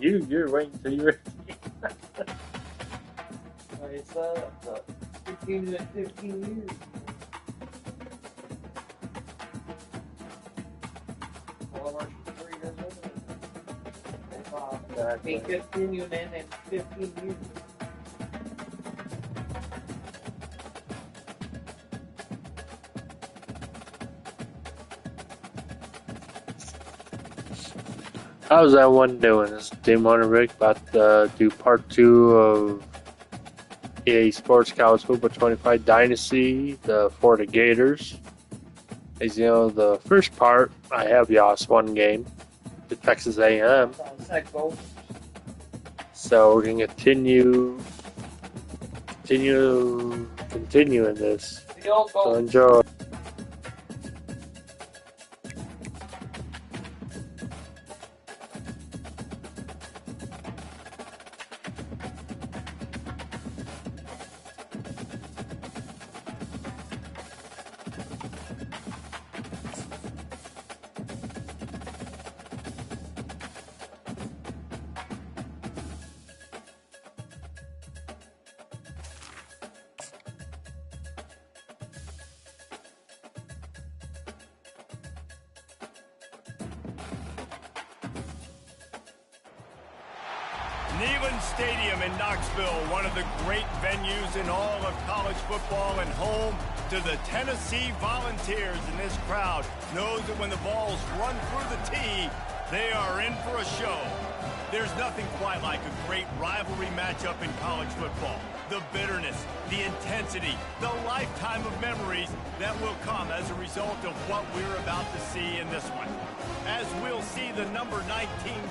You're waiting till you're. It's 15 years. All of our 3 years older. They continue then in 15 years. How's that one doing? This is Team Hunter Rick about to do part 2 of EA Sports College Football 25 Dynasty, the Florida Gators. As you know, the first part, I have lost one game to Texas A&M. So we're going to continue in this. So enjoy. Neyland Stadium in Knoxville, one of the great venues in all of college football and home to the Tennessee Volunteers. And this crowd knows that when the balls run through the tee, they are in for a show. There's nothing quite like a great rivalry matchup in college football. The bitterness, the intensity, the lifetime of memories that will come as a result of what we're about to see in this one. As we'll see the number 19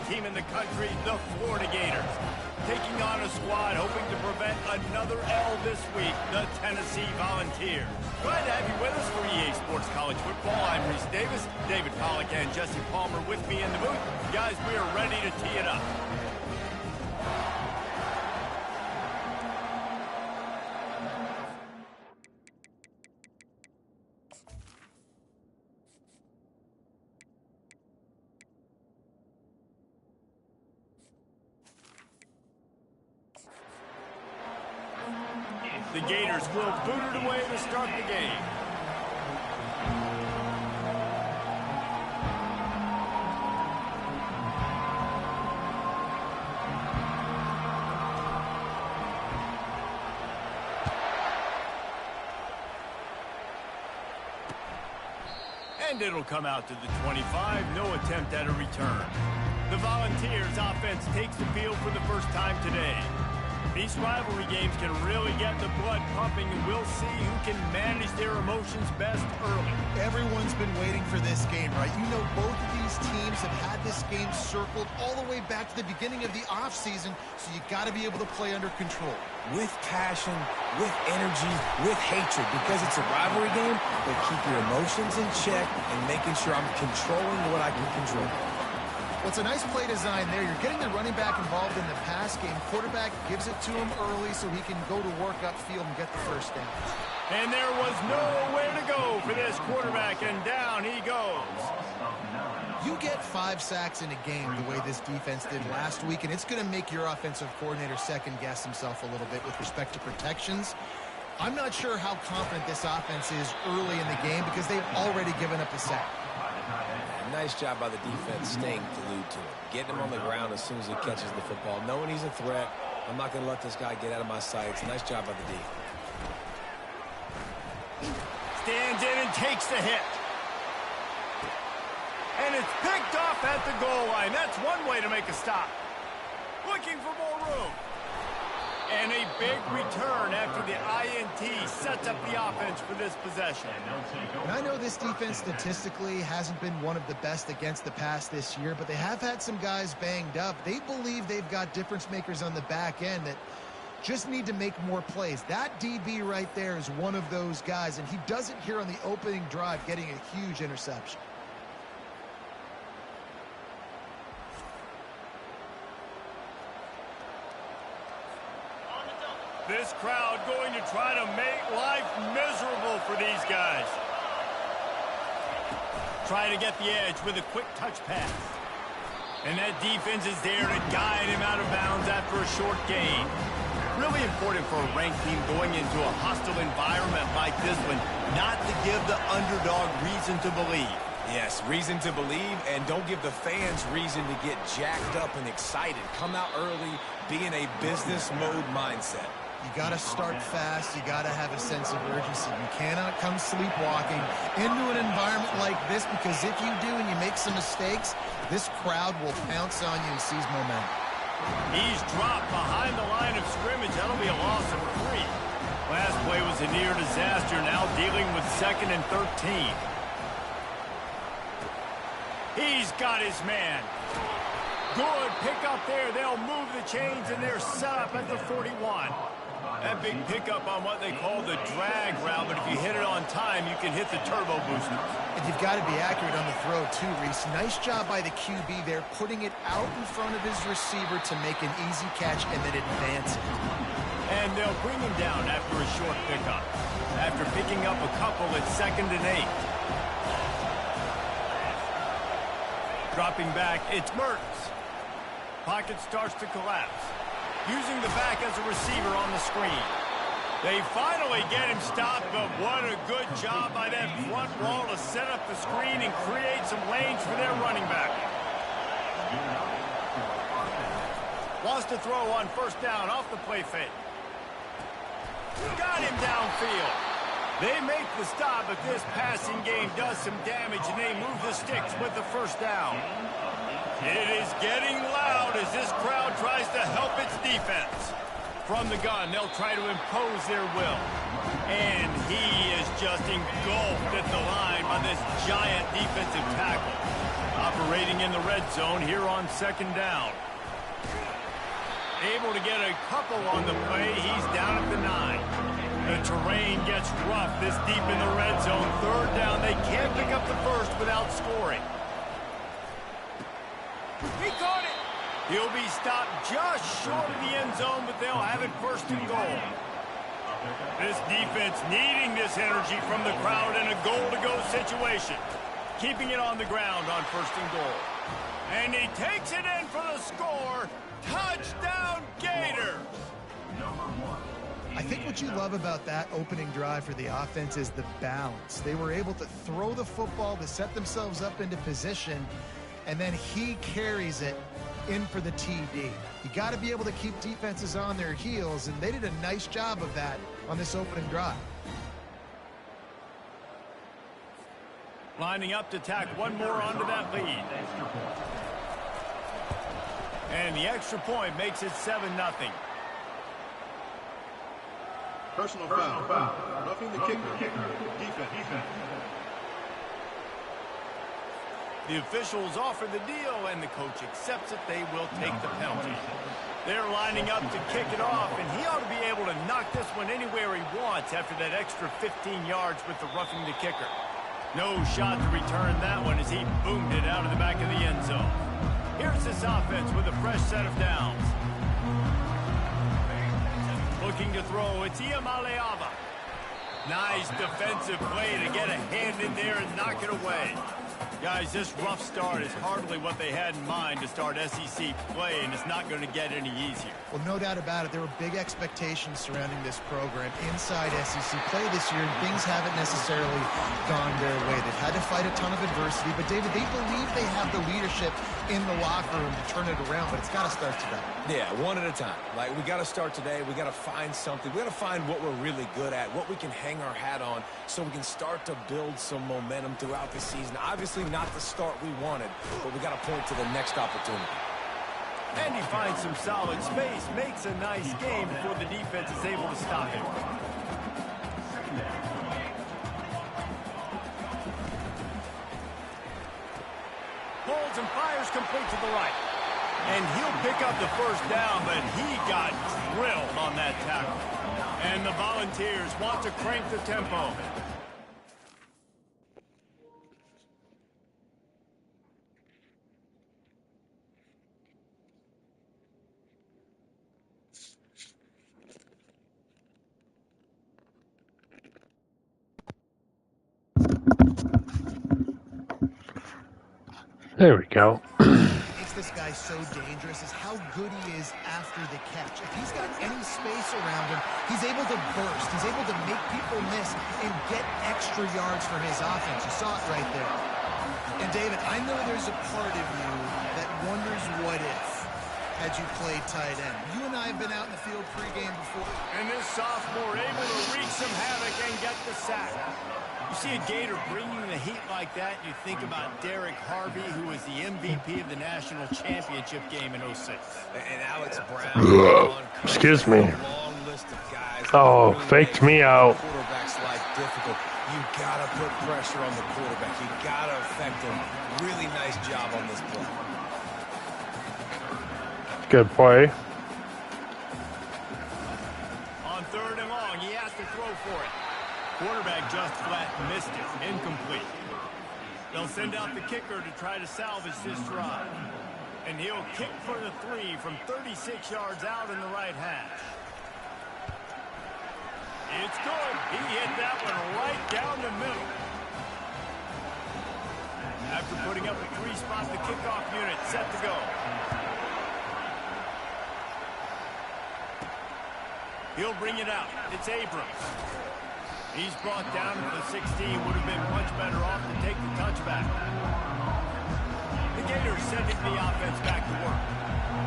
team in the country, the Florida Gators, taking on a squad hoping to prevent another L this week, the Tennessee Volunteers. Glad to have you with us for EA Sports College Football. I'm Reese Davis, David Pollack and Jesse Palmer with me in the booth. Guys, we are ready to tee it up. The Gators will boot it away to start the game. And it'll come out to the 25, no attempt at a return. The Volunteers offense takes the field for the first time today. These rivalry games can really get the blood pumping, and we'll see who can manage their emotions best early. Everyone's been waiting for this game, right? You know, both of these teams have had this game circled all the way back to the beginning of the offseason, so you got to be able to play under control. With passion, with energy, with hatred, because it's a rivalry game, but keep your emotions in check and making sure I'm controlling what I can control. Well, it's a nice play design there. You're getting the running back involved in the pass game. Quarterback gives it to him early so he can go to work upfield and get the first down. And there was nowhere to go for this quarterback, and down he goes. You get 5 sacks in a game the way this defense did last week, and it's going to make your offensive coordinator second-guess himself a little bit with respect to protections. I'm not sure how confident this offense is early in the game because they've already given up a sack. Nice job by the defense staying glued to him. Getting him on the ground as soon as he catches the football. Knowing he's a threat, I'm not going to let this guy get out of my sights. Nice job by the D. Stands in and takes the hit. And it's picked off at the goal line. That's one way to make a stop. Looking for more room. And a big return after the INT sets up the offense for this possession. And I know this defense statistically hasn't been one of the best against the pass this year, but they have had some guys banged up. They believe they've got difference makers on the back end that just need to make more plays. That DB right there is one of those guys, and he does it here on the opening drive, getting a huge interception. This crowd going to try to make life miserable for these guys. Trying to get the edge with a quick touch pass. And that defense is there to guide him out of bounds after a short gain. Really important for a ranked team going into a hostile environment like this one, not to give the underdog reason to believe. Yes, reason to believe, and don't give the fans reason to get jacked up and excited. Come out early, be in a business mode mindset. You got to start fast. You got to have a sense of urgency. You cannot come sleepwalking into an environment like this, because if you do and you make some mistakes, this crowd will pounce on you and seize momentum. He's dropped behind the line of scrimmage. That'll be a loss of 3. Last play was a near disaster. Now dealing with 2nd and 13. He's got his man. Good pickup there. They'll move the chains, and they're set up at the 41. That big pickup on what they call the drag route, but if you hit it on time, you can hit the turbo booster. And you've got to be accurate on the throw, too, Reese. Nice job by the QB there, putting it out in front of his receiver to make an easy catch and then advance it. And they'll bring him down after a short pickup. After picking up a couple at 2nd and 8. Dropping back, it's Mertens. Pocket starts to collapse. Using the back as a receiver on the screen. They finally get him stopped, but what a good job by that front wall to set up the screen and create some lanes for their running back. Wants to throw on 1st down off the play fake. Got him downfield. They make the stop, but this passing game does some damage, and they move the sticks with the 1st down. It is getting loud as this crowd tries to help its defense. From the gun, they'll try to impose their will. And he is just engulfed at the line by this giant defensive tackle. Operating in the red zone here on 2nd down. Able to get a couple on the play. He's down at the 9. The terrain gets rough this deep in the red zone. 3rd down. They can't pick up the 1st without scoring. He caught it. He'll be stopped just short of the end zone, but they'll have it 1st and goal. This defense needing this energy from the crowd in a goal-to-go situation. Keeping it on the ground on 1st and goal. And he takes it in for the score. Touchdown, Gators! I think what you love about that opening drive for the offense is the balance. They were able to throw the football to set themselves up into position, and then he carries it in for the TD. You got to be able to keep defenses on their heels, and they did a nice job of that on this opening drive. Lining up to tack one more onto that lead. And the extra point makes it 7-0. Personal foul. Roughing the kicker. Defense. The officials offer the deal, and the coach accepts it. They will take the penalty. They're lining up to kick it off, and he ought to be able to knock this one anywhere he wants after that extra 15 yards with the roughing the kicker. No shot to return that one as he boomed it out of the back of the end zone. Here's this offense with a fresh set of downs. Looking to throw, it's Iamaleava. Nice defensive play to get a hand in there and knock it away. Guys, this rough start is hardly what they had in mind to start SEC play, and it's not going to get any easier. Well, no doubt about it. There were big expectations surrounding this program inside SEC play this year, and things haven't necessarily gone their way. They've had to fight a ton of adversity, but, David, they believe they have the leadership in the locker room to turn it around, but it's got to start today. Yeah, one at a time. Like, we got to start today. We got to find something. We got to find what we're really good at, what we can hang our hat on, so we can start to build some momentum throughout the season. Obviously, not the start we wanted, but we got to point to the next opportunity. And he finds some solid space, makes a nice game before the defense is able to stop him. Holds and fires complete to the right. And he'll pick up the 1st down, but he got drilled on that tackle. And the Volunteers want to crank the tempo. There we go. It's this guy so dangerous is how good he is after the catch. If he's got any space around him, he's able to burst. He's able to make people miss and get extra yards for his offense. You saw it right there. And David, I know there's a part of you that wonders what if had you played tight end. You and I have been out in the field pregame before. And this sophomore able to wreak some havoc and get the sack. You see a Gator bringing the heat like that, you think about Derek Harvey, who was the MVP of the national championship game in 06. And Alex Brown. Excuse me. Long list of guys. Oh, faked me out. Quarterback's life difficult. You gotta put pressure on the quarterback. You gotta affect him. Really nice job on this play. Good play. On 3rd and long, he has to throw for it. Quarterback just flat missed it. Incomplete. They'll send out the kicker to try to salvage this drive. And he'll kick for the 3 from 36 yards out in the right hash. It's good. He hit that one right down the middle. After putting up a 3-spot, the kickoff unit set to go. He'll bring it out. It's Abrams. He's brought down to the 16. Would have been much better off to take the touchback. The Gators sending the offense back to work.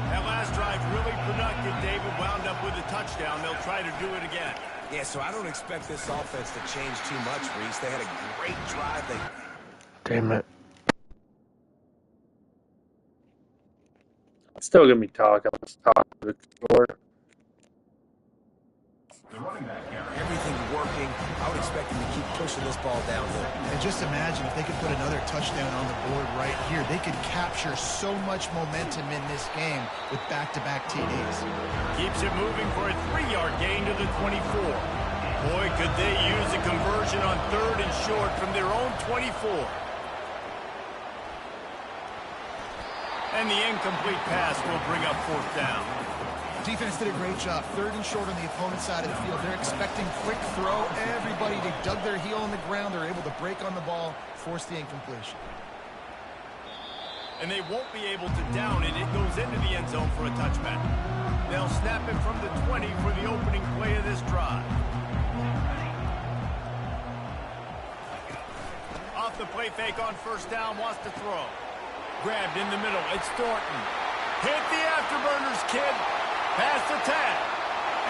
That last drive really productive. David wound up with a touchdown. They'll try to do it again. Yeah, so I don't expect this offense to change too much, Reese. They had a great drive. Damn it. I'm still gonna be talking. Let's talk to the score. Everything working. I would expect them to keep pushing this ball downhill. And just imagine if they could put another touchdown on the board right here. They could capture so much momentum in this game with back-to-back TDs. Keeps it moving for a 3-yard gain to the 24. Boy, could they use a conversion on 3rd and short from their own 24. And the incomplete pass will bring up 4th down. Defense did a great job. 3rd and short on the opponent's side of the field. They're expecting quick throw. Everybody, they dug their heel on the ground. They're able to break on the ball, force the incompletion. And they won't be able to down it. It goes into the end zone for a touchback. They'll snap it from the 20 for the opening play of this drive. Off the play fake on 1st down, wants to throw. Grabbed in the middle. It's Thornton. Hit the afterburners, kid. Past the 10.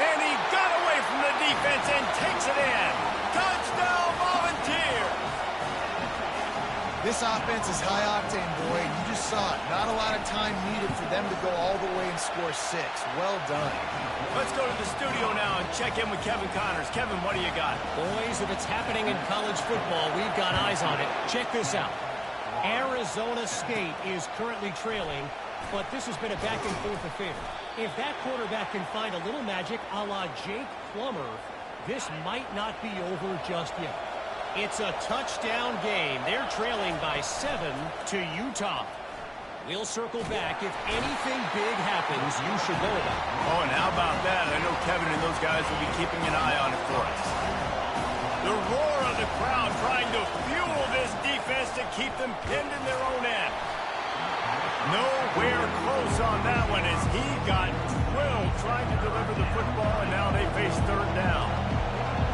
And he got away from the defense and takes it in. Touchdown, Volunteers! This offense is high octane, boy. You just saw it. Not a lot of time needed for them to go all the way and score 6. Well done. Let's go to the studio now and check in with Kevin Connors. Kevin, what do you got? Boys, if it's happening in college football, we've got eyes on it. Check this out. Arizona State is currently trailing, but this has been a back-and-forth affair. If that quarterback can find a little magic a la Jake Plummer, this might not be over just yet. It's a touchdown game. They're trailing by 7 to Utah. We'll circle back. If anything big happens, you should know about it. Oh, and how about that? I know Kevin and those guys will be keeping an eye on it for us. The roar of the crowd trying to fuel this defense to keep them pinned in their own end. Nowhere close on that one as he got drilled trying to deliver the football, and now they face 3rd down.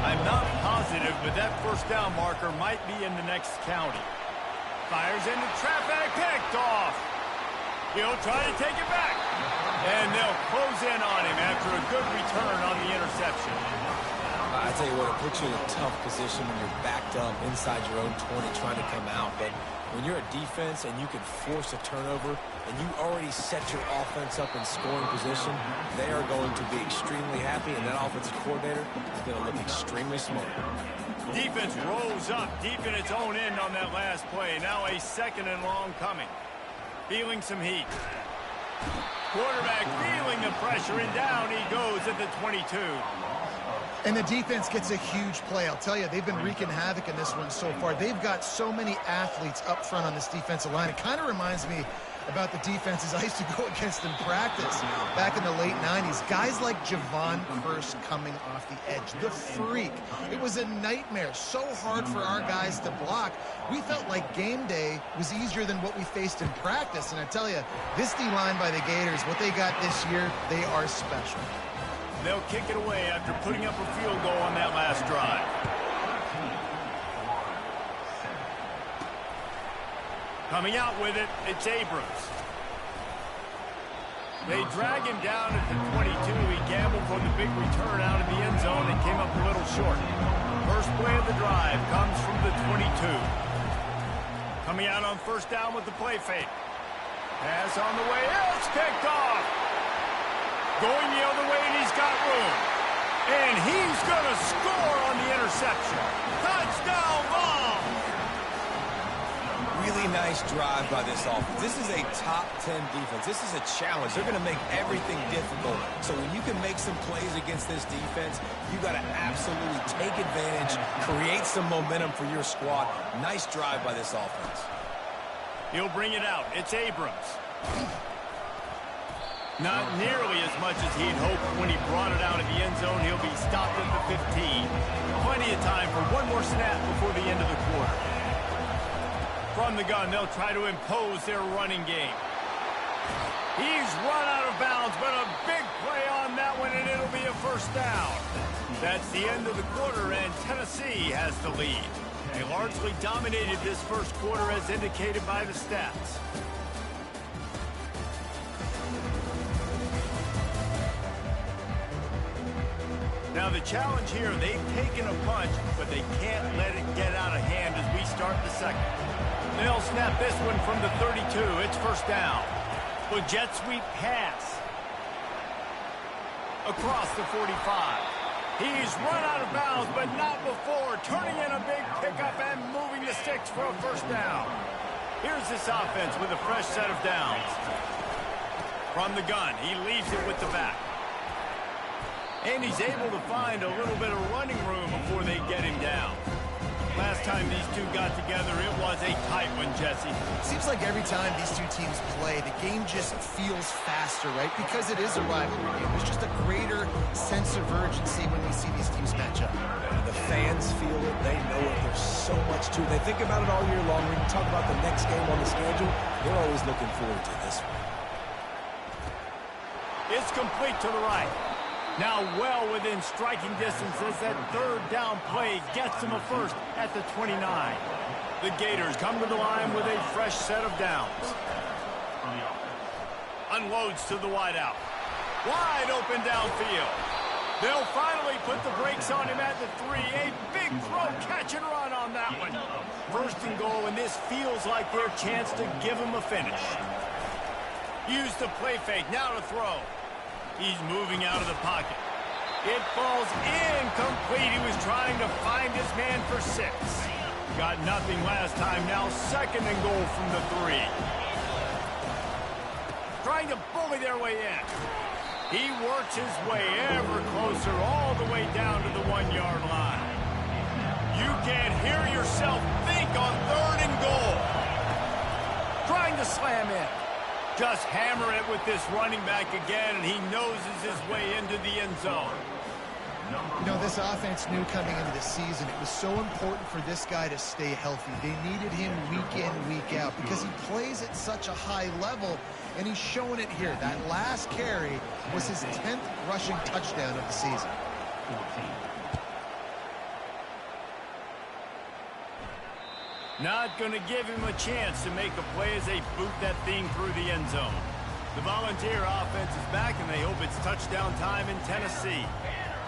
I'm not positive, but that 1st down marker might be in the next county. Fires into traffic, picked off. He'll try to take it back. And they'll close in on him after a good return on the interception. I tell you what, it puts you in a tough position when you're backed up inside your own 20 trying to come out. But when you're a defense and you can force a turnover and you already set your offense up in scoring position, they are going to be extremely happy, and that offensive coordinator is going to look extremely smart. Defense rolls up deep in its own end on that last play. Now a 2nd and long coming. Feeling some heat. Quarterback feeling the pressure, and down he goes at the 22. And the defense gets a huge play. I'll tell you, they've been wreaking havoc in this one so far. They've got so many athletes up front on this defensive line. It kind of reminds me about the defenses I used to go against in practice back in the late 90s. Guys like Javon Curse coming off the edge, the freak. It was a nightmare, so hard for our guys to block. We felt like game day was easier than what we faced in practice. And I tell you, this D-line by the Gators, what they got this year, they are special. They'll kick it away after putting up a field goal on that last drive. Coming out with it, it's Abrams. They drag him down at the 22. He gambled for the big return out of the end zone and came up a little short. First play of the drive comes from the 22. Coming out on first down with the play fake. Pass on the way. It's picked off. Going the other way, and he's got room. And he's going to score on the interception. Touchdown ball! Really nice drive by this offense. This is a top 10 defense. This is a challenge. They're going to make everything difficult. So when you can make some plays against this defense, you got to absolutely take advantage, create some momentum for your squad. Nice drive by this offense. He'll bring it out. It's Abrams. Not nearly as much as he'd hoped when he brought it out of the end zone. He'll be stopped at the 15. Plenty of time for one more snap before the end of the quarter. From the gun, they'll try to impose their running game. He's run out of bounds, but a big play on that one, and it'll be a first down. That's the end of the quarter, and Tennessee has the lead. They largely dominated this first quarter as indicated by the stats. Now the challenge here, they've taken a punch, but they can't let it get out of hand as we start the second. They'll snap this one from the 32. It's first down. With jet sweep pass. Across the 45. He's run out of bounds, but not before. Turning in a big pickup and moving the sticks for a first down. Here's this offense with a fresh set of downs. From the gun, he leaves it with the back. And he's able to find a little bit of running room before they get him down. Last time these two got together, it was a tight one, Jesse. Seems like every time these two teams play, the game just feels faster, right? Because it is a rivalry game. There's just a greater sense of urgency when we see these teams match up. The fans feel it. They know it. There's so much to it. They think about it all year long. When you talk about the next game on the schedule, they're always looking forward to this one. It's complete to the right. Now well within striking distance as that third down play gets him a first at the 29. The Gators come to the line with a fresh set of downs. Unloads to the wideout. Wide open downfield. They'll finally put the brakes on him at the 3. A big throw, catch and run on that one. First and goal, and this feels like their chance to give him a finish. Use the play fake, now to throw. He's moving out of the pocket. It falls incomplete. He was trying to find his man for 6. Got nothing last time. Now second and goal from the 3. Trying to bully their way in. He works his way ever closer all the way down to the 1-yard line. You can't hear yourself think on third and goal. Trying to slam in. Just hammer it with this running back again, and he noses his way into the end zone. You know, this offense knew coming into the season it was so important for this guy to stay healthy. They needed him week in, week out because he plays at such a high level, and he's showing it here. That last carry was his 10th rushing touchdown of the season. Not going to give him a chance to make a play as they boot that thing through the end zone. The Volunteer offense is back, and they hope it's touchdown time in Tennessee.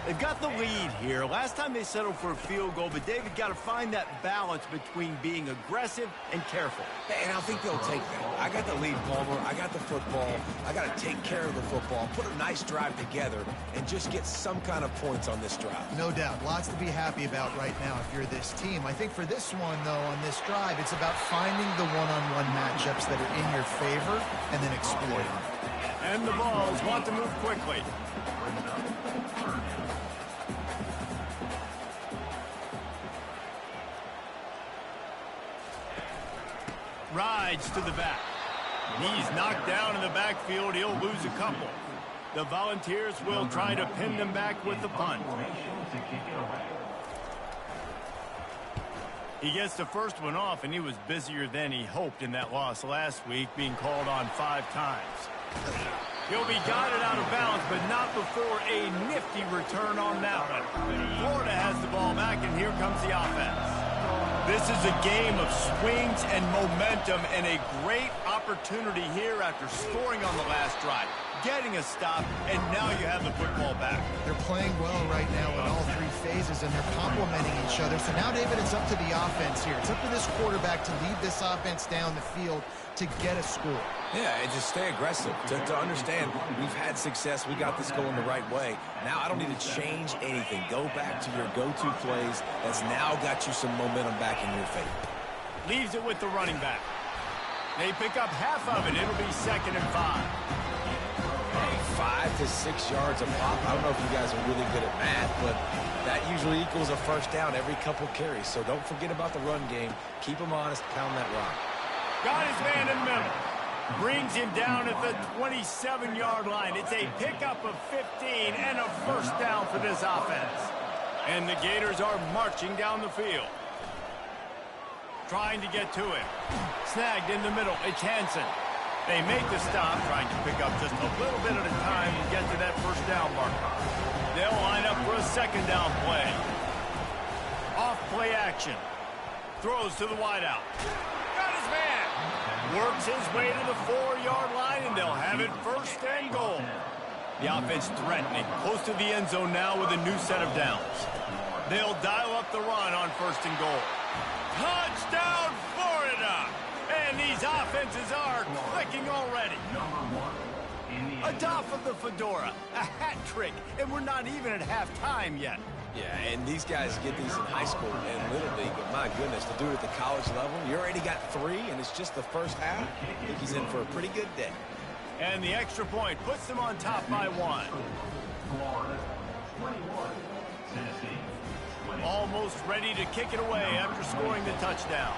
They've got the lead here. Last time they settled for a field goal, but David got to find that balance between being aggressive and careful. And I think they'll take that. I got the lead, Palmer. I got the football. I got to take care of the football, put a nice drive together, and just get some kind of points on this drive. No doubt. Lots to be happy about right now if you're this team. I think for this one, though, on this drive, it's about finding the one-on-one matchups that are in your favor and then exploiting them. And the Vols want to move quickly. Rides to the back. He's knocked down in the backfield. He'll lose a couple. The Volunteers will try to pin them back with the punt. He gets the first one off, and he was busier than he hoped in that loss last week, being called on 5 times. He'll be guided out of bounds, but not before a nifty return on that one. Florida has the ball back, and here comes the offense. This is a game of swings and momentum, and a great opportunity here after scoring on the last drive, getting a stop, and now you have the football back. They're playing well right now in all 3 phases, and they're complementing each other. So now, David, it's up to the offense here. It's up to this quarterback to lead this offense down the field to get a score. Yeah, and just stay aggressive. To understand, we've had success. We got this going the right way. Now I don't need to change anything. Go back to your go-to plays. That's now got you some momentum back in your favor. Leaves it with the running back. They pick up half of it. It'll be 2nd and 5. 5 to 6 yards a pop. I don't know if you guys are really good at math, but that usually equals a first down every couple carries. So don't forget about the run game. Keep them honest. Pound that rock. Got his man in the middle. Brings him down at the 27-yard line. It's a pickup of 15 and a first down for this offense. And the Gators are marching down the field. Trying to get to him. Snagged in the middle. It's Hansen. They make the stop, trying to pick up just a little bit at a time to get to that first down marker. They'll line up for a 2nd down play. Off play action. Throws to the wideout. Got his man. Works his way to the 4-yard line, and they'll have it 1st and goal. The offense threatening, close to the end zone now with a new set of downs. They'll dial up the run on 1st and goal. Touchdown, Florida! And these offenses are clicking already. A doff of the fedora, a hat trick, and we're not even at halftime yet. Yeah, and these guys get these in high school and Little League, but my goodness, to do it at the college level, you already got 3, and it's just the first half. I think he's in for a pretty good day. And the extra point puts them on top by 1. Almost ready to kick it away after scoring the touchdown.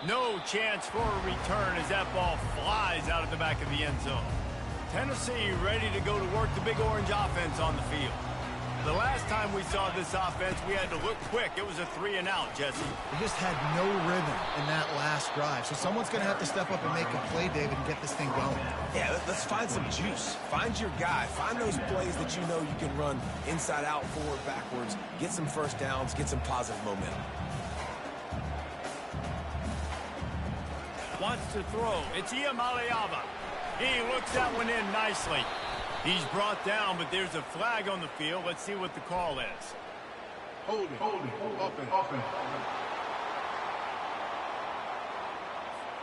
No chance for a return as that ball flies out of the back of the end zone. Tennessee ready to go to work the Big Orange offense on the field. The last time we saw this offense, we had to look quick. It was a 3-and-out, Jesse. They just had no rhythm in that last drive. So someone's going to have to step up and make a play, David, and get this thing going. Yeah, let's find some juice. Find your guy. Find those plays that you know you can run inside out, forward, backwards. Get some first downs. Get some positive momentum. Wants to throw. It's Iamaleava. He looks that one in nicely. He's brought down, but there's a flag on the field. Let's see what the call is. Holding. Offense.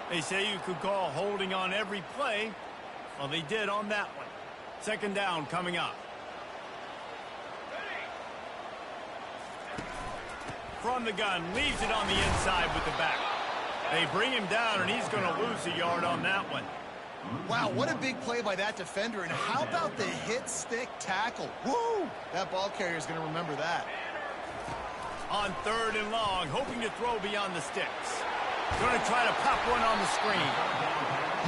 They say you could call holding on every play. Well, they did on that one. 2nd down coming up. From the gun, leaves it on the inside with the back. They bring him down, and he's going to lose a yard on that one. Wow, what a big play by that defender. And how about the hit stick tackle? Woo! That ball carrier is going to remember that. On 3rd and long, hoping to throw beyond the sticks. Going to try to pop one on the screen.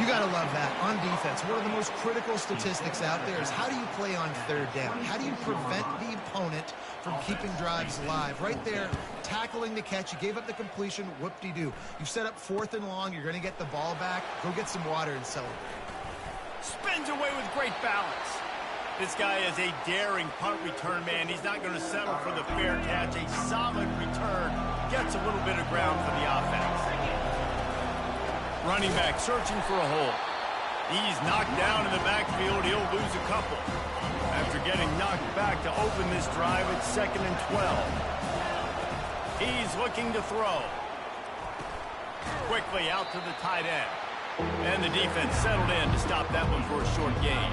You got to love that. On defense, one of the most critical statistics out there is how do you play on 3rd down? How do you prevent the opponent from keeping drives alive? Right there, tackling the catch. You gave up the completion. Whoop-de-doo. You set up 4th and long. You're going to get the ball back. Go get some water and celebrate. Spins away with great balance. This guy is a daring punt return man. He's not going to settle for the fair catch. A solid return. Gets a little bit of ground for the offense. Running back searching for a hole. He's knocked down in the backfield. He'll lose a couple. After getting knocked back to open this drive, it's 2nd and 12. He's looking to throw. Quickly out to the tight end. And the defense settled in to stop that one for a short gain.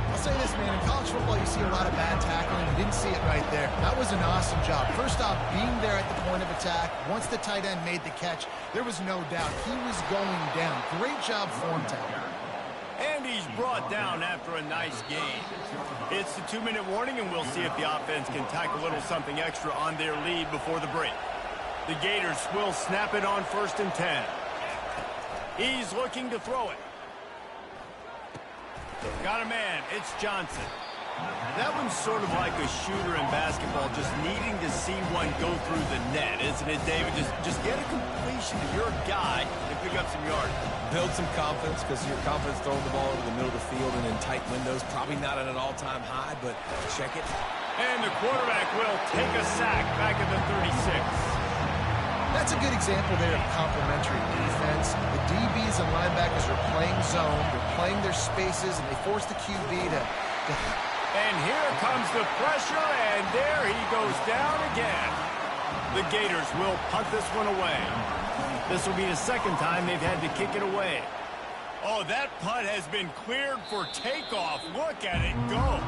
I'll say this, man. In college football, you see a lot of bad tackling. You didn't see it right there. That was an awesome job. First off, being there at the point of attack. Once the tight end made the catch, there was no doubt he was going down. Great job form tackle. And he's brought down after a nice gain. It's the 2-minute warning, and we'll see if the offense can tack a little something extra on their lead before the break. The Gators will snap it on 1st and 10. He's looking to throw it. Got a man. It's Johnson. That one's sort of like a shooter in basketball, just needing to see one go through the net, isn't it, David? Just get a completion to your guy and pick up some yardage. Build some confidence, because your confidence throwing the ball over the middle of the field and in tight windows, probably not at an all-time high, but check it. And the quarterback will take a sack back at the 36. That's a good example there of complementary defense. The DBs and linebackers are playing zone, they're playing their spaces, and they force the QB to... And here comes the pressure, and there he goes down again. The Gators will punt this one away. This will be the second time they've had to kick it away. Oh, that punt has been cleared for takeoff. Look at it go.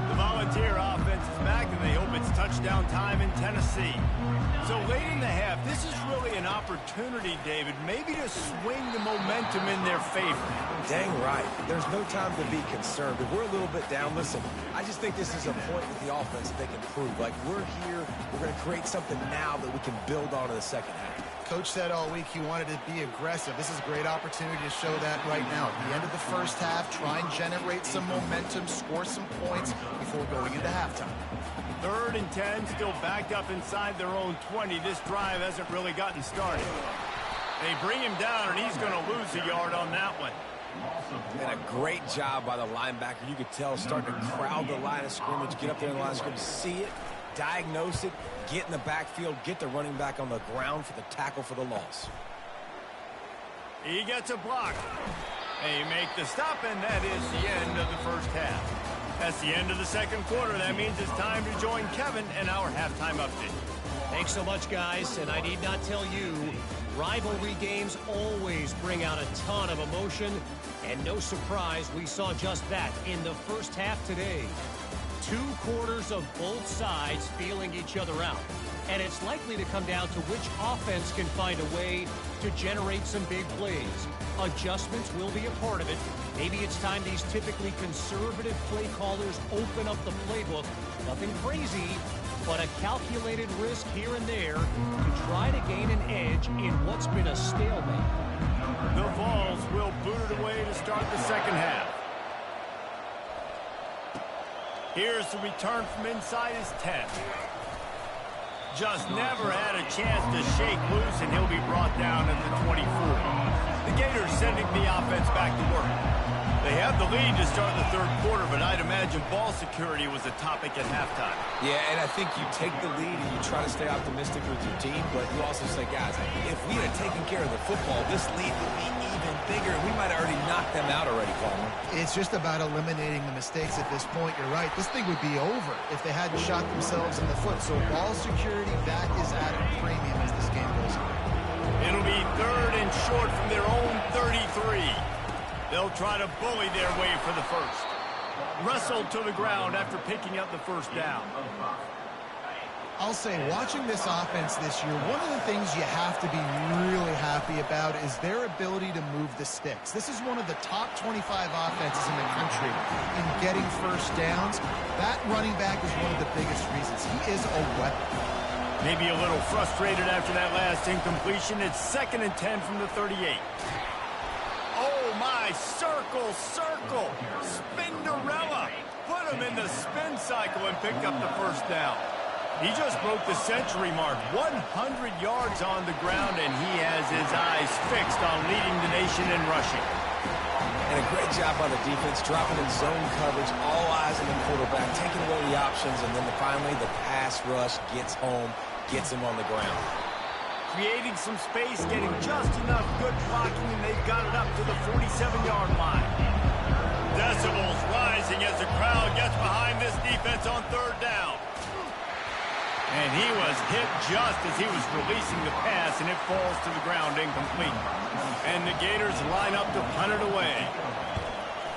The Volunteer offense is back, and they hope it's touchdown time in Tennessee. So late in the half, this is really an opportunity, David, maybe to swing the momentum in their favor. Dang right. There's no time to be concerned. If we're a little bit down, listen, I just think this is a point with the offense that they can prove. Like, we're here, we're going to create something now that we can build on in the second half. Coach said all week he wanted to be aggressive. This is a great opportunity to show that right now. At the end of the first half, try and generate some momentum, score some points before going into halftime. 3rd and 10, still backed up inside their own 20. This drive hasn't really gotten started. They bring him down, and he's going to lose a yard on that one. And a great job by the linebacker. You could tell starting to crowd the line of scrimmage, get up there in the line of scrimmage, see it, diagnose it, get in the backfield, get the running back on the ground for the tackle for the loss. He gets a block. They make the stop, and that is the end of the first half. That's the end of the second quarter. That means it's time to join Kevin in our halftime update. Thanks so much, guys. And I need not tell you, rivalry games always bring out a ton of emotion. And no surprise, we saw just that in the first half today. 2 quarters of both sides feeling each other out. And it's likely to come down to which offense can find a way to generate some big plays. Adjustments will be a part of it. Maybe it's time these typically conservative play callers open up the playbook. Nothing crazy, but a calculated risk here and there to try to gain an edge in what's been a stalemate. The Vols will boot it away to start the second half. Here's the return from inside his 10. Just never had a chance to shake loose, and he'll be brought down at the 24. The Gators sending the offense back to work. They have the lead to start the third quarter, but I'd imagine ball security was a topic at halftime. Yeah, and I think you take the lead and you try to stay optimistic with your team, but you also say, guys, if we had taken care of the football, this lead would be even bigger, and we might have already knocked them out already, Palmer. It's just about eliminating the mistakes at this point. You're right. This thing would be over if they hadn't shot themselves in the foot. So ball security, that is at a premium as this game goes on. It'll be 3rd and short from their own 33. They'll try to bully their way for the first. Wrestled to the ground after picking up the first down. I'll say, watching this offense this year, one of the things you have to be really happy about is their ability to move the sticks. This is one of the top 25 offenses in the country in getting first downs. That running back is one of the biggest reasons. He is a weapon. Maybe a little frustrated after that last incompletion. It's 2nd and 10 from the 38. Oh, my, circle, Spinderella. Put him in the spin cycle and picked up the first down. He just broke the century mark, 100 yards on the ground, and he has his eyes fixed on leading the nation in rushing. And a great job by the defense, dropping in zone coverage, all eyes on the quarterback, taking away the options, and then finally the pass rush gets home, gets him on the ground. Creating some space, getting just enough good blocking, and they've got it up to the 47-yard line. Decibels rising as the crowd gets behind this defense on 3rd down. And he was hit just as he was releasing the pass, and it falls to the ground incomplete. And the Gators line up to punt it away.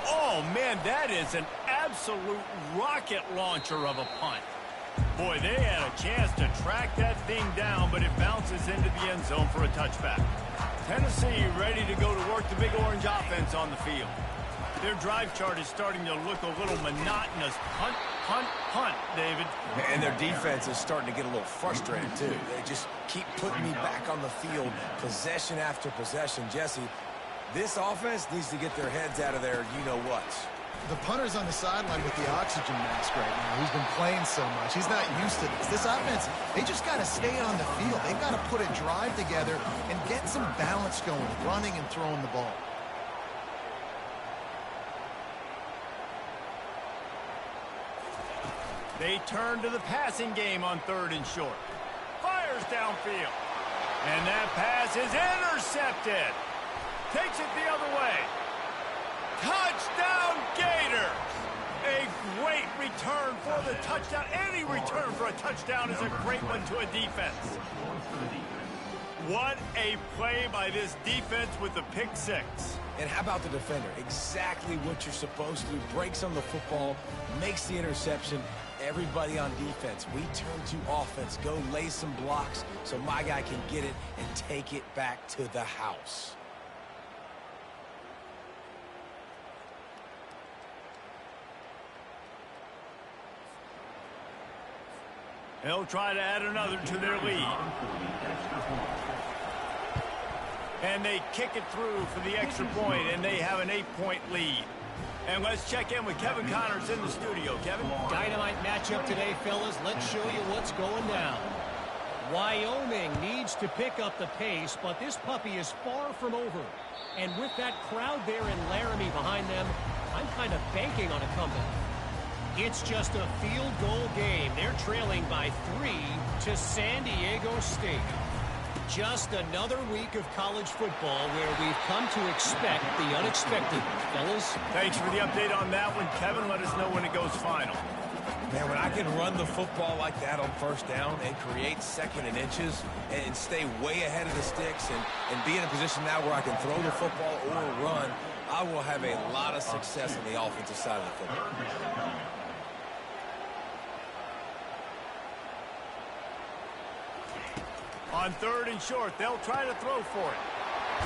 Oh, man, that is an absolute rocket launcher of a punt. Boy, they had a chance to track that thing down, but it bounces into the end zone for a touchback. Tennessee ready to go to work the big orange offense on the field. Their drive chart is starting to look a little monotonous. Punt, punt, punt, David. And their defense is starting to get a little frustrated, too. They just keep putting me back on the field, possession after possession. Jesse, this offense needs to get their heads out of their you-know-what. The punter's on the sideline with the oxygen mask right now. He's been playing so much. He's not used to this. This offense, they just got to stay on the field. They've got to put a drive together and get some balance going, running and throwing the ball. They turn to the passing game on 3rd and short. Fires downfield. And that pass is intercepted. Takes it the other way. Touchdown Gators! A great return for the touchdown. Any return for a touchdown is a great one to a defense. What a play by this defense with the pick six. And how about the defender? Exactly what you're supposed to do. Breaks on the football, makes the interception. Everybody on defense, we turn to offense. Go lay some blocks so my guy can get it and take it back to the house. They'll try to add another to their lead. And they kick it through for the extra point, and they have an 8-point lead. And let's check in with Kevin Connors in the studio. Kevin? Dynamite matchup today, fellas. Let's show you what's going down. Wyoming needs to pick up the pace, but this puppy is far from over. And with that crowd there in Laramie behind them, I'm kind of banking on a comeback. It's just a field goal game. They're trailing by 3 to San Diego State. Just another week of college football where we've come to expect the unexpected. Fellas? Thanks for the update on that one, Kevin. Let us know when it goes final. Man, when I can run the football like that on 1st down and create 2nd and inches and stay way ahead of the sticks and be in a position now where I can throw the football or run, I will have a lot of success on the offensive side of the football. On 3rd and short, they'll try to throw for it.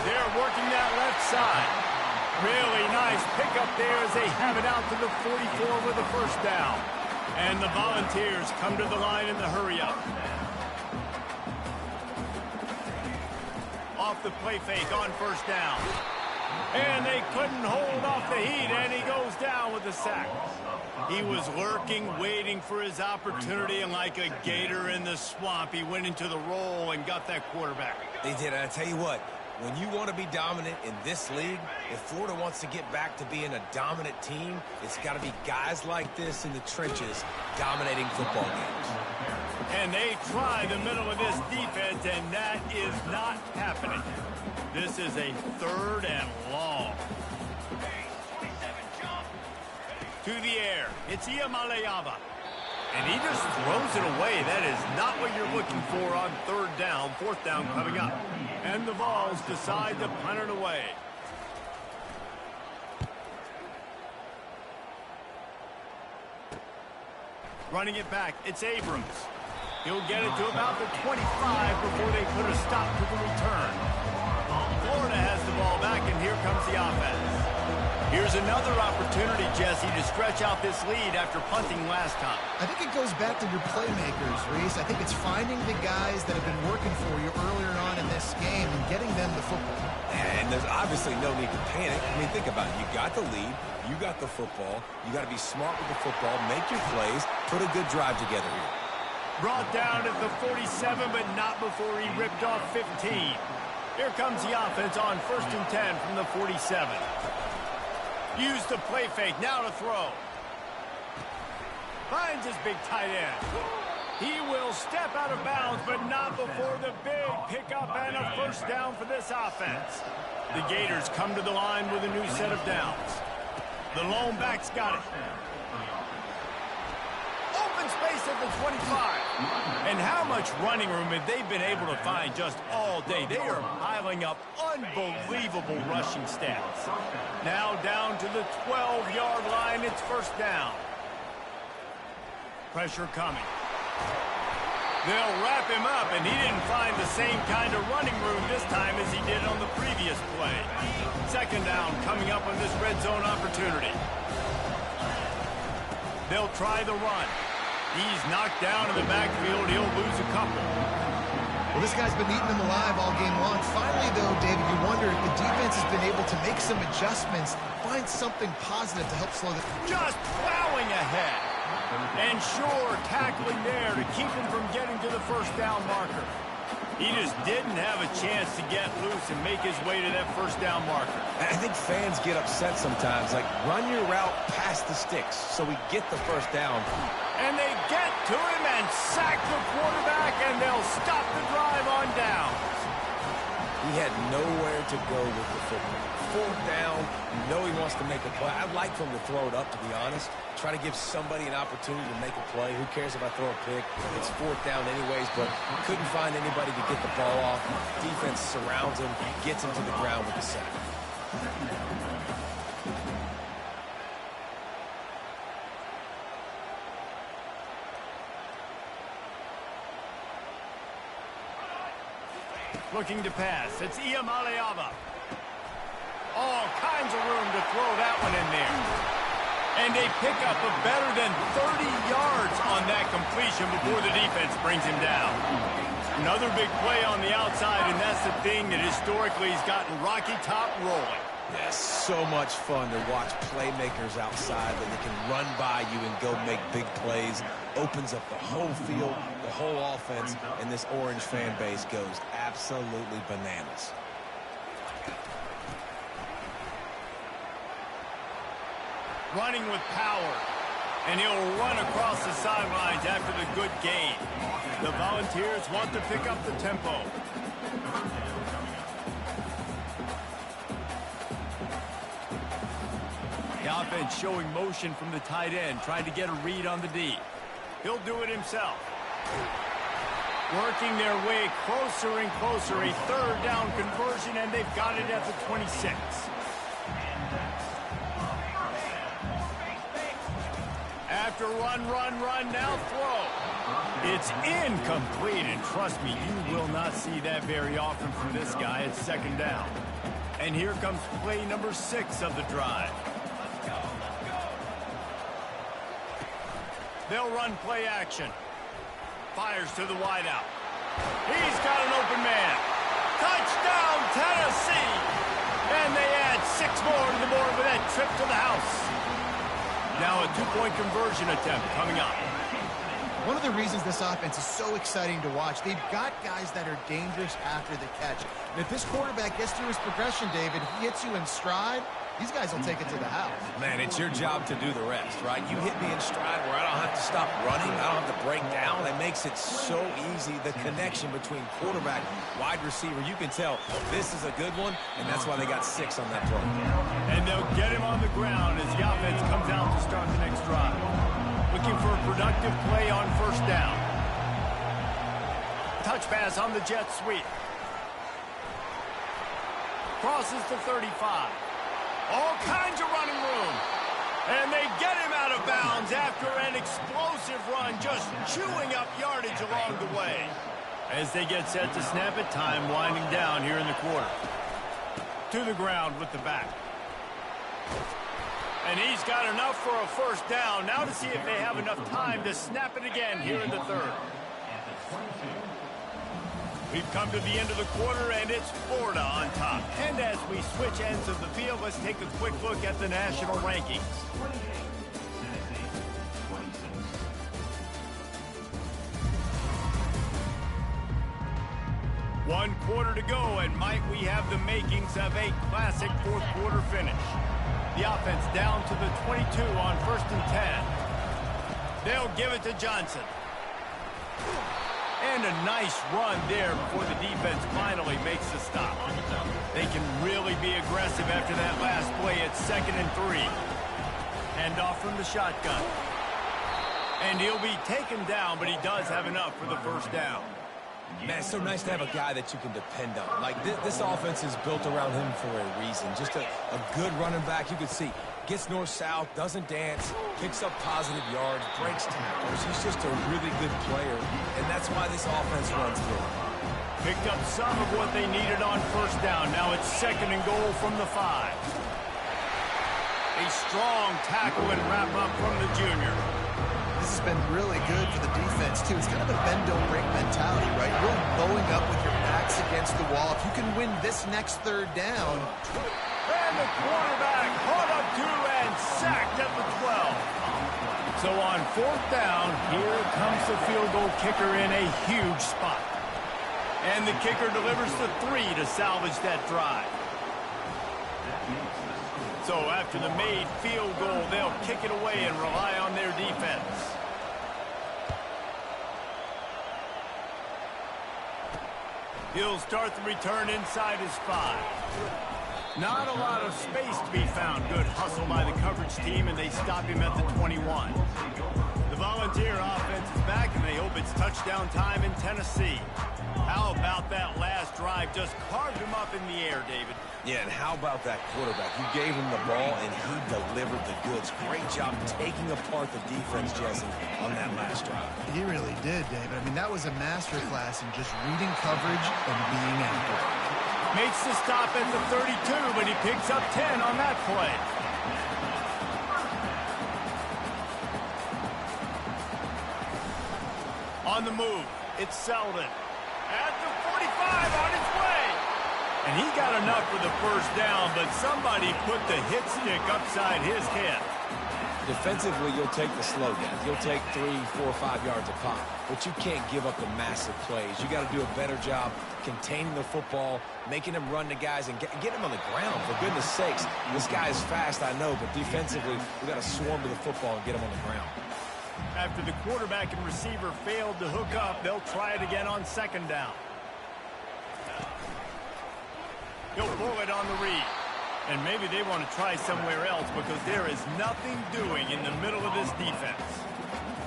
They're working that left side. Really nice pickup there as they have it out to the 44 with a 1st down. And the Volunteers come to the line in the hurry-up. Off the play fake on 1st down. And they couldn't hold off the heat, and he goes down with a sack. He was lurking, waiting for his opportunity, and like a gator in the swamp, he went into the roll and got that quarterback. They did, and I tell you what, when you want to be dominant in this league, if Florida wants to get back to being a dominant team, it's got to be guys like this in the trenches dominating football games. And they try the middle of this defense, and that is not happening. This is a 3rd and long. To the air, it's Iamaleava. And he just throws it away. That is not what you're looking for on 3rd down. 4th down coming up. And the Vols decide to punt it away. Running it back, it's Abrams. He'll get it to about the 25 before they put a stop to the return. Florida has the ball back, and here comes the offense. Here's another opportunity, Jesse, to stretch out this lead after punting last time. I think it goes back to your playmakers, Reese. I think it's finding the guys that have been working for you earlier on in this game and getting them the football. And there's obviously no need to panic. I mean, think about it. You got the lead. You got the football. You got to be smart with the football. Make your plays. Put a good drive together here. Brought down at the 47, but not before he ripped off 15. Here comes the offense on 1st and 10 from the 47. Use the play fake, now to throw. Finds his big tight end. He will step out of bounds, but not before the big pickup and a 1st down for this offense. The Gators come to the line with a new set of downs. The lone back's got it. Open space at the 25. And how much running room have they been able to find just all day? They are piling up unbelievable rushing stats. Now down to the 12-yard line, it's 1st down. Pressure coming. They'll wrap him up, and he didn't find the same kind of running room this time as he did on the previous play. Second down coming up on this red zone opportunity. They'll try the run. He's knocked down in the backfield. He'll lose a couple. Well, this guy's been eating them alive all game long. Finally, though, David, you wonder if the defense has been able to make some adjustments, find something positive to help slow the... Just plowing ahead. And sure, tackling there to keep him from getting to the first down marker. He just didn't have a chance to get loose and make his way to that first down marker. I think fans get upset sometimes. Like, run your route past the sticks so we get the first down. And they get to him and sack the quarterback, and they'll stop the drive on down. He had nowhere to go with the football. Fourth down, you know he wants to make a play. I'd like for him to throw it up, to be honest. Try to give somebody an opportunity to make a play. Who cares if I throw a pick? It's fourth down anyways, but couldn't find anybody to get the ball off. Defense surrounds him, gets him to the ground with the sack. Looking to pass. It's Iamaleava. All kinds of room to throw that one in there. And they pick up a better than 30 yards on that completion before the defense brings him down. Another big play on the outside, and that's the thing that historically has gotten Rocky Top rolling. Yes, so much fun to watch playmakers outside that they can run by you and go make big plays. Opens up the whole field, the whole offense, and this Orange fan base goes absolutely bananas. Running with power, and he'll run across the sidelines after the good gain. The Volunteers want to pick up the tempo. The offense showing motion from the tight end, trying to get a read on the D. He'll do it himself. Working their way closer and closer, a third down conversion, and they've got it at the 26. After run, now throw. It's incomplete, and trust me, you will not see that very often from this guy. It's second down. And here comes play number 6 of the drive. They'll run play action. Fires to the wideout. He's got an open man. Touchdown, Tennessee! And they add 6 more to the board with that trip to the house. Now a 2-point conversion attempt coming up. One of the reasons this offense is so exciting to watch, they've got guys that are dangerous after the catch. And if this quarterback gets through his progression, David, he hits you in stride, these guys will take it to the house. Man, it's your job to do the rest, right? You hit me in stride where I don't have to stop running. I don't have to break down. It makes it so easy, the connection between quarterback, wide receiver. You can tell this is a good one, and that's why they got 6 on that play. And they'll get him on the ground as the offense comes out to start the next drive. Looking for a productive play on first down. Touch pass on the jet sweep. Crosses the 35. All kinds of running room. And they get him out of bounds after an explosive run, just chewing up yardage along the way. As they get set to snap it, time winding down here in the quarter. To the ground with the back. And he's got enough for a first down. Now to see if they have enough time to snap it again here in the third. We've come to the end of the quarter, and it's Florida on top. And as we switch ends of the field, let's take a quick look at the national rankings. One quarter to go, and might we have the makings of a classic fourth quarter finish. The offense down to the 22 on 1st and 10. They'll give it to Johnson. And a nice run there before the defense finally makes the stop. They can really be aggressive after that last play at 2nd and 3. Hand off from the shotgun. And he'll be taken down, but he does have enough for the first down. Man, it's so nice to have a guy that you can depend on. Like, this offense is built around him for a reason. Just a good running back. You can see Gets north-south, doesn't dance, picks up positive yards, breaks tackles. He's just a really good player, and that's why this offense runs good. Picked up some of what they needed on first down. Now it's 2nd and goal from the 5. A strong tackle and wrap up from the junior. This has been really good for the defense, too. It's kind of a bend-don't-break mentality, right? You're bowing up with your backs against the wall. If you can win this next 3rd down. And the quarterback caught up to and sacked at the 12. So on 4th down, here comes the field goal kicker in a huge spot. And the kicker delivers the 3 to salvage that drive. So after the made field goal, they'll kick it away and rely on their defense. He'll start the return inside his 5. Not a lot of space to be found. Good hustle by the coverage team, and they stop him at the 21. The Volunteer offense is back, and they hope it's touchdown time in Tennessee. How about that last drive? Just carved him up in the air, David. Yeah, and how about that quarterback? You gave him the ball, and he delivered the goods. Great job taking apart the defense, Jesse, on that last drive. He really did, David. I mean, that was a masterclass in just reading coverage and being accurate. Makes the stop at the 32, but he picks up 10 on that play. On the move, it's Selden. At the 45, on his way. And he got enough for the first down, but somebody put the hit stick upside his head. Defensively, you'll take the slow downs. You'll take 3, 4, 5 yards a pop, but you can't give up the massive plays. You got to do a better job containing the football, making him run to guys, and get him on the ground. For goodness sakes, this guy is fast, I know, but defensively, we got to swarm to the football and get him on the ground. After the quarterback and receiver failed to hook up, they'll try it again on 2nd down. He'll pull it on the read. And maybe they want to try somewhere else because there is nothing doing in the middle of this defense.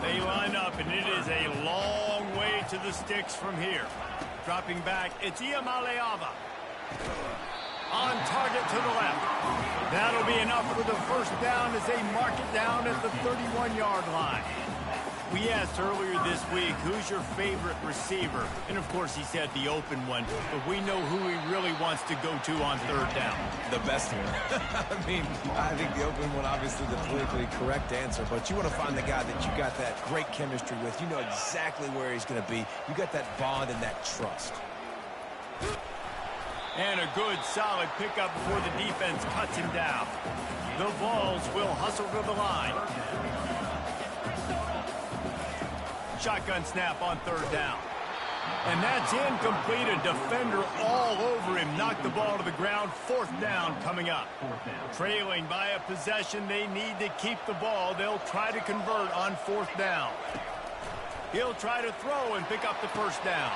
They line up, and it is a long way to the sticks from here. Dropping back, it's Iamaleava. On target to the left. That'll be enough for the first down as they mark it down at the 31-yard line. We asked earlier this week, who's your favorite receiver? And, of course, he said the open one. But we know who he really wants to go to on 3rd down. The best one. I mean, I think the open one, obviously, the politically correct answer. But you want to find the guy that you got that great chemistry with. You know exactly where he's going to be. You got that bond and that trust. And a good, solid pickup before the defense cuts him down. The Vols will hustle to the line. Shotgun snap on 3rd down. And that's incomplete. A defender all over him. Knocked the ball to the ground. 4th down coming up. Trailing by a possession. They need to keep the ball. They'll try to convert on 4th down. He'll try to throw and pick up the first down.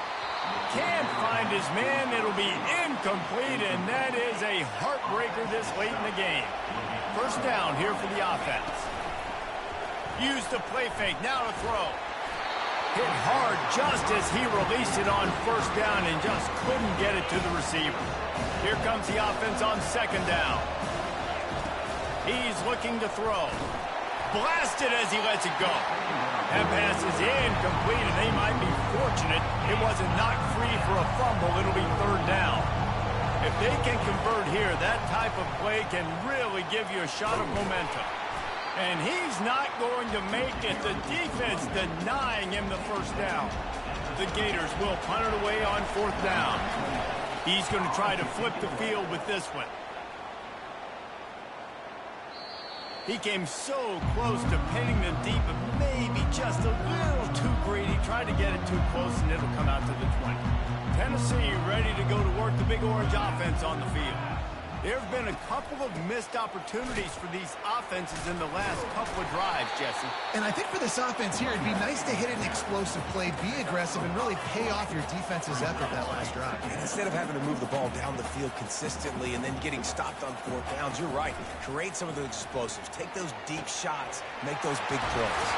Can't find his man. It'll be incomplete, and that is a heartbreaker this late in the game. First down here for the offense. Use the play fake. Now to throw. Hit hard just as he released it on first down and just couldn't get it to the receiver. Here comes the offense on 2nd down. He's looking to throw. Blasted as he lets it go. That pass is incomplete, and they might be fortunate it wasn't knocked free for a fumble. It'll be 3rd down. If they can convert here, that type of play can really give you a shot of momentum. And he's not going to make it. The defense denying him the first down. The Gators will punt it away on 4th down. He's going to try to flip the field with this one. He came so close to pinning them deep, but maybe just a little too greedy. Tried to get it too close, and it'll come out to the 20. Tennessee ready to go to work the Big Orange offense on the field. There have been a couple of missed opportunities for these offenses in the last couple of drives, Jesse. And I think for this offense here, it'd be nice to hit an explosive play, be aggressive, and really pay off your defense's effort that last drive. And instead of having to move the ball down the field consistently and then getting stopped on 4th downs, you're right. Create some of those explosives. Take those deep shots. Make those big plays.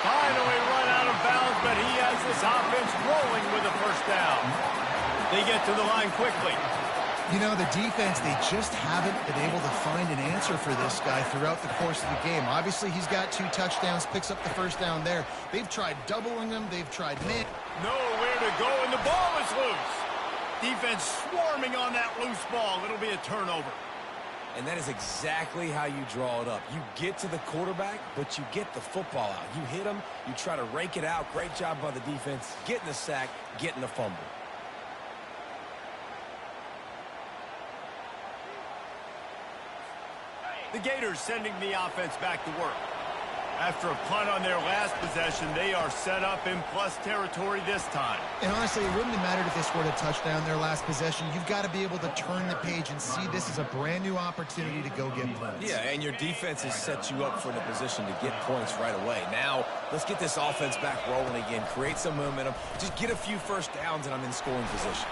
Finally run out of bounds, but he has this offense rolling with a first down. They get to the line quickly. You know, the defense, they just haven't been able to find an answer for this guy throughout the course of the game. Obviously, he's got 2 touchdowns, picks up the first down there. They've tried doubling him. They've tried man. Nowhere to go, and the ball is loose. Defense swarming on that loose ball. It'll be a turnover. And that is exactly how you draw it up. You get to the quarterback, but you get the football out. You hit him, you try to rake it out. Great job by the defense, getting the sack, getting the fumble. The Gators sending the offense back to work. After a punt on their last possession, they are set up in plus territory this time. And honestly, it wouldn't have mattered if they scored a touchdown their last possession. You've got to be able to turn the page and see this as a brand new opportunity to go get points. Yeah, and your defense has set you up for the position to get points right away. Now, let's get this offense back rolling again, create some momentum, just get a few first downs, and I'm in scoring position.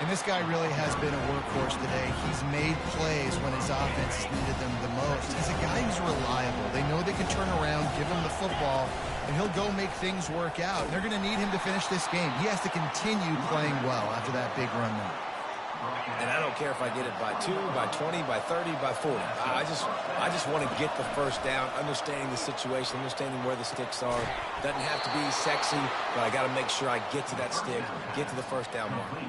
And this guy really has been a workhorse today. He's made plays when his offense needed them the most. He's a guy who's reliable. They know they can turn around, give him the football, and he'll go make things work out. And they're going to need him to finish this game. He has to continue playing well after that big run there. And I don't care if I get it by 2, by 20, by 30, by 40. I just want to get the first down, understanding the situation, understanding where the sticks are. Doesn't have to be sexy, but I got to make sure I get to that stick, get to the first down mark.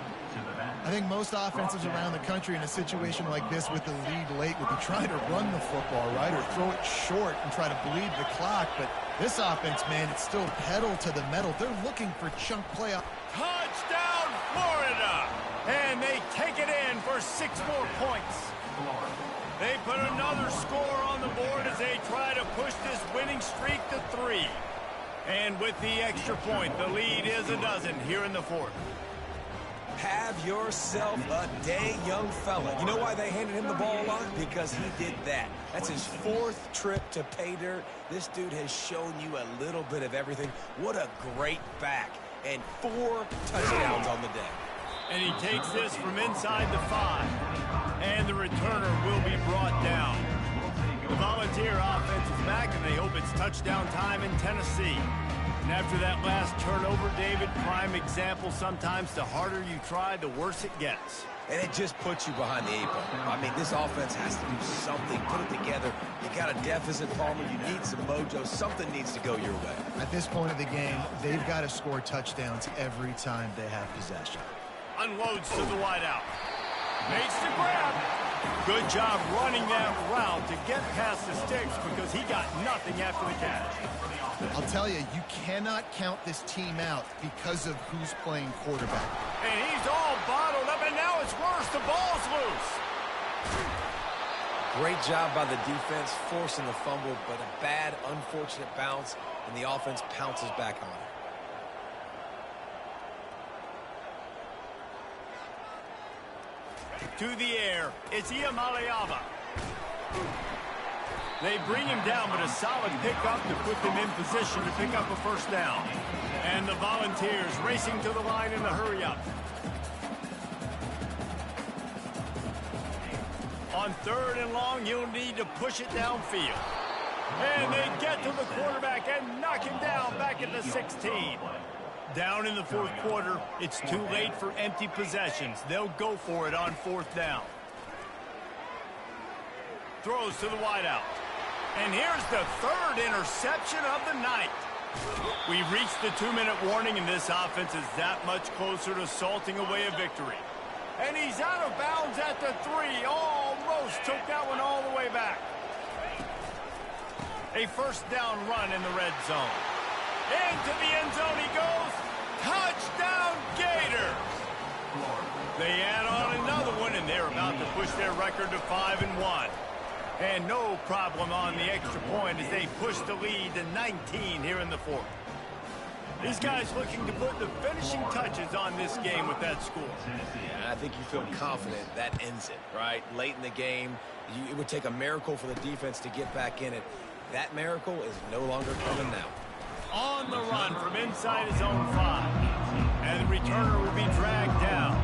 I think most offenses around the country in a situation like this with the lead late would be trying to run the football, right, or throw it short and try to bleed the clock. But this offense, man, it's still pedal to the metal. They're looking for chunk play. Touchdown, Florida! And they take it in for 6 more points. They put another score on the board as they try to push this winning streak to 3. And with the extra point, the lead is a dozen here in the 4th. Have yourself a day, young fella. You know why they handed him the ball a lot? Because he did that. That's his 4th trip to pay dirt. This dude has shown you a little bit of everything. What a great back. And 4 touchdowns on the day. And he takes this from inside the 5. And the returner will be brought down. The Volunteer offense is back, and they hope it's touchdown time in Tennessee. And after that last turnover, David, prime example, sometimes the harder you try, the worse it gets. And it just puts you behind the 8 ball. I mean, this offense has to do something, put it together. You got a deficit, Palmer. You need some mojo. Something needs to go your way. At this point of the game, they've got to score touchdowns every time they have possession. Unloads to the wideout. Makes the grab. Good job running that route to get past the sticks because he got nothing after the catch. I'll tell you, you cannot count this team out because of who's playing quarterback. And he's all bottled up, and now it's worse. The ball's loose. Great job by the defense, forcing the fumble, but a bad, unfortunate bounce, and the offense pounces back on it. To the air, it's Iamaleava. They bring him down, but a solid pickup to put them in position to pick up a first down. And the Volunteers racing to the line in the hurry-up. On 3rd and long, you'll need to push it downfield. And they get to the quarterback and knock him down back at the 16. Down in the 4th quarter, it's too late for empty possessions. They'll go for it on 4th down. Throws to the wideout. And here's the 3rd interception of the night. We've reached the 2-minute warning, and this offense is that much closer to salting away a victory. And he's out of bounds at the 3. Almost took that one all the way back. A first down run in the red zone. Into the end zone he goes. Touchdown, Gators! They add on another one, and they're about to push their record to 5-1. And no problem on the extra point as they push the lead to 19 here in the 4th. These guys looking to put the finishing touches on this game with that score. Yeah, I think you feel confident that ends it, right? Late in the game, it would take a miracle for the defense to get back in it. That miracle is no longer coming now. On the run from inside his own 5. And the returner will be dragged down.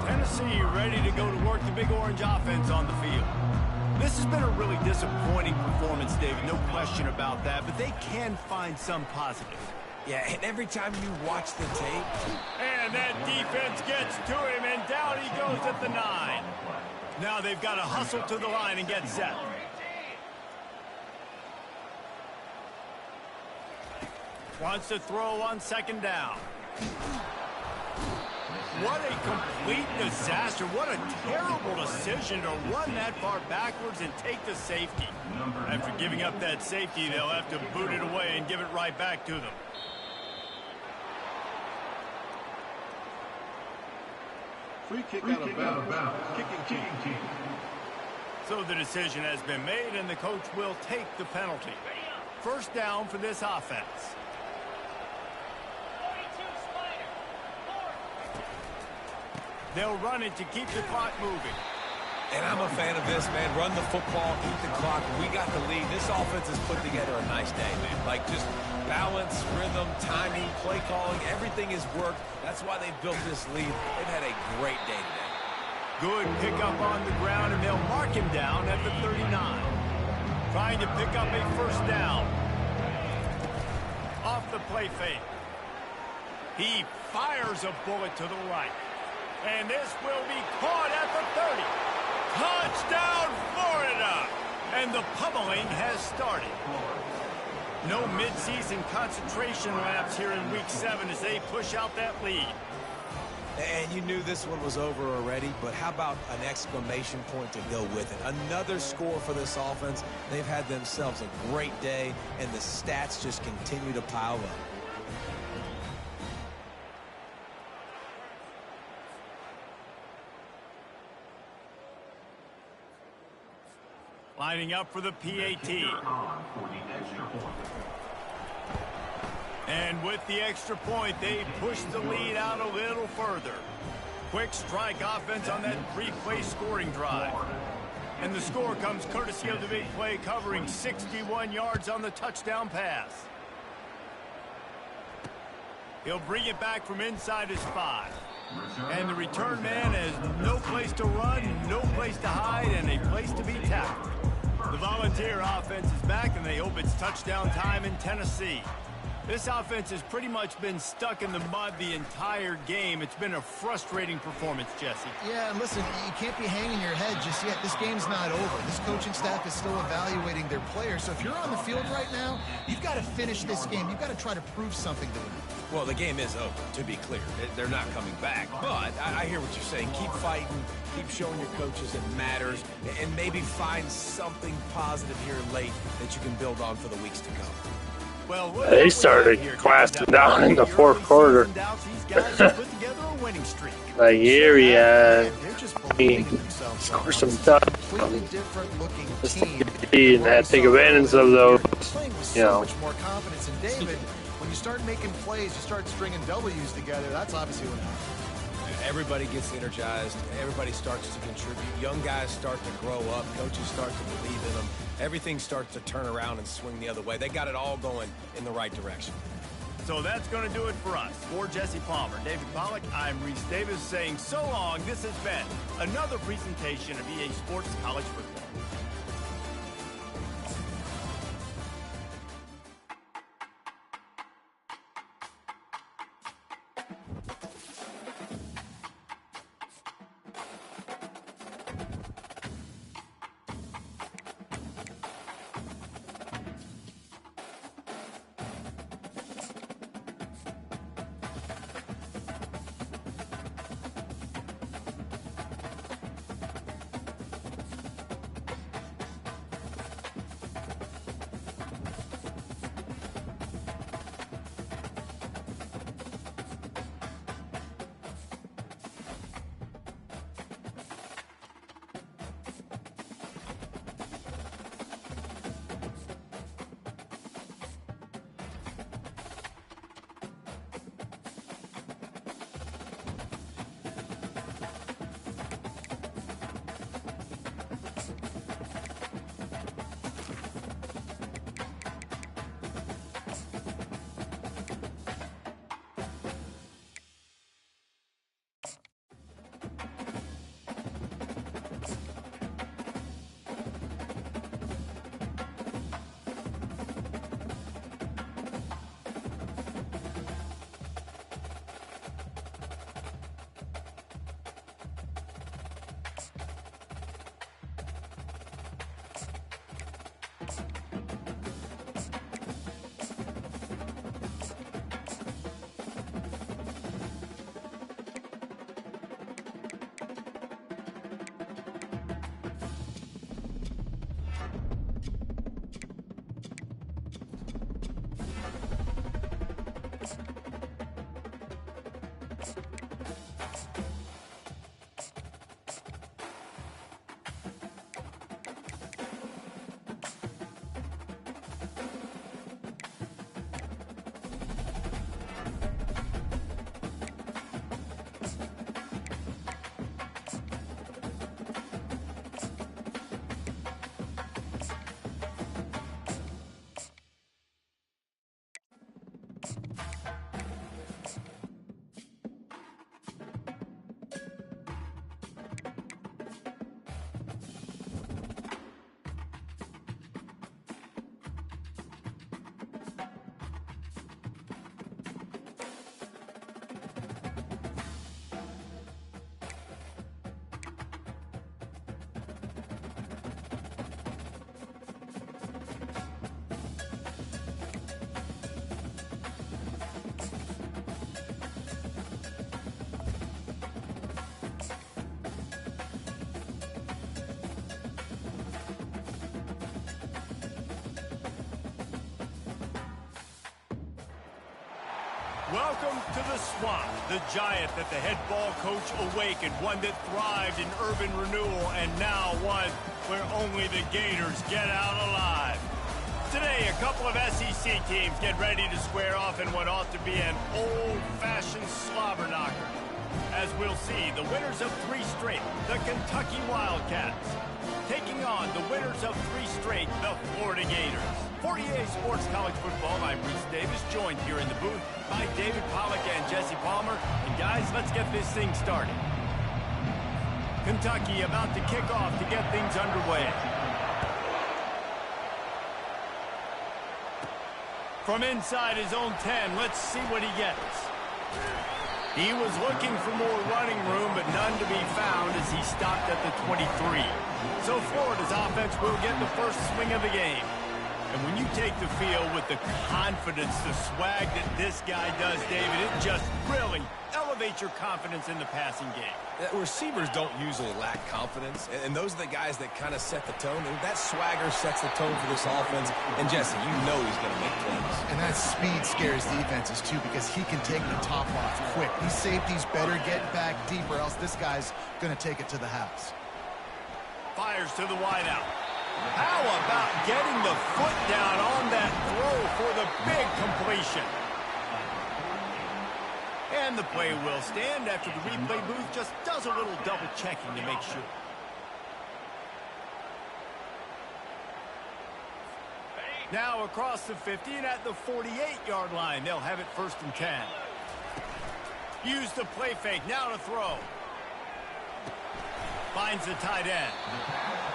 Tennessee ready to go to work the Big Orange offense on the field. This has been a really disappointing performance, David, no question about that, but they can find some positive. Yeah, and every time you watch the tape. And that defense gets to him, and down he goes at the 9. Now they've got to hustle to the line and get set. Wants to throw on 2nd down. What a complete disaster. What a terrible decision to run that far backwards and take the safety. After giving up that safety, they'll have to boot it away and give it right back to them. Free kick out of bounds. Kicking team. So the decision has been made, and the coach will take the penalty. 1st down for this offense. They'll run it to keep the clock moving. And I'm a fan of this, man. Run the football, keep the clock. We got the lead. This offense has put together a nice day, man. Like just balance, rhythm, timing, play calling, everything has worked. That's why they built this lead. They've had a great day today. Good pickup on the ground, and they'll mark him down at the 39. Trying to pick up a 1st down. Off the play fake. He fires a bullet to the right. And this will be caught at the 30. Touchdown, Florida! And the pummeling has started. No midseason concentration laps here in Week 7 as they push out that lead. And you knew this one was over already, but how about an exclamation point to go with it? Another score for this offense. They've had themselves a great day, and the stats just continue to pile up. Lining up for the PAT. And with the extra point, they push the lead out a little further. Quick strike offense on that 3-play scoring drive. And the score comes courtesy of the big play, covering 61 yards on the touchdown pass. He'll bring it back from inside his 5. And the return man has no place to run, no place to hide, and a place to be tackled. The Volunteer offense is back, and they hope it's touchdown time in Tennessee. This offense has pretty much been stuck in the mud the entire game. It's been a frustrating performance, Jesse. Yeah, and listen, you can't be hanging your head just yet. This game's not over. This coaching staff is still evaluating their players. So if you're on the field right now, you've got to finish this game. You've got to try to prove something to them. Well, the game is over, to be clear. They're not coming back. But I hear what you're saying. Keep fighting. Keep showing your coaches it matters. And maybe find something positive here late that you can build on for the weeks to come. Well, they started classing down in the 4th quarter. Like here he scored some touchdowns. And had to take advantage of those. You know. Much more confidence in David. When you start making plays, you start stringing W's together. That's obviously what happens. Everybody gets energized. Everybody starts to contribute. Young guys start to grow up. Coaches start to believe in them. Everything starts to turn around and swing the other way. They got it all going in the right direction. So that's going to do it for us. For Jesse Palmer, David Pollack, I'm Reese Davis saying so long. This has been another presentation of EA Sports College Football. Welcome to the swamp, the giant that the head ball coach awakened, one that thrived in urban renewal, and now one where only the Gators get out alive. Today, a couple of SEC teams get ready to square off in what ought to be an old-fashioned slobber knocker. As we'll see, the winners of 3 straight, the Kentucky Wildcats, taking on the winners of 3 straight, the Florida Gators. For EA Sports College Football, I'm Reese Davis, joined here in the booth by David Pollack and Jesse Palmer. And guys, let's get this thing started. Kentucky about to kick off to get things underway. From inside his own 10, let's see what he gets. He was looking for more running room, but none to be found as he stopped at the 23. So Florida's offense will get the first swing of the game. And when you take the field with the confidence, the swag that this guy does, David, it just really elevates your confidence in the passing game. Receivers don't usually lack confidence, and those are the guys that kind of set the tone. And that swagger sets the tone for this offense. And Jesse, you know he's going to make plays. And that speed scares defenses, too, because he can take the top off quick. These safeties better get back deep, or else this guy's going to take it to the house. Fires to the wideout. How about getting the foot down on that throw for the big completion? And the play will stand after the replay booth just does a little double checking to make sure. Now across the 50 and at the 48-yard line, they'll have it 1st and 10. Use the play fake, now to throw. Finds the tight end.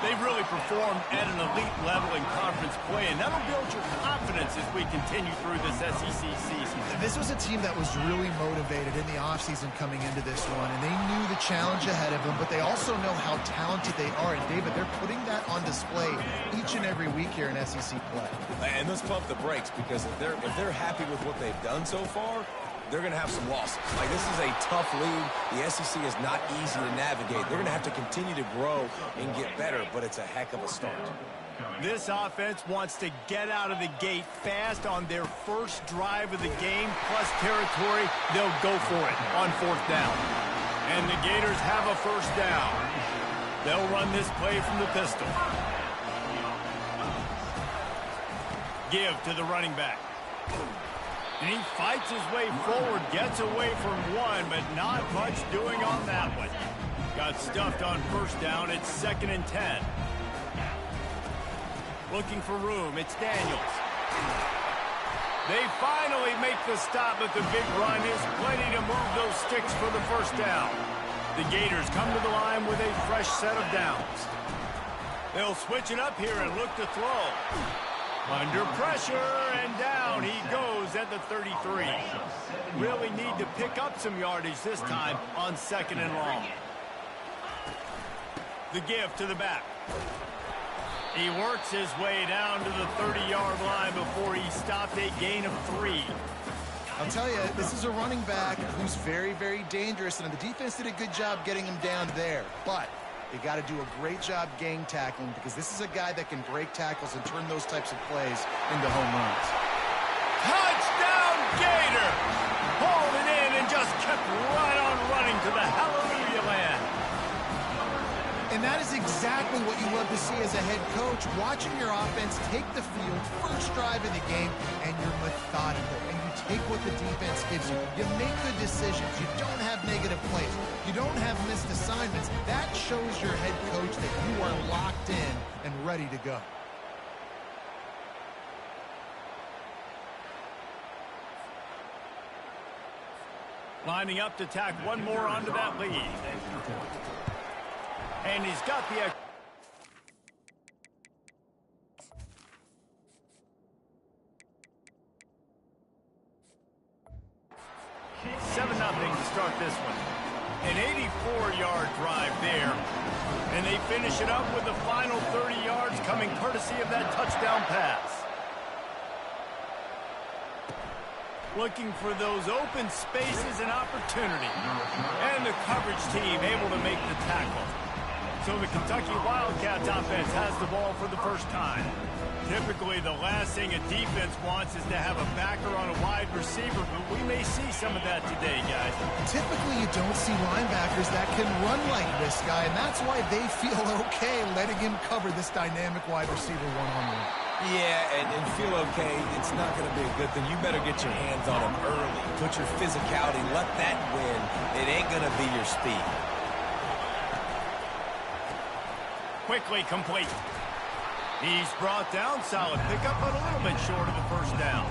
They've really performed at an elite level in conference play, and that'll build your confidence as we continue through this SEC season. This was a team that was really motivated in the offseason coming into this one, and they knew the challenge ahead of them, but they also know how talented they are. And, David, they're putting that on display each and every week here in SEC play. And let's pump the brakes, because if they're happy with what they've done so far, they're going to have some losses. Like, this is a tough league. The SEC is not easy to navigate. They're going to have to continue to grow and get better, but it's a heck of a start. This offense wants to get out of the gate fast on their first drive of the game, plus territory. They'll go for it on 4th down. And the Gators have a 1st down. They'll run this play from the pistol. Give to the running back. And he fights his way forward, gets away from one, but not much doing on that one. Got stuffed on 1st down. It's 2nd and 10. Looking for room. It's Daniels. They finally make the stop, but the big run is plenty to move those sticks for the 1st down. The Gators come to the line with a fresh set of downs. They'll switch it up here and look to throw. Under pressure, and down he goes at the 33. Really need to pick up some yardage this time on 2nd and long. The give to the back. He works his way down to the 30-yard line before he stopped a gain of 3. I'll tell you, this is a running back who's very, very dangerous, and the defense did a good job getting him down there. But they got to do a great job gang tackling, because this is a guy that can break tackles and turn those types of plays into home runs. Touchdown, Gator! Hauled it in and just kept right on running to the hallelujah land. And that is exactly what you love to see as a head coach, watching your offense take the field, first drive of the game, and you're methodical, and you take what the defense gives you. You make good decisions. You don't have negative plays. You don't have missed assignments. That shows your head coach that you are locked in and ready to go. Lining up to tack one more onto that lead. And he's got the... 7-0 to start this one. An 84-yard drive there. And they finish it up with the final 30 yards coming courtesy of that touchdown pass. Looking for those open spaces and opportunity. And the coverage team able to make the tackle. So the Kentucky Wildcats offense has the ball for the first time. Typically, the last thing a defense wants is to have a backer on a wide receiver, but we may see some of that today, guys. Typically, you don't see linebackers that can run like this guy, and that's why they feel okay letting him cover this dynamic wide receiver one-on-one. Yeah, and feel okay, it's not going to be a good thing. You better get your hands on him early. Put your physicality, let that win. It ain't going to be your speed. Quickly complete. He's brought down. Solid pickup, but a little bit short of the first down.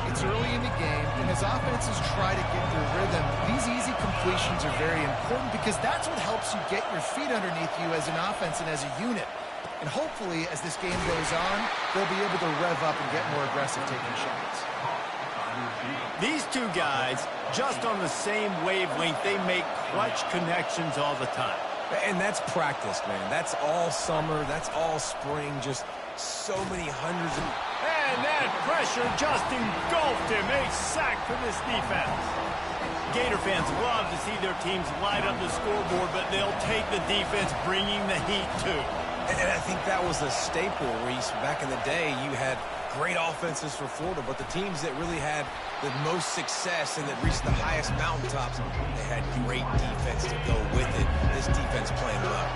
It's early in the game, and as offenses try to get their rhythm, these easy completions are very important because that's what helps you get your feet underneath you as an offense and as a unit. And hopefully, as this game goes on, they'll be able to rev up and get more aggressive taking shots. These two guys, just on the same wavelength, they make clutch connections all the time. And that's practice, man. That's all summer. That's all spring. Just so many hundreds of... And that pressure just engulfed him. A sack for this defense. Gator fans love to see their teams light up the scoreboard, but they'll take the defense bringing the heat, too. And I think that was a staple, Reese. Back in the day, you had great offenses for Florida, but the teams that really had the most success and that reached the highest mountaintops, they had great defense to go with it. This defense playing well.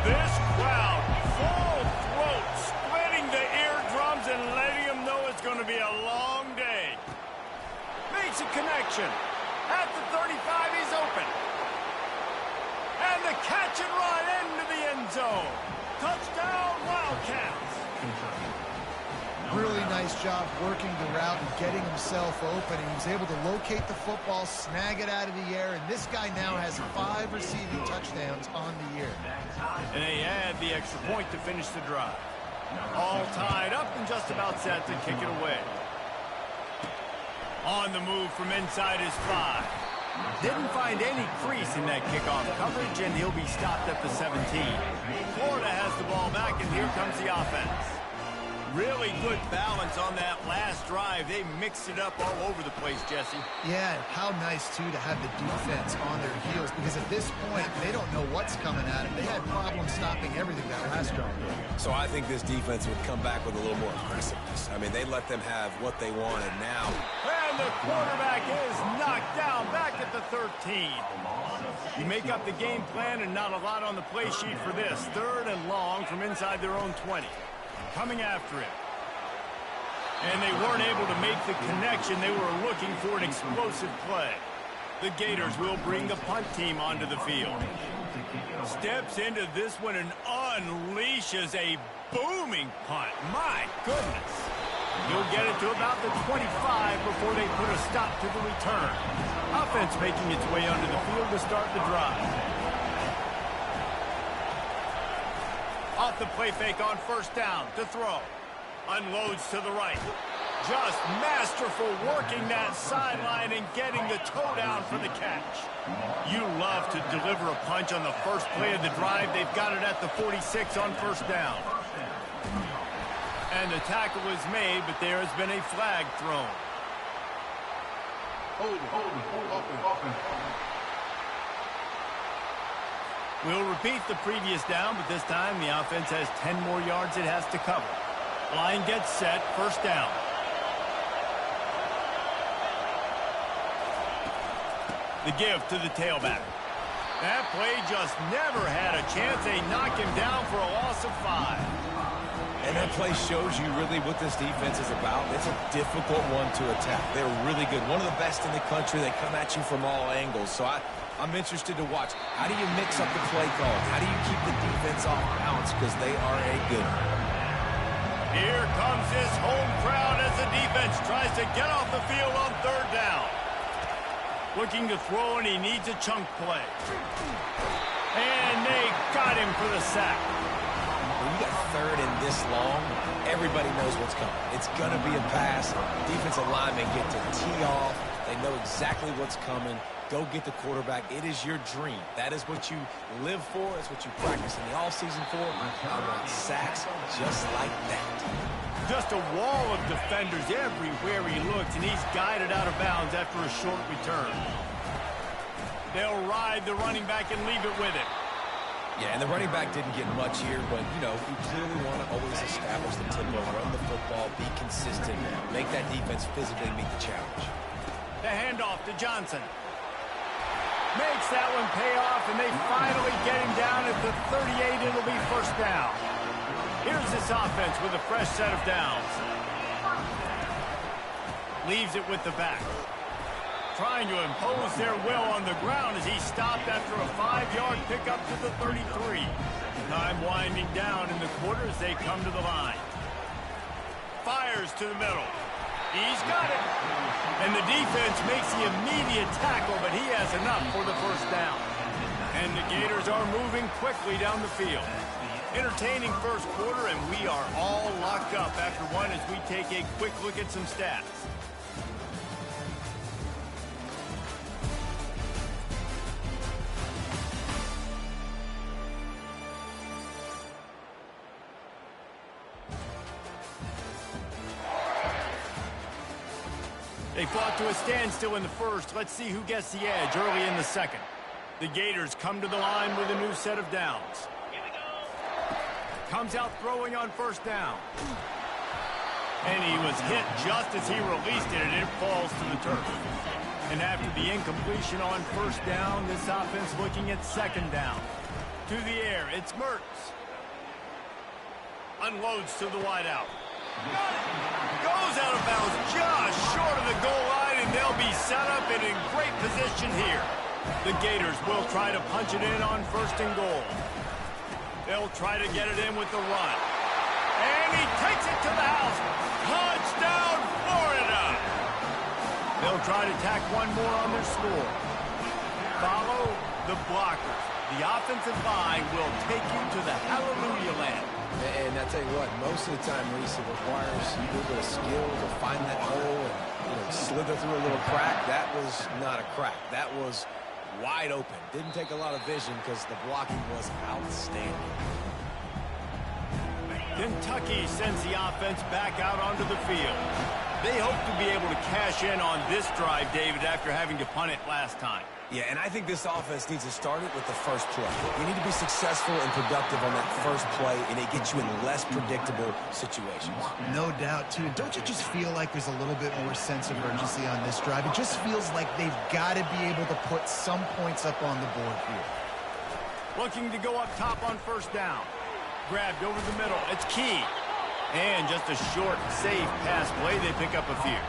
This crowd, full throat, splitting the eardrums and letting them know it's going to be a long day. Makes a connection. At the 35, he's open. And the catch and run into the end zone. Touchdown, Wildcats. Really nice job working the route and getting himself open. He was able to locate the football, snag it out of the air, and this guy now has 5 receiving touchdowns on the year. And they add the extra point to finish the drive. All tied up and just about set to kick it away. On the move from inside his 5. Didn't find any crease in that kickoff coverage, and he'll be stopped at the 17. Florida has the ball back, and here comes the offense. Really good balance on that last drive. They mixed it up all over the place, Jesse. Yeah, how nice, too, to have the defense on their heels, because at this point, they don't know what's coming at them. They had problems stopping everything that last drive. So I think this defense would come back with a little more aggressiveness. I mean, they let them have what they wanted now. And the quarterback is knocked down back at the 13. You make up the game plan and not a lot on the play sheet for this. 3rd and long from inside their own 20. Coming after it. And they weren't able to make the connection. They were looking for an explosive play. The Gators will bring the punt team onto the field. Steps into this one and unleashes a booming punt. My goodness. He'll get it to about the 25 before they put a stop to the return. Offense making its way onto the field to start the drive. Off the play fake on 1st down to throw. Unloads to the right. Just masterful working that sideline and getting the toe down for the catch. You love to deliver a punch on the first play of the drive. They've got it at the 46 on 1st down. And the tackle is made, but there has been a flag thrown. Hold. We'll repeat the previous down, but this time the offense has 10 more yards it has to cover. Line gets set, 1st down. The give to the tailback. That play just never had a chance. They knock him down for a loss of 5. And that play shows you really what this defense is about. It's a difficult one to attack. They're really good. One of the best in the country. They come at you from all angles. So I'm interested to watch. How do you mix up the play call? How do you keep the defense off balance? Because they are a good one. Here comes this home crowd as the defense tries to get off the field on 3rd down. Looking to throw, and he needs a chunk play. And they got him for the sack. When you got 3rd and this long, everybody knows what's coming. It's going to be a pass. Defensive linemen get to tee off. They know exactly what's coming. Go get the quarterback. It is your dream. That is what you live for. It's what you practice in the offseason for. I want sacks just like that. Just a wall of defenders everywhere he looks, and he's guided out of bounds after a short return. They'll ride the running back and leave it with him. Yeah, and the running back didn't get much here, but, you know, you clearly want to always establish the tempo, run the football, be consistent, make that defense physically meet the challenge. The handoff to Johnson. Makes that one pay off, and they finally get him down at the 38. It'll be first down. Here's this offense with a fresh set of downs. Leaves it with the back. Trying to impose their will on the ground as he stopped after a 5-yard pickup to the 33. Time winding down in the quarter as they come to the line. Fires to the middle. He's got it. And the defense makes the immediate tackle, but he has enough for the first down. And the Gators are moving quickly down the field. Entertaining first quarter, and we are all locked up after one as we take a quick look at some stats. They fought to a standstill in the first. Let's see who gets the edge early in the second. The Gators come to the line with a new set of downs. Comes out throwing on first down. And he was hit just as he released it, and it falls to the turf. And after the incompletion on first down, this offense looking at second down. To the air, it's Mertz. Unloads to the wideout. Goes out of bounds just short of the goal line, and they'll be set up and in great position here. The Gators will try to punch it in on first and goal. They'll try to get it in with the run. And he takes it to the house. Touchdown, Florida! They'll try to tack one more on their score. Follow the blockers. The offensive line will take you to the hallelujah land. And I tell you what, most of the time, Reese, it requires a little bit of skill to find that hole and, you know, slither through a little crack. That was not a crack. That was wide open. Didn't take a lot of vision because the blocking was outstanding. Kentucky sends the offense back out onto the field. They hope to be able to cash in on this drive, David, after having to punt it last time. Yeah, and I think this offense needs to start it with the first play. You need to be successful and productive on that first play, and it gets you in less predictable situations. No doubt, too. Don't you just feel like there's a little bit more sense of urgency on this drive? It just feels like they've got to be able to put some points up on the board here. Looking to go up top on first down. Grabbed over the middle. It's Key. And just a short, safe pass play. They pick up a few.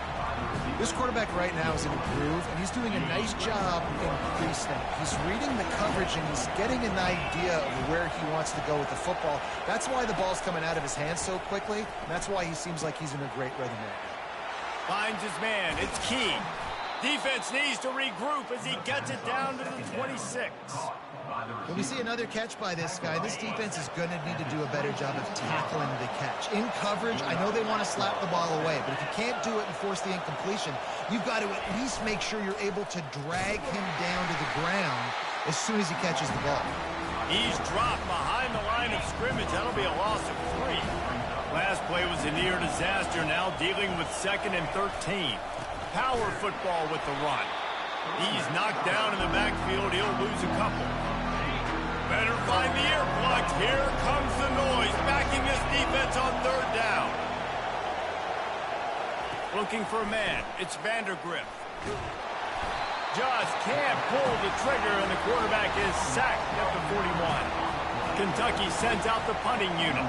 This quarterback right now is in a groove, and he's doing a nice job in pre-snap. He's reading the coverage, and he's getting an idea of where he wants to go with the football. That's why the ball's coming out of his hands so quickly, and that's why he seems like he's in a great rhythm right now. Finds his man. It's Key. Defense needs to regroup as he gets it down to the 26. When we see another catch by this guy, this defense is going to need to do a better job of tackling the catch. In coverage, I know they want to slap the ball away, but if you can't do it and force the incompletion, you've got to at least make sure you're able to drag him down to the ground as soon as he catches the ball. He's dropped behind the line of scrimmage. That'll be a loss of 3. Last play was a near disaster, now dealing with 2nd and 13. Power football with the run. He's knocked down in the backfield. He'll lose a couple. Better find the earplugs. Here comes the noise, backing this defense on third down. Looking for a man. It's Vandergrift. Just can't pull the trigger, and the quarterback is sacked at the 41. Kentucky sends out the punting unit.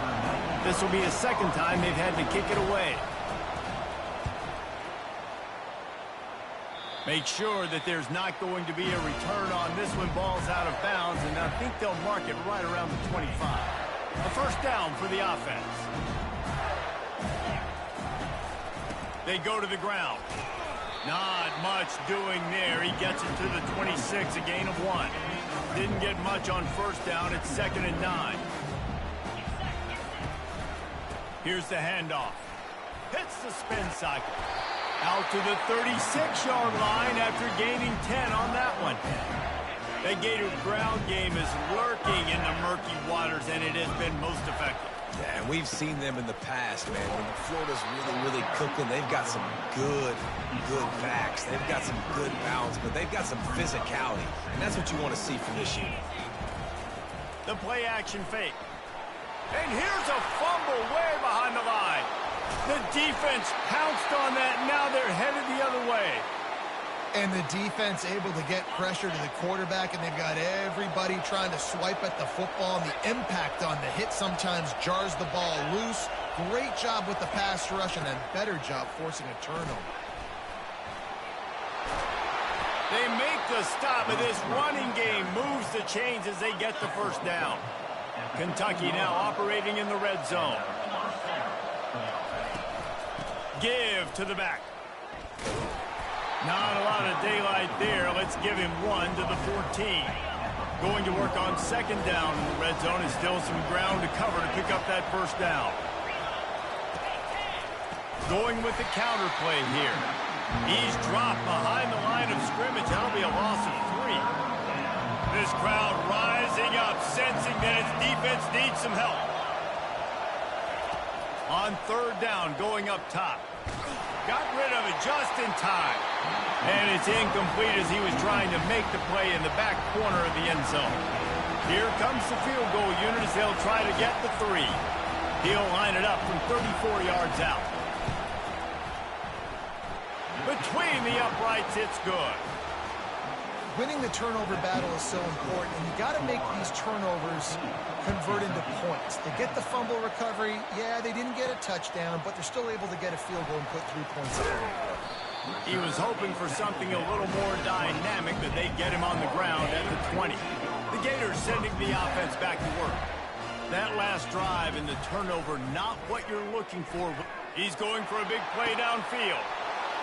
This will be the second time they've had to kick it away. Make sure that there's not going to be a return on this when ball's out of bounds, and I think they'll mark it right around the 25. A first down for the offense. They go to the ground. Not much doing there. He gets it to the 26, a gain of 1. Didn't get much on first down. It's 2nd and 9. Here's the handoff. Hits the spin cycle. Out to the 36-yard line after gaining 10 on that one. The Gator ground game is lurking in the murky waters, and it has been most effective. Yeah, and we've seen them in the past, man. When Florida's really cooking, they've got some good backs. They've got some good balance, but they've got some physicality, and that's what you want to see from this unit. The play action fake. And here's a fumble way behind the line. The defense pounced on that. Now they're headed the other way. And the defense able to get pressure to the quarterback, and they've got everybody trying to swipe at the football, and the impact on the hit sometimes jars the ball loose. Great job with the pass rush, and a better job forcing a turnover. They make the stop, and this running game moves the chains as they get the first down. Kentucky now operating in the red zone. Give to the back. Not a lot of daylight there. Let's give him 1 to the 14. Going to work on second down in the red zone. And still some ground to cover to pick up that first down. Going with the counter play here. He's dropped behind the line of scrimmage. That'll be a loss of 3. This crowd rising up, sensing that its defense needs some help. On third down, going up top. Got rid of it just in time. And it's incomplete as he was trying to make the play in the back corner of the end zone. Here comes the field goal unit as they'll try to get the 3. He'll line it up from 34 yards out. Between the uprights, it's good. Winning the turnover battle is so important, and you got to make these turnovers convert into points. They get the fumble recovery. Yeah, they didn't get a touchdown, but they're still able to get a field goal and put 3 points on it. He was hoping for something a little more dynamic, that they'd get him on the ground at the 20. The Gators sending the offense back to work. That last drive and the turnover, not what you're looking for. He's going for a big play downfield.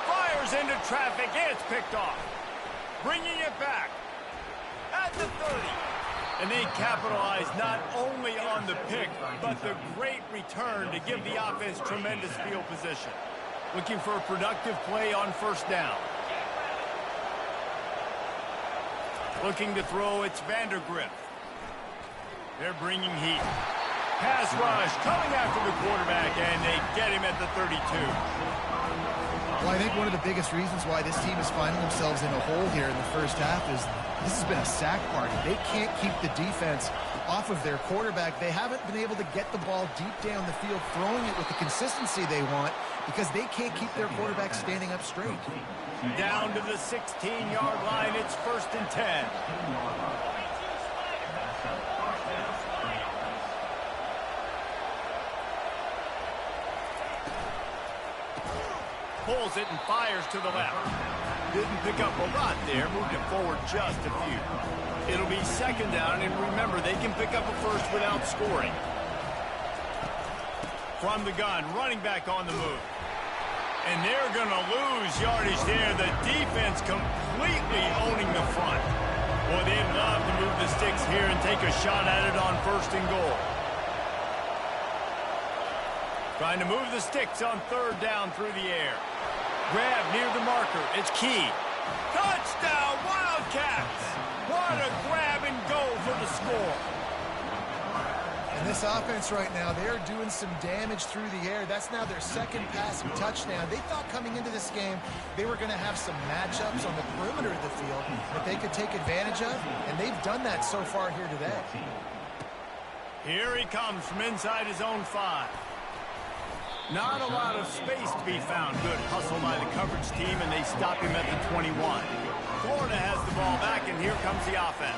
Fires into traffic. It's picked off. Bringing it back at the 30. And they capitalize not only on the pick, but the great return to give the offense tremendous field position. Looking for a productive play on first down. Looking to throw, it's Vandergrift. They're bringing heat. Pass rush coming after the quarterback, and they get him at the 32. Well, I think one of the biggest reasons why this team is finding themselves in a hole here in the first half is this has been a sack party. They can't keep the defense off of their quarterback. They haven't been able to get the ball deep down the field, throwing it with the consistency they want, because they can't keep their quarterback standing up straight. Down to the 16-yard line, it's 1st and 10. Pulls it and fires to the left. Didn't pick up a lot there. Moved it forward just a few. It'll be second down, and remember, they can pick up a first without scoring. From the gun, running back on the move. And they're going to lose yardage there. The defense completely owning the front. Boy, they'd love to move the sticks here and take a shot at it on 1st and goal. Trying to move the sticks on 3rd down through the air. Grab near the marker. It's key. Touchdown, Wildcats! What a grab and go for the score. And this offense right now, they're doing some damage through the air. That's now their 2nd passing touchdown. They thought coming into this game they were going to have some matchups on the perimeter of the field that they could take advantage of, and they've done that so far here today. Here he comes from inside his own 5. Not a lot of space to be found. Good hustle by the coverage team, and they stop him at the 21. Florida has the ball back, and here comes the offense.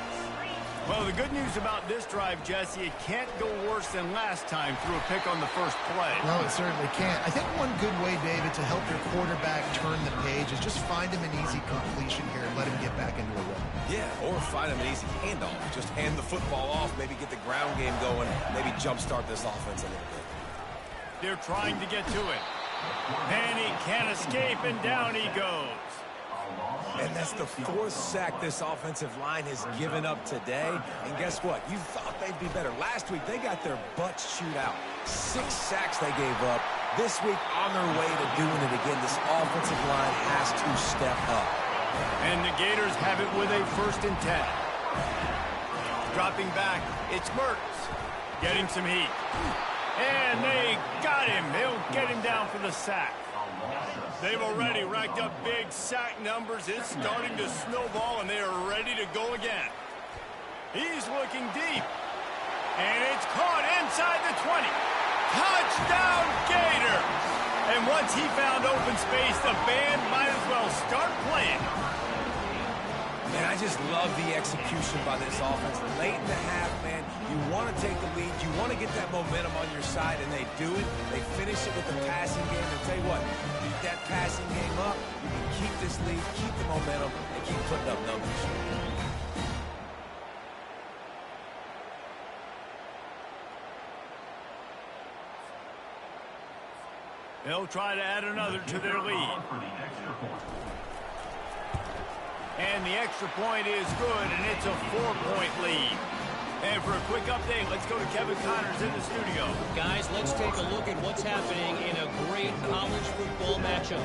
Well, the good news about this drive, Jesse, it can't go worse than last time through a pick on the first play. No, it certainly can't. I think one good way, David, to help your quarterback turn the page is just find him an easy completion here and let him get back into a rhythm. Yeah, or find him an easy handoff. Just hand the football off, maybe get the ground game going, maybe jumpstart this offense a little bit. They're trying to get to it. And he can't escape, and down he goes. And that's the 4th sack this offensive line has given up today. And guess what? You thought they'd be better. Last week, they got their butts chewed out. 6 sacks they gave up. This week, on their way to doing it again. This offensive line has to step up. And the Gators have it with a 1st and 10. Dropping back, it's Mertz. Getting some heat. And they got him. They'll get him down for the sack. They've already racked up big sack numbers. It's starting to snowball, and they are ready to go again. He's looking deep. And it's caught inside the 20. Touchdown, Gator! And once he found open space, the band might as well start playing. Man, I just love the execution by this offense. Late in the half, man, you want to take the lead. You want to get that momentum on your side, and they do it. They finish it with the passing game. And tell you what, keep that passing game up. You can keep this lead, keep the momentum, and keep putting up numbers. They'll try to add another to their lead. And the extra point is good, and it's a 4-point lead. And for a quick update, let's go to Kevin Connors in the studio. Guys, let's take a look at what's happening in a great college football matchup.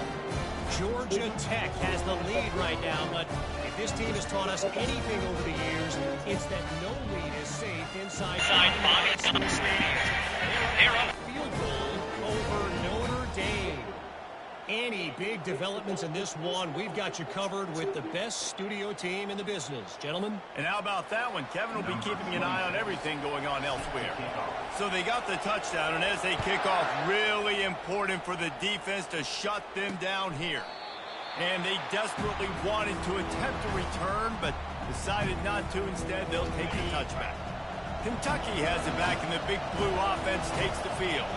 Georgia Tech has the lead right now, but if this team has taught us anything over the years, it's that no lead is safe inside Bobby Stadium. They're up field goal over Notre Dame. Any big developments in this one, we've got you covered with the best studio team in the business. Gentlemen? And how about that one? Kevin will be keeping an eye on everything going on elsewhere. So they got the touchdown, and as they kick off, really important for the defense to shut them down here. And they desperately wanted to attempt a return, but decided not to. Instead, they'll take the touchback. Kentucky has it back, and the Big Blue offense takes the field.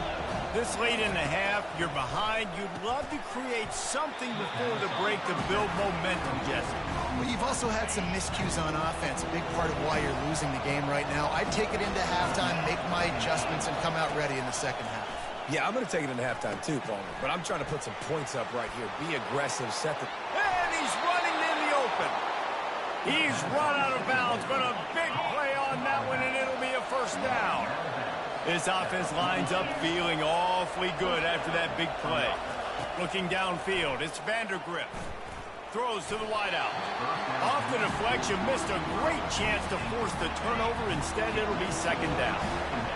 This late in the half, you're behind. You'd love to create something before the break to build momentum, Jesse. Well, you've also had some miscues on offense, a big part of why you're losing the game right now. I'd take it into halftime, make my adjustments, and come out ready in the second half. Yeah, I'm going to take it into halftime too, Palmer. But I'm trying to put some points up right here. Be aggressive, set the... And he's running in the open. He's run out of bounds, but a big play on that one, and it'll be a first down. This offense lines up feeling awfully good after that big play. Looking downfield, it's Vandergrift. Throws to the wideout. Off the deflection, missed a great chance to force the turnover. Instead, it'll be second down.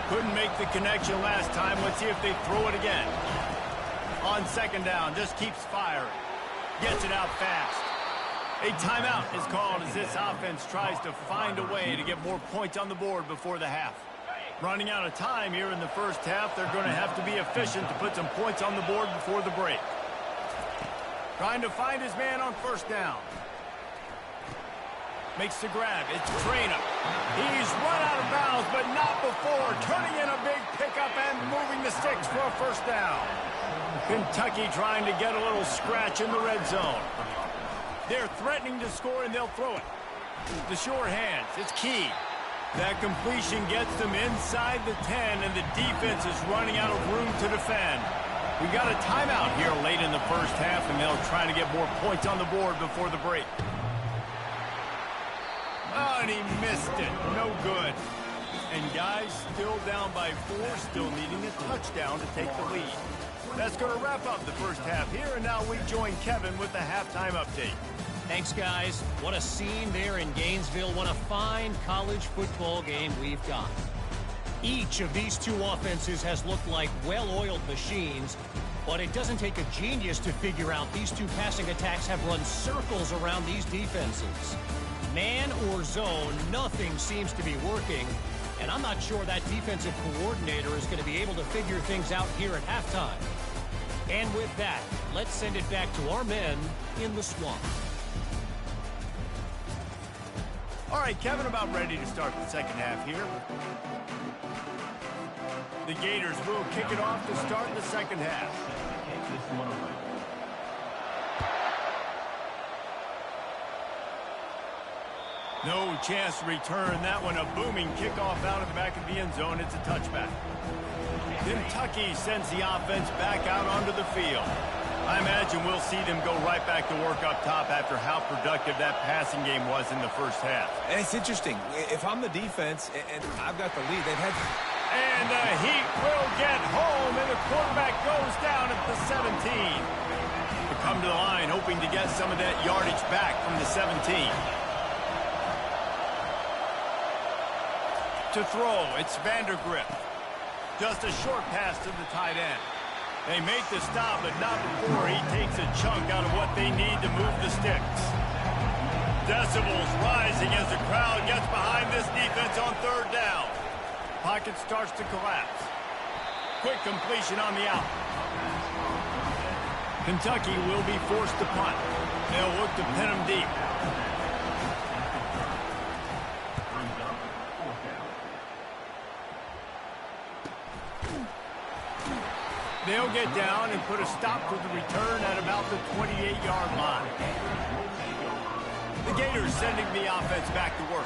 Couldn't make the connection last time. Let's see if they throw it again. On second down, just keeps firing. Gets it out fast. A timeout is called as this offense tries to find a way to get more points on the board before the half. Running out of time here in the first half, they're going to have to be efficient to put some points on the board before the break. Trying to find his man on first down. Makes the grab. It's Trainer. He's run out of bounds, but not before. Turning in a big pickup and moving the sticks for a first down. Kentucky trying to get a little scratch in the red zone. They're threatening to score, and they'll throw it. The sure hands. It's Key. That completion gets them inside the 10, and the defense is running out of room to defend. We got a timeout here late in the first half, and they'll try to get more points on the board before the break. Oh, and he missed it. No good. And guys, still down by 4, still needing a touchdown to take the lead. That's going to wrap up the first half here, and now we join Kevin with the halftime update. Thanks, guys. What a scene there in Gainesville. What a fine college football game we've got. Each of these two offenses has looked like well-oiled machines, but it doesn't take a genius to figure out these two passing attacks have run circles around these defenses. Man or zone, nothing seems to be working, and I'm not sure that defensive coordinator is going to be able to figure things out here at halftime. And with that, let's send it back to our men in the swamp. All right, Kevin, about ready to start the second half here. The Gators will kick it off to start the second half. No chance to return that one. A booming kickoff out of the back of the end zone. It's a touchback. Kentucky sends the offense back out onto the field. I imagine we'll see them go right back to work up top after how productive that passing game was in the first half. And it's interesting. If I'm the defense and I've got the lead, they've had... And the Heat will get home, and the quarterback goes down at the 17. To come to the line, hoping to get some of that yardage back from the 17. To throw, it's Vandergrift. Just a short pass to the tight end. They make the stop, but not before he takes a chunk out of what they need to move the sticks. Decibels rising as the crowd gets behind this defense on third down. pocket starts to collapse. Quick completion on the out. Kentucky will be forced to punt. They'll look to pin them deep. They'll get down and put a stop to the return at about the 28-yard line. The Gators sending the offense back to work.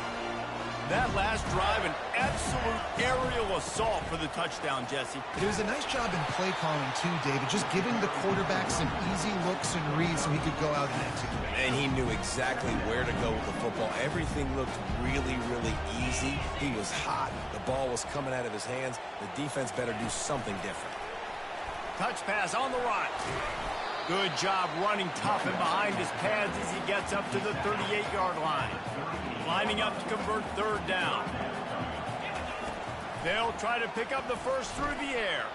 That last drive, an absolute aerial assault for the touchdown, Jesse. It was a nice job in play calling too, David, just giving the quarterback some easy looks and reads so he could go out and execute. And he knew exactly where to go with the football. Everything looked really, really easy. He was hot. The ball was coming out of his hands. The defense better do something different. Touch pass on the run. Good job running tough and behind his pads as he gets up to the 38-yard line. Lining up to convert third down. They'll try to pick up the first through the air.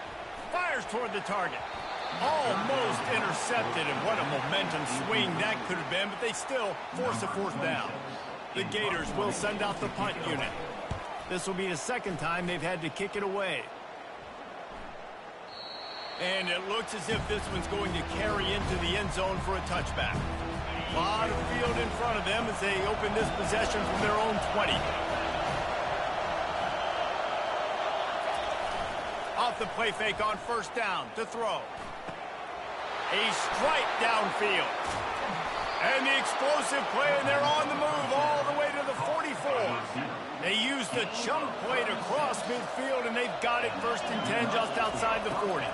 Fires toward the target. Almost intercepted, and what a momentum swing that could have been, but they still force a fourth down. The Gators will send out the punt unit. This will be the second time they've had to kick it away. And it looks as if this one's going to carry into the end zone for a touchback. A lot of field in front of them as they open this possession from their own 20. Off the play fake on first down to throw. A strike downfield. And the explosive play, and they're on the move all the way to the 44. They used the chunk play to cross midfield, and they've got it first and 10 just outside the 40.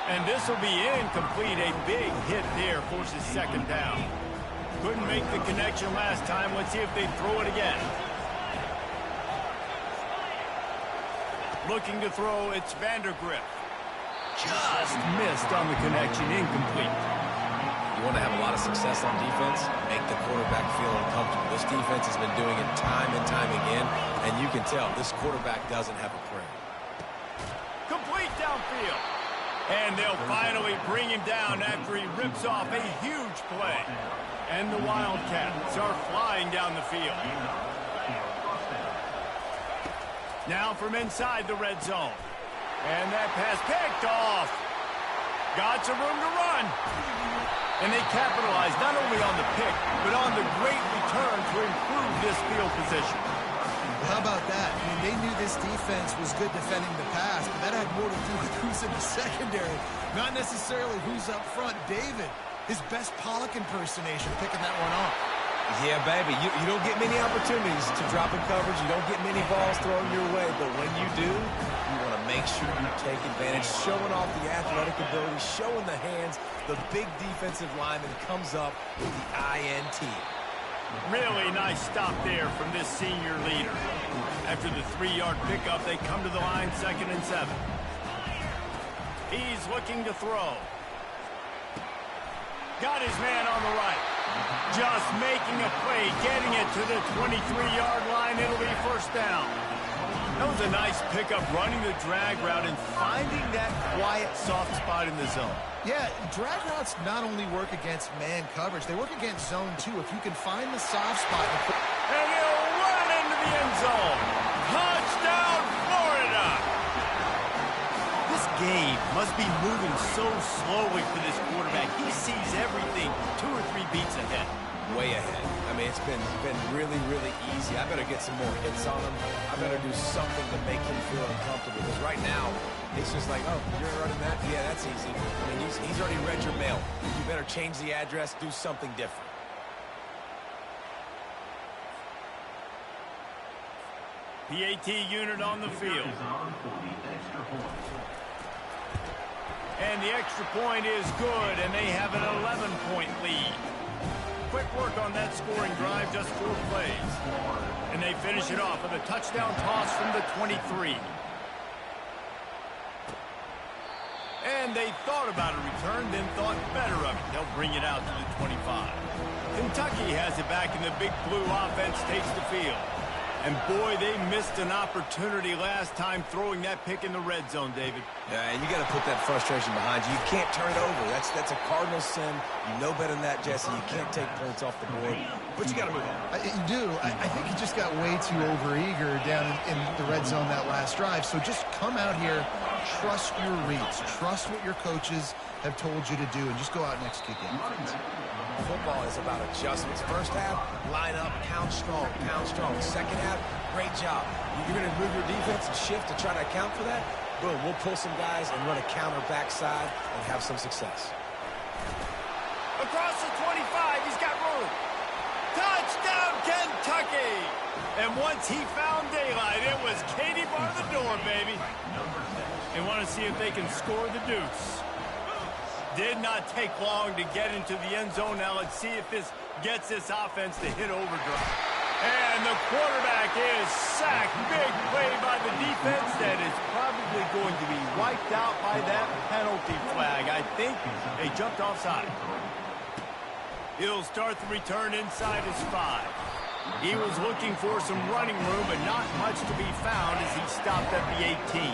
And this will be incomplete. A big hit there forces second down. Couldn't make the connection last time. Let's see if they throw it again. Looking to throw, it's Vandergriff. Just missed on the connection, incomplete. You want to have a lot of success on defense? Make the quarterback feel uncomfortable. This defense has been doing it time and time again, and you can tell this quarterback doesn't have a prayer. Complete downfield. And they'll finally bring him down after he rips off a huge play. And the Wildcats are flying down the field. Now from inside the red zone. And that pass picked off. Got some room to run. And they capitalized not only on the pick, but on the great return to improve this field position. How about that? I mean, they knew this defense was good defending the pass, but that had more to do with who's in the secondary, not necessarily who's up front. David, his best Pollock impersonation, picking that one off. Yeah, baby, you don't get many opportunities to drop in coverage. You don't get many balls thrown your way, but when you do, you want to make sure you take advantage, showing off the athletic ability, showing the hands. The big defensive lineman comes up with the INT. Really nice stop there from this senior leader. After the 3-yard pickup, they come to the line, 2nd and 7. He's looking to throw. Got his man on the right. Just making a play, getting it to the 23-yard line. It'll be first down. That was a nice pickup, running the drag route and finding that quiet, soft spot in the zone. Yeah, drag routes not only work against man coverage, they work against zone too. If you can find the soft spot. And he'll run into the end zone. Touchdown, Florida! This game must be moving so slowly for this quarterback. He sees everything 2 or 3 beats ahead. Way ahead. I mean, it's been really, really easy. I better get some more hits on him. I better do something to make him feel uncomfortable. Because right now, it's just like, oh, you're running that? Yeah, that's easy. I mean, he's already read your mail. You better change the address, do something different. PAT unit on the field. And the extra point is good, and they have an 11-point lead. Quick work on that scoring drive, just 4 plays. And they finish it off with a touchdown toss from the 23. And they thought about a return, then thought better of it. They'll bring it out to the 25. Kentucky has it back, and the big blue offense takes the field. And boy, they missed an opportunity last time throwing that pick in the red zone, David. Yeah, and you got to put that frustration behind you. You can't turn it over. That's a cardinal sin. You know better than that, Jesse. You can't take points off the board, but you got to move on. You do. I think he just got way too overeager down in the red zone that last drive. So just come out here, trust your reads, trust what your coaches have told you to do, and just go out and execute the offense. Football is about adjustments. First half, line up, count strong, count strong. Second half, great job. You're going to move your defense and shift to try to account for that? Boom, we'll pull some guys and run a counter backside and have some success. Across the 25, he's got room. Touchdown, Kentucky! And once he found daylight, it was Katie bar the door, baby. They want to see if they can score the deuce. Did not take long to get into the end zone. Now let's see if this gets this offense to hit overdrive. And the quarterback is sacked. Big play by the defense that is probably going to be wiped out by that penalty flag. I think they jumped offside. He'll start the return inside his 5. He was looking for some running room, but not much to be found as he stopped at the 18.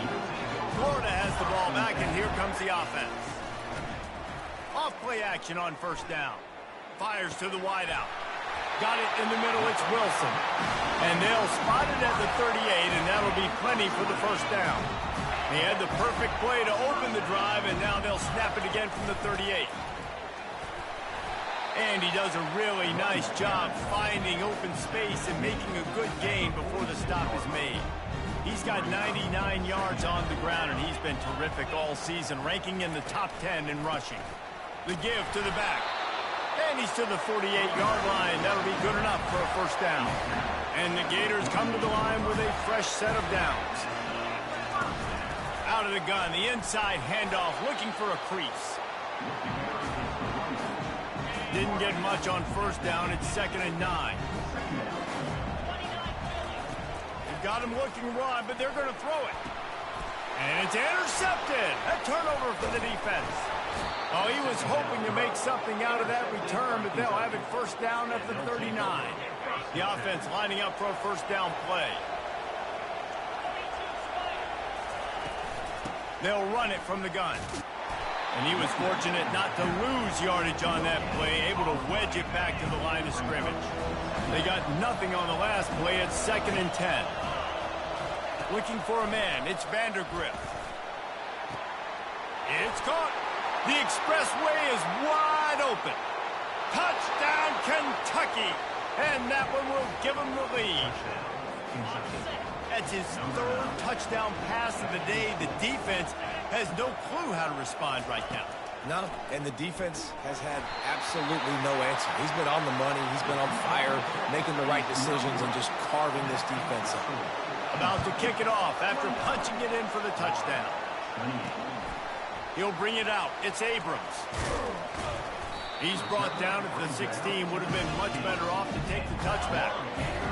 Florida has the ball back, and here comes the offense. Off-play action on first down. Fires to the wideout. Got it in the middle, it's Wilson. And they'll spot it at the 38, and that'll be plenty for the first down. They had the perfect play to open the drive, and now they'll snap it again from the 38. And he does a really nice job finding open space and making a good gain before the stop is made. He's got 99 yards on the ground, and he's been terrific all season, ranking in the top 10 in rushing. The give to the back. And he's to the 48-yard line. That'll be good enough for a first down. And the Gators come to the line with a fresh set of downs. Out of the gun, the inside handoff, looking for a crease. Didn't get much on first down. It's 2nd and 9. They've got him looking run, but they're going to throw it. And it's intercepted. A turnover for the defense. Oh, he was hoping to make something out of that return, but they'll have it first down at the 39. The offense lining up for a first down play. They'll run it from the gun. And he was fortunate not to lose yardage on that play, able to wedge it back to the line of scrimmage. They got nothing on the last play. It's 2nd and 10. Looking for a man. It's Vandergrift. It's caught. The expressway is wide open. Touchdown, Kentucky. And that one will give them the lead. That's his 3rd touchdown pass of the day. The defense has no clue how to respond right now. No, and the defense has had absolutely no answer. He's been on the money. He's been on fire, making the right decisions and just carving this defense up. About to kick it off after punching it in for the touchdown. He'll bring it out. It's Abrams. He's brought down at the 16. Would have been much better off to take the touchback.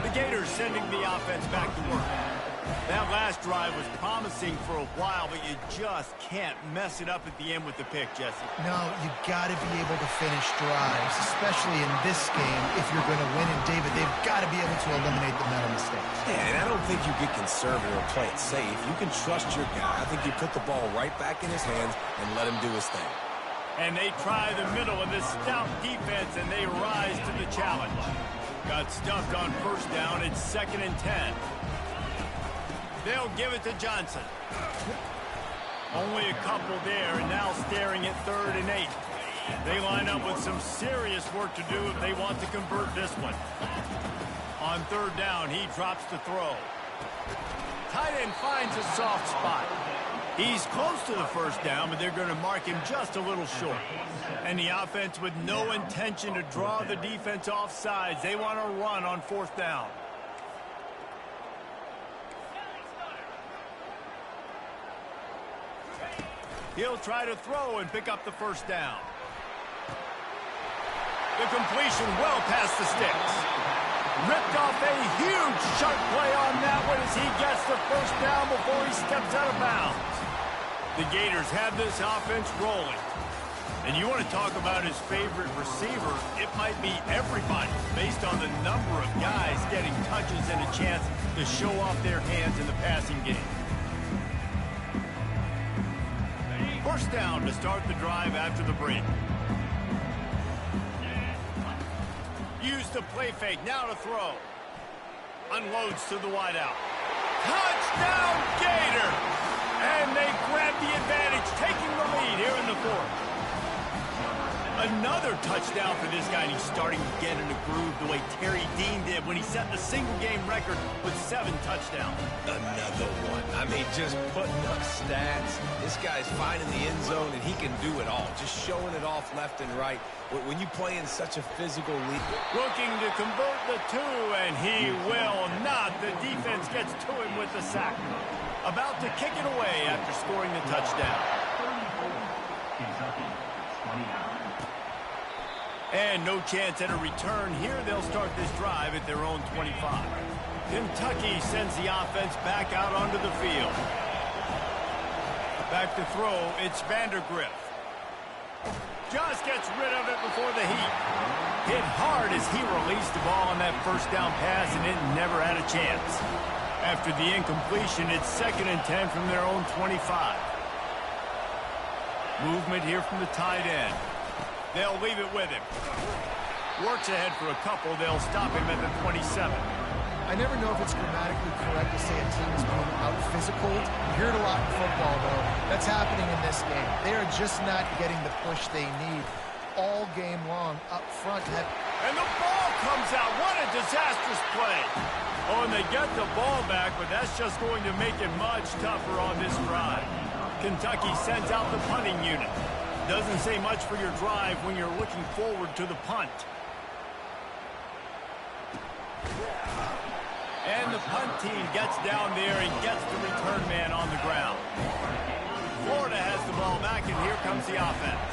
The Gators sending the offense back to work. That last drive was promising for a while, but you just can't mess it up at the end with the pick, Jesse. No, you got to be able to finish drives, especially in this game if you're going to win. And, David, they've got to be able to eliminate the mental mistakes. Yeah, and I don't think you get conservative or play it safe. You can trust your guy. I think you put the ball right back in his hands and let him do his thing. And they try the middle of this stout defense, and they rise to the challenge. Got stuffed on first down. It's 2nd and 10. They'll give it to Johnson. Only a couple there, and now staring at 3rd and 8. They line up with some serious work to do if they want to convert this one. On 3rd down, he drops to throw. Tight end finds a soft spot. He's close to the first down, but they're going to mark him just a little short. And the offense with no intention to draw the defense off sides. They want to run on 4th down. He'll try to throw and pick up the first down. The completion well past the sticks. Ripped off a huge sharp play on that one as he gets the first down before he steps out of bounds. The Gators have this offense rolling. And you want to talk about his favorite receiver, it might be everybody, based on the number of guys getting touches and a chance to show off their hands in the passing game. First down to start the drive after the break. Use the play fake, now to throw. Unloads to the wideout. Touchdown, Gator! And they grab the advantage, taking the lead here in the fourth. Another touchdown for this guy, and he's starting to get in a groove the way Terry Dean did when he set the single-game record with 7 touchdowns. Another one. I mean, just putting up stats. This guy's finding the end zone, and he can do it all, just showing it off left and right. When you play in such a physical league. Looking to convert the 2, and he will not. The defense gets to him with the sack. About to kick it away after scoring the touchdown. And no chance at a return here. They'll start this drive at their own 25. Kentucky sends the offense back out onto the field. Back to throw, it's Vandergriff. Just gets rid of it before the heat. Hit hard as he released the ball on that first down pass, and it never had a chance. After the incompletion, it's 2nd and 10 from their own 25. Movement here from the tight end. They'll leave it with him. Works ahead for a couple. They'll stop him at the 27. I never know if it's grammatically correct to say a team is being out-physical. You hear it a lot in football, though. That's happening in this game. They are just not getting the push they need all game long up front. And the ball comes out. What a disastrous play. Oh, and they get the ball back, but that's just going to make it much tougher on this drive. Kentucky sends out the punting unit. Doesn't say much for your drive when you're looking forward to the punt. And the punt team gets down there and gets the return man on the ground. Florida has the ball back, and here comes the offense.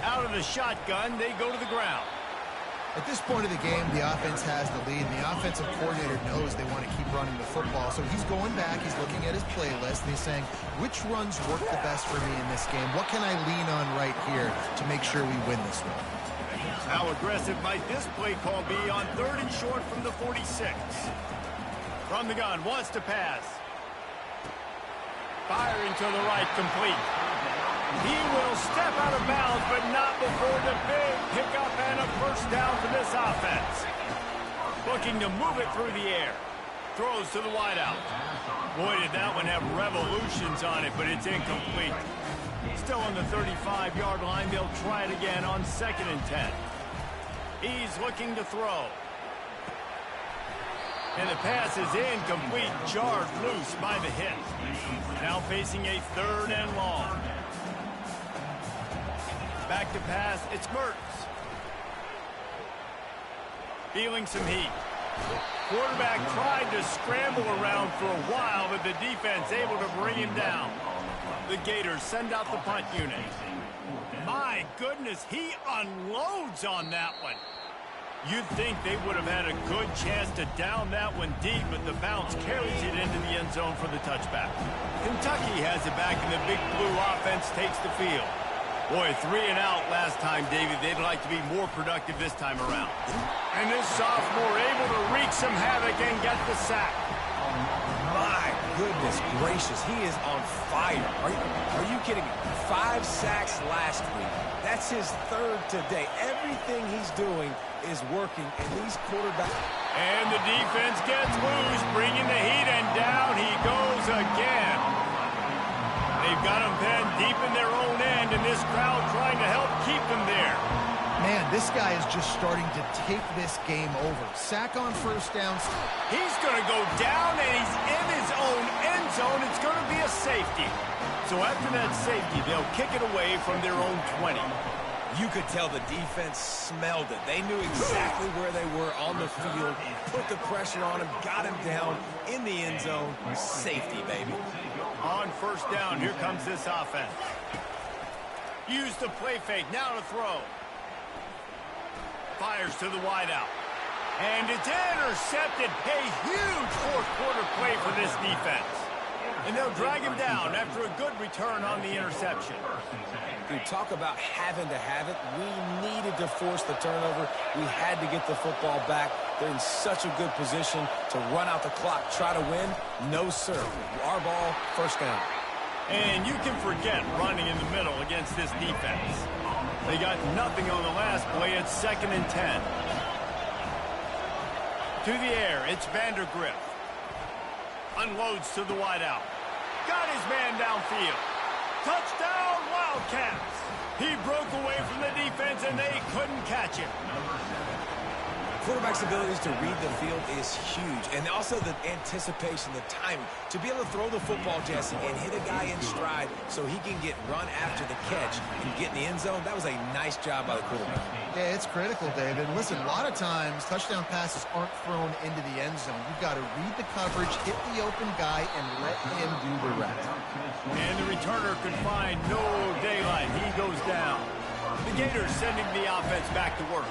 Out of the shotgun, they go to the ground. At this point of the game, the offense has the lead, and the offensive coordinator knows they want to keep running the football. So he's going back, he's looking at his playlist, and he's saying, which runs work the best for me in this game? What can I lean on right here to make sure we win this one? How aggressive might this play call be on 3rd and short from the 46? From the gun, wants to pass. Firing to the right, complete. He will step out of bounds, but not before the big pickup and a first down for this offense. Looking to move it through the air. Throws to the wideout. Boy, did that one have revolutions on it, but it's incomplete. Still on the 35-yard line. They'll try it again on 2nd and 10. He's looking to throw. And the pass is incomplete, jarred loose by the hit. Now facing a 3rd and long. Back to pass, it's Mertz. Feeling some heat. Quarterback tried to scramble around for a while, but the defense able to bring him down. The Gators send out the punt unit. My goodness, he unloads on that one. You'd think they would have had a good chance to down that one deep, but the bounce carries it into the end zone for the touchback. Kentucky has it back, and the Big Blue offense takes the field. Boy, 3 and out last time, David. They'd like to be more productive this time around. And this sophomore able to wreak some havoc and get the sack. My goodness gracious, he is on fire. Are you kidding me? 5 sacks last week. That's his 3rd today. Everything he's doing is working, and these quarterbacks. And the defense gets loose, bringing the heat, and down he goes again. They've got him pinned deep in their own end, and this crowd trying to help keep them there. Man, this guy is just starting to take this game over. Sack on first down. He's going to go down, and he's in his own end zone. It's going to be a safety. So after that safety, they'll kick it away from their own 20. You could tell the defense smelled it. They knew exactly where they were on the field, put the pressure on him, got him down in the end zone. Safety, baby. On first down, here comes this offense. Use the play fake, now to throw. Fires to the wideout. And it's intercepted. A huge fourth quarter play for this defense. And they'll drag him down after a good return on the interception. Dude, talk about having to have it. We needed to force the turnover. We had to get the football back. They're in such a good position to run out the clock, try to win. No, sir. Our ball, first down. And you can forget running in the middle against this defense. They got nothing on the last play. It's 2nd and 10. To the air, it's Vandergriff. Unloads to the wideout. Got his man downfield. Touchdown, Wildcats! He broke away from the defense, and they couldn't catch him. Quarterback's abilities to read the field is huge, and also the anticipation, the timing. To be able to throw the football, Jesse, and hit a guy in stride so he can get run after the catch and get in the end zone, that was a nice job by the quarterback. Yeah, it's critical, David. Listen, a lot of times touchdown passes aren't thrown into the end zone. You've got to read the coverage, hit the open guy, and let him do the rest. And the returner could find no daylight. He goes down. The Gators sending the offense back to work.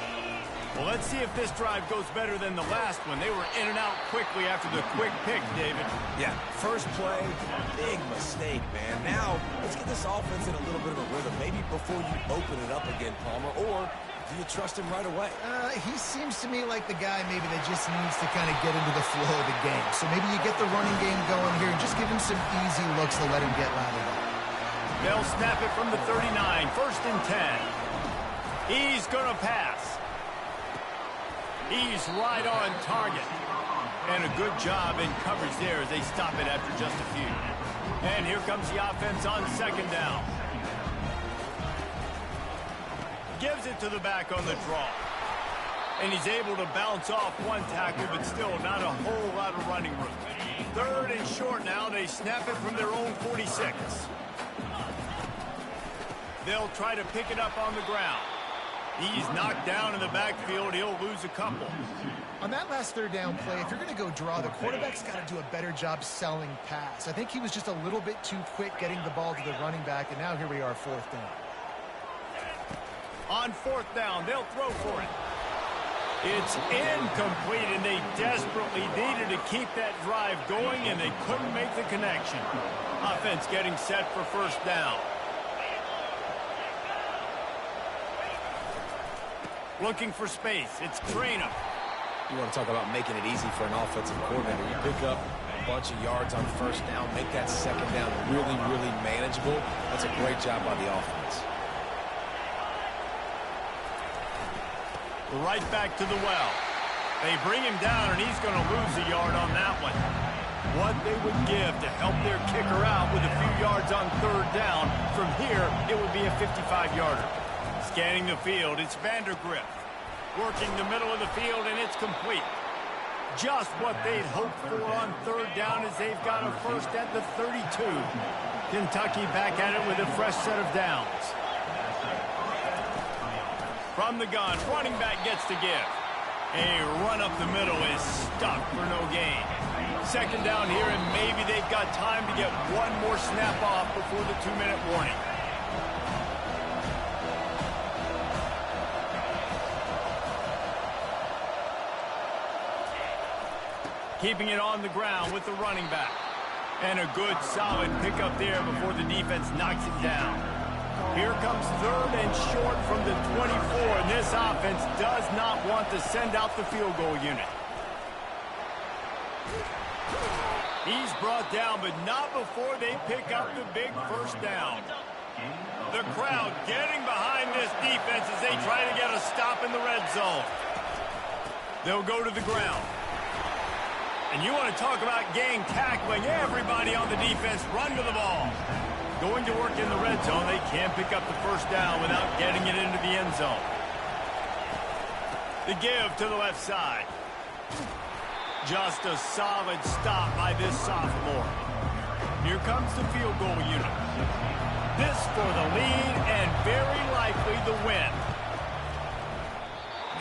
Well, let's see if this drive goes better than the last one. They were in and out quickly after the quick pick, David. Yeah, first play, big mistake, man. Now, let's get this offense in a little bit of a rhythm. Maybe before you open it up again, Palmer, or do you trust him right away? He seems to me like the guy maybe that just needs to kind of get into the flow of the game. So maybe you get the running game going here and just give him some easy looks to let him get lathered up. They'll snap it from the 39, 1st and 10. He's going to pass. He's right on target. And a good job in coverage there as they stop it after just a few. And here comes the offense on 2nd down. Gives it to the back on the draw. And he's able to bounce off one tackle, but still not a whole lot of running room. 3rd and short now. They snap it from their own 46. They'll try to pick it up on the ground. He's knocked down in the backfield. He'll lose a couple. On that last 3rd down play, if you're going to go draw, the quarterback's got to do a better job selling pass. I think he was just a little bit too quick getting the ball to the running back, and now here we are, 4th down. On 4th down, they'll throw for it. It's incomplete, and they desperately needed to keep that drive going, and they couldn't make the connection. Offense getting set for 1st down. Looking for space. It's Trainer. You want to talk about making it easy for an offensive coordinator. You pick up a bunch of yards on 1st down, make that 2nd down really, really manageable. That's a great job by the offense. Right back to the well. They bring him down, and he's going to lose a yard on that one. What they would give to help their kicker out with a few yards on 3rd down. From here, it would be a 55-yarder. Scanning the field, it's Vandergriff. Working the middle of the field, and it's complete. Just what they'd hoped for on 3rd down as they've got a 1st at the 32. Kentucky back at it with a fresh set of downs. From the gun, running back gets to give. A run up the middle is stuck for no gain. 2nd down here, and maybe they've got time to get one more snap off before the 2-minute warning. Keeping it on the ground with the running back. And a good, solid pickup there before the defense knocks it down. Here comes 3rd and short from the 24, and this offense does not want to send out the field goal unit. He's brought down, but not before they pick up the big 1st down. The crowd getting behind this defense as they try to get a stop in the red zone. They'll go to the ground. And you want to talk about gang tackling. Everybody on the defense run to the ball. Going to work in the red zone. They can't pick up the 1st down without getting it into the end zone. The give to the left side. Just a solid stop by this sophomore. Here comes the field goal unit. This for the lead and very likely the win.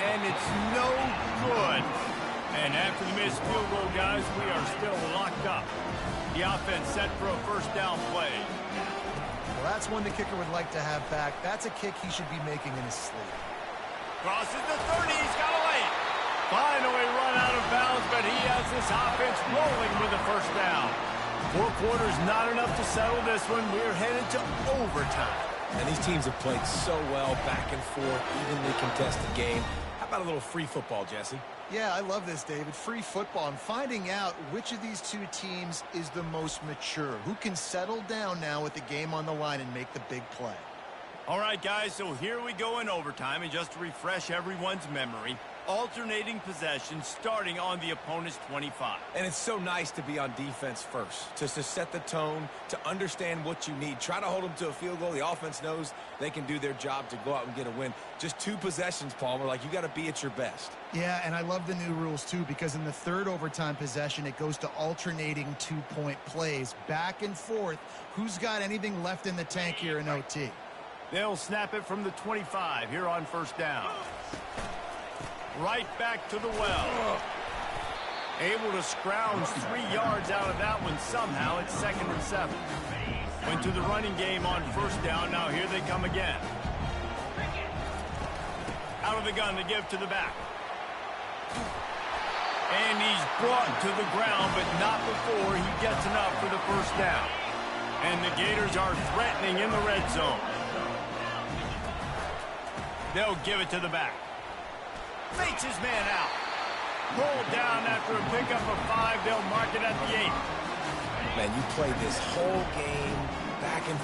And it's no good. And after the missed field goal, guys, we are still locked up. The offense set for a 1st down play. Well, that's one the kicker would like to have back. That's a kick he should be making in his sleep. Crosses the 30. He's got a lane. Finally run out of bounds, but he has this offense rolling with a 1st down. 4 quarters not enough to settle this one. We're headed to overtime. And these teams have played so well, back and forth, evenly contested game. How about a little free football, Jesse? Yeah, I love this, David. Free football. I'm finding out which of these two teams is the most mature, who can settle down now with the game on the line and make the big play. All right, guys, so here we go in overtime, and just to refresh everyone's memory, alternating possession starting on the opponent's 25. And it's so nice to be on defense first, just to set the tone, to understand what you need. Try to hold them to a field goal. The offense knows they can do their job to go out and get a win. Just 2 possessions, Palmer, like you got to be at your best. Yeah, and I love the new rules, too, because in the third overtime possession, it goes to alternating 2-point plays, back and forth. Who's got anything left in the tank here in OT? They'll snap it from the 25 here on first down. Right back to the well. Able to scrounge 3 yards out of that one somehow. It's 2nd and 7. Went to the running game on first down. Now here they come again. Out of the gun to give to the back. And he's brought to the ground, but not before he gets enough for the first down. And the Gators are threatening in the red zone. They'll give it to the back. Fakes his man out. Pulled down after a pickup of 5. They'll mark it at the 8. Man, you played this whole game back and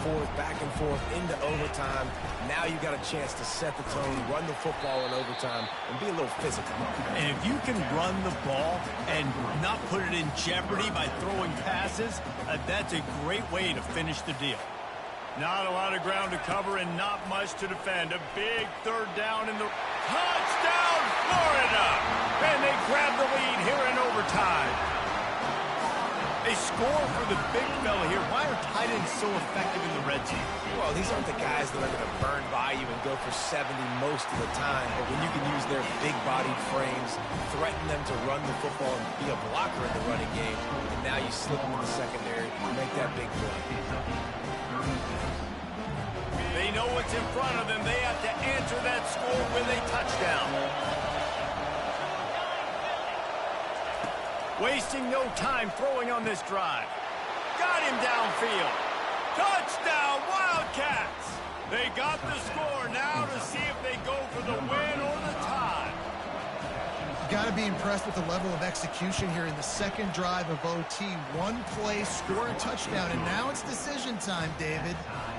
forth into overtime. Now you got a chance to set the tone, run the football in overtime, and be a little physical. And if you can run the ball and not put it in jeopardy by throwing passes, that's a great way to finish the deal. Not a lot of ground to cover and not much to defend. A big third down in the touchdown, Florida! And they grab the lead here in overtime. They score for the big fella here. Why are tight ends so effective in the red zone? Well, these aren't the guys that are going to burn by you and go for 70 most of the time. But when you can use their big-bodied frames, threaten them to run the football and be a blocker in the running game, and now you slip them in the secondary and make that big play. They know what's in front of them. They have to answer that score with a touchdown. Wasting no time throwing on this drive. Got him downfield. Touchdown, Wildcats! They got the score now to see if they go for the win or the tie. Got to be impressed with the level of execution here in the second drive of OT. One play, score a touchdown, and now it's decision time, David.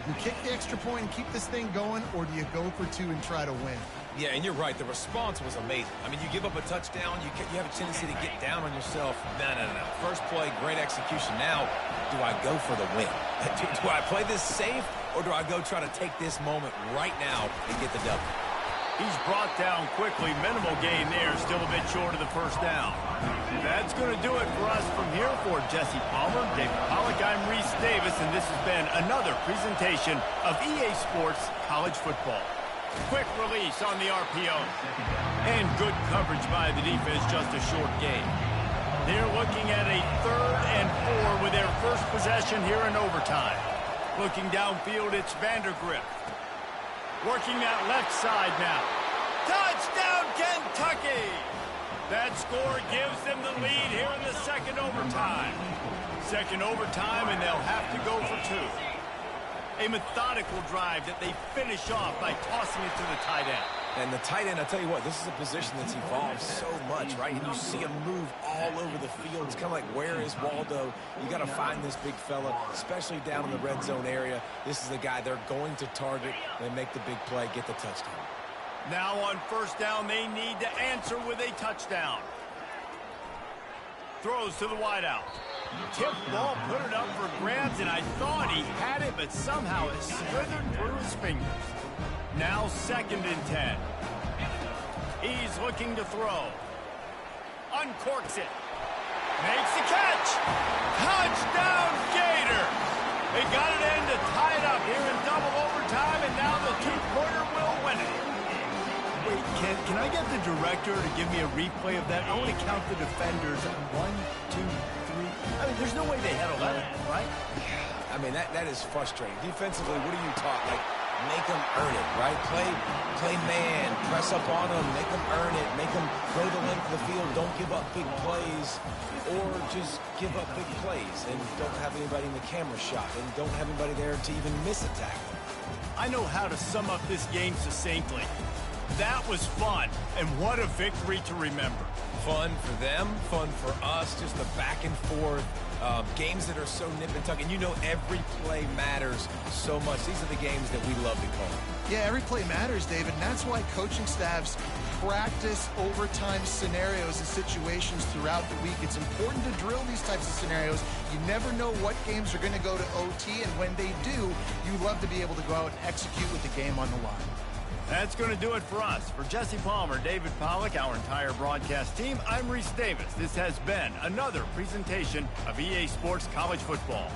You kick the extra point and keep this thing going, or do you go for 2 and try to win? Yeah, and you're right. The response was amazing. I mean, you give up a touchdown, you have a tendency to get down on yourself. No. First play, great execution. Now, do I go for the win? Do I play this safe, or do I go try to take this moment right now and get the W? He's brought down quickly. Minimal gain there. Still a bit short of the first down. That's going to do it for us from here. For Jesse Palmer, David Pollack, I'm Reese Davis, and this has been another presentation of EA Sports College Football. Quick release on the RPO. And good coverage by the defense, just a short gain. They're looking at a 3rd and 4 with their first possession here in overtime. Looking downfield, it's Vandergrift. Working that left side now. Touchdown, Kentucky! That score gives them the lead here in the second overtime. Second overtime, and they'll have to go for 2. A methodical drive that they finish off by tossing it to the tight end. And the tight end, I'll tell you what, this is a position that's evolved so much, right? And you see him move all over the field. It's kind of like, where is Waldo? You got to find this big fella, especially down in the red zone area. This is the guy they're going to target. They make the big play, get the touchdown. Now on first down, they need to answer with a touchdown. Throws to the wideout. Tip ball, put it up for grabs, and I thought he had it, but somehow it slithered through his fingers. Now 2nd and 10. He's looking to throw. Uncorks it. Makes the catch. Touchdown, Gator. They got it in to tie it up here in double overtime, and now the 2-pointer will win it. Wait, can I get the director to give me a replay of that? I want to count the defenders. 1, 2, 3. I mean, there's no way they had 11, right? I mean, that is frustrating. Defensively, what are you taught? Like, make them earn it, right? Play man, press up on them, make them earn it, make them go the length of the field, don't give up big plays, or just give up big plays and don't have anybody in the camera shot and don't have anybody there to even miss a tackle. I know how to sum up this game succinctly. That was fun, and what a victory to remember. Fun for them, fun for us, just the back and forth, games that are so nip and tuck, and you know every play matters so much. These are the games that we love to call. Yeah, every play matters, David, and that's why coaching staffs practice overtime scenarios and situations throughout the week. It's important to drill these types of scenarios. You never know what games are going to go to OT, and when they do, you love to be able to go out and execute with the game on the line. That's going to do it for us. For Jesse Palmer, David Pollack, our entire broadcast team, I'm Reese Davis. This has been another presentation of EA Sports College Football.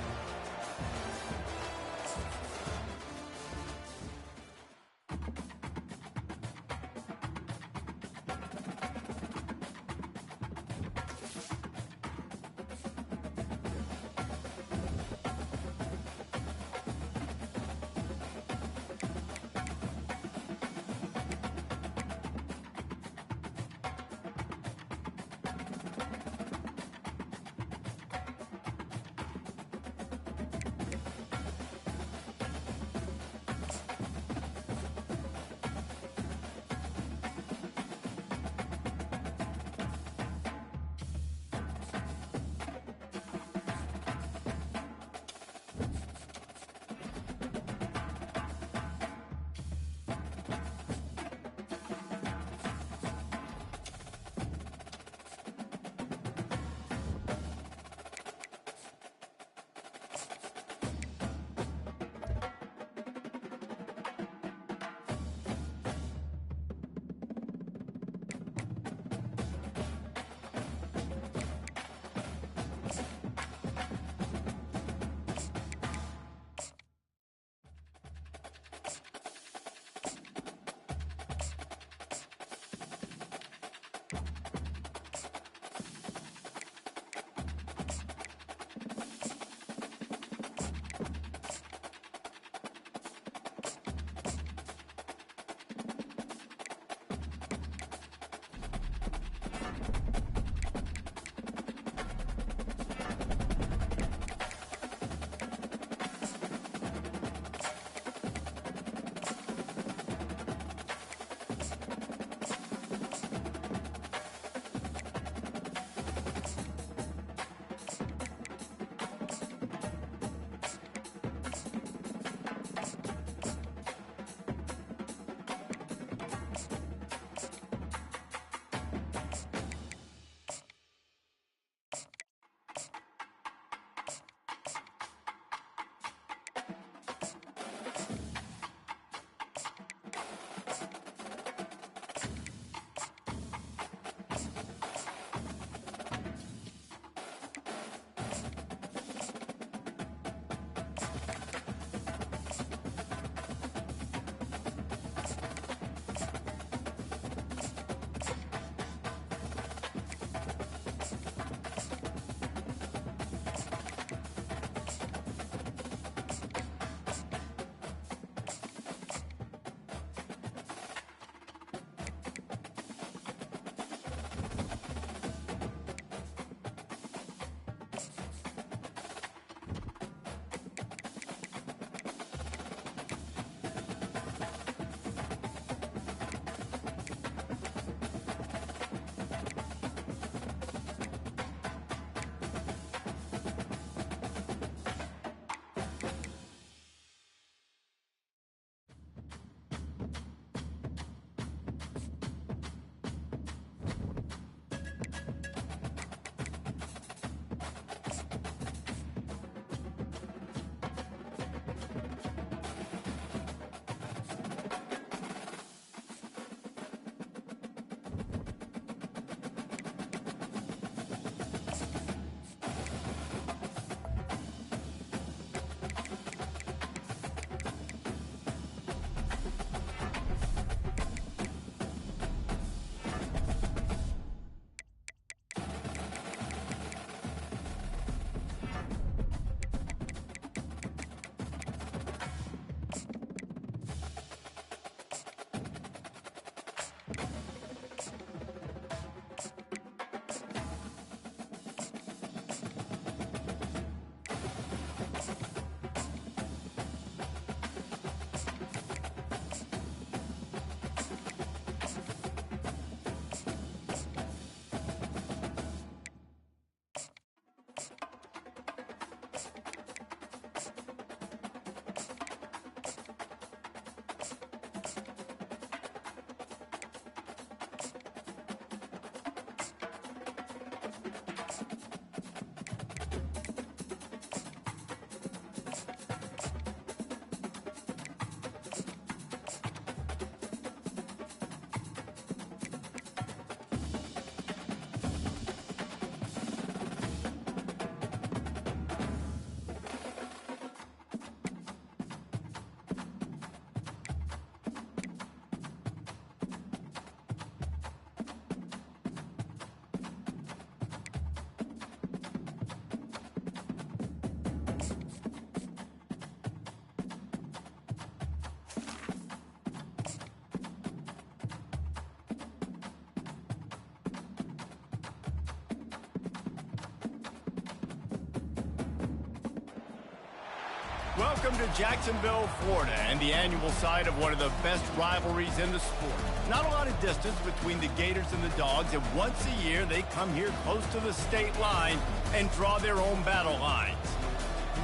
Welcome to Jacksonville, Florida, and the annual site of one of the best rivalries in the sport. Not a lot of distance between the Gators and the Dogs, and once a year they come here close to the state line and draw their own battle lines.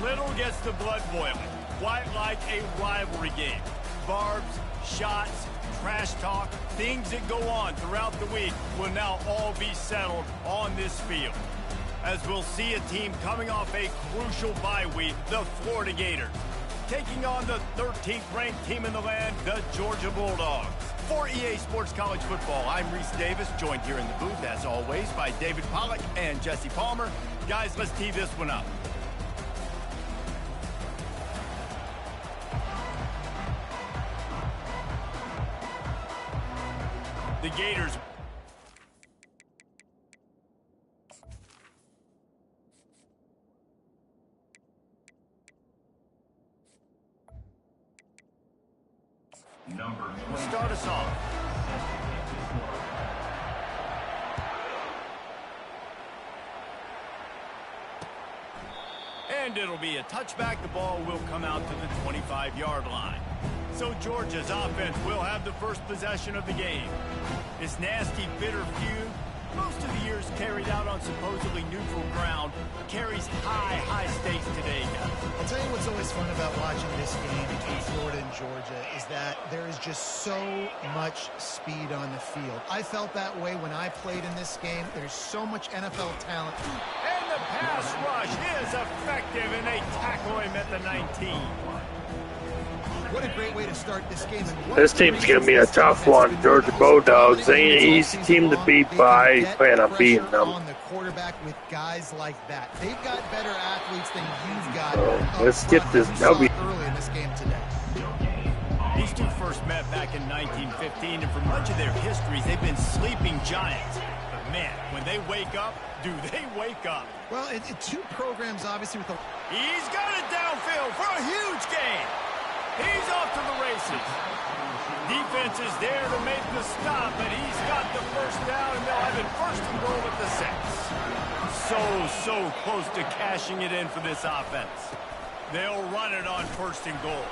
Little gets the blood boiling, quite like a rivalry game. Barbs, shots, trash talk, things that go on throughout the week will now all be settled on this field. As we'll see a team coming off a crucial bye week, the Florida Gators, taking on the 13th ranked team in the land, the Georgia Bulldogs. For EA Sports College Football, I'm Reese Davis, joined here in the booth, as always, by David Pollack and Jesse Palmer. Guys, let's tee this one up. The Gators. Will start us off. And it'll be a touchback. The ball will come out to the 25-yard line. So Georgia's offense will have the first possession of the game. This nasty, bitter feud, most of the years carried out on supposedly neutral ground, carries high stakes today, guys. I'll tell you what's always fun about watching this game between Florida and Georgia is that there is just so much speed on the field. I felt that way when I played in this game. There's so much NFL talent. And the pass rush is effective, and they tackle him at the 19. What a great way to start this game. This team's going to be a tough one. Georgia Bulldogs ain't an easy team to beat, but I plan on beating them. On the quarterback with guys like that. They've got better athletes than you've got. Let's get this W. Early in this game today. These two first met back in 1915, and for much of their histories, they've been sleeping giants. But man, when they wake up, do they wake up? Well, two programs, obviously, with the... He's got it downfield for a huge gain. He's off to the races. Defense is there to make the stop, but he's got the first down, and they'll have it first and goal at the 6. So close to cashing it in for this offense. They'll run it on first and goal.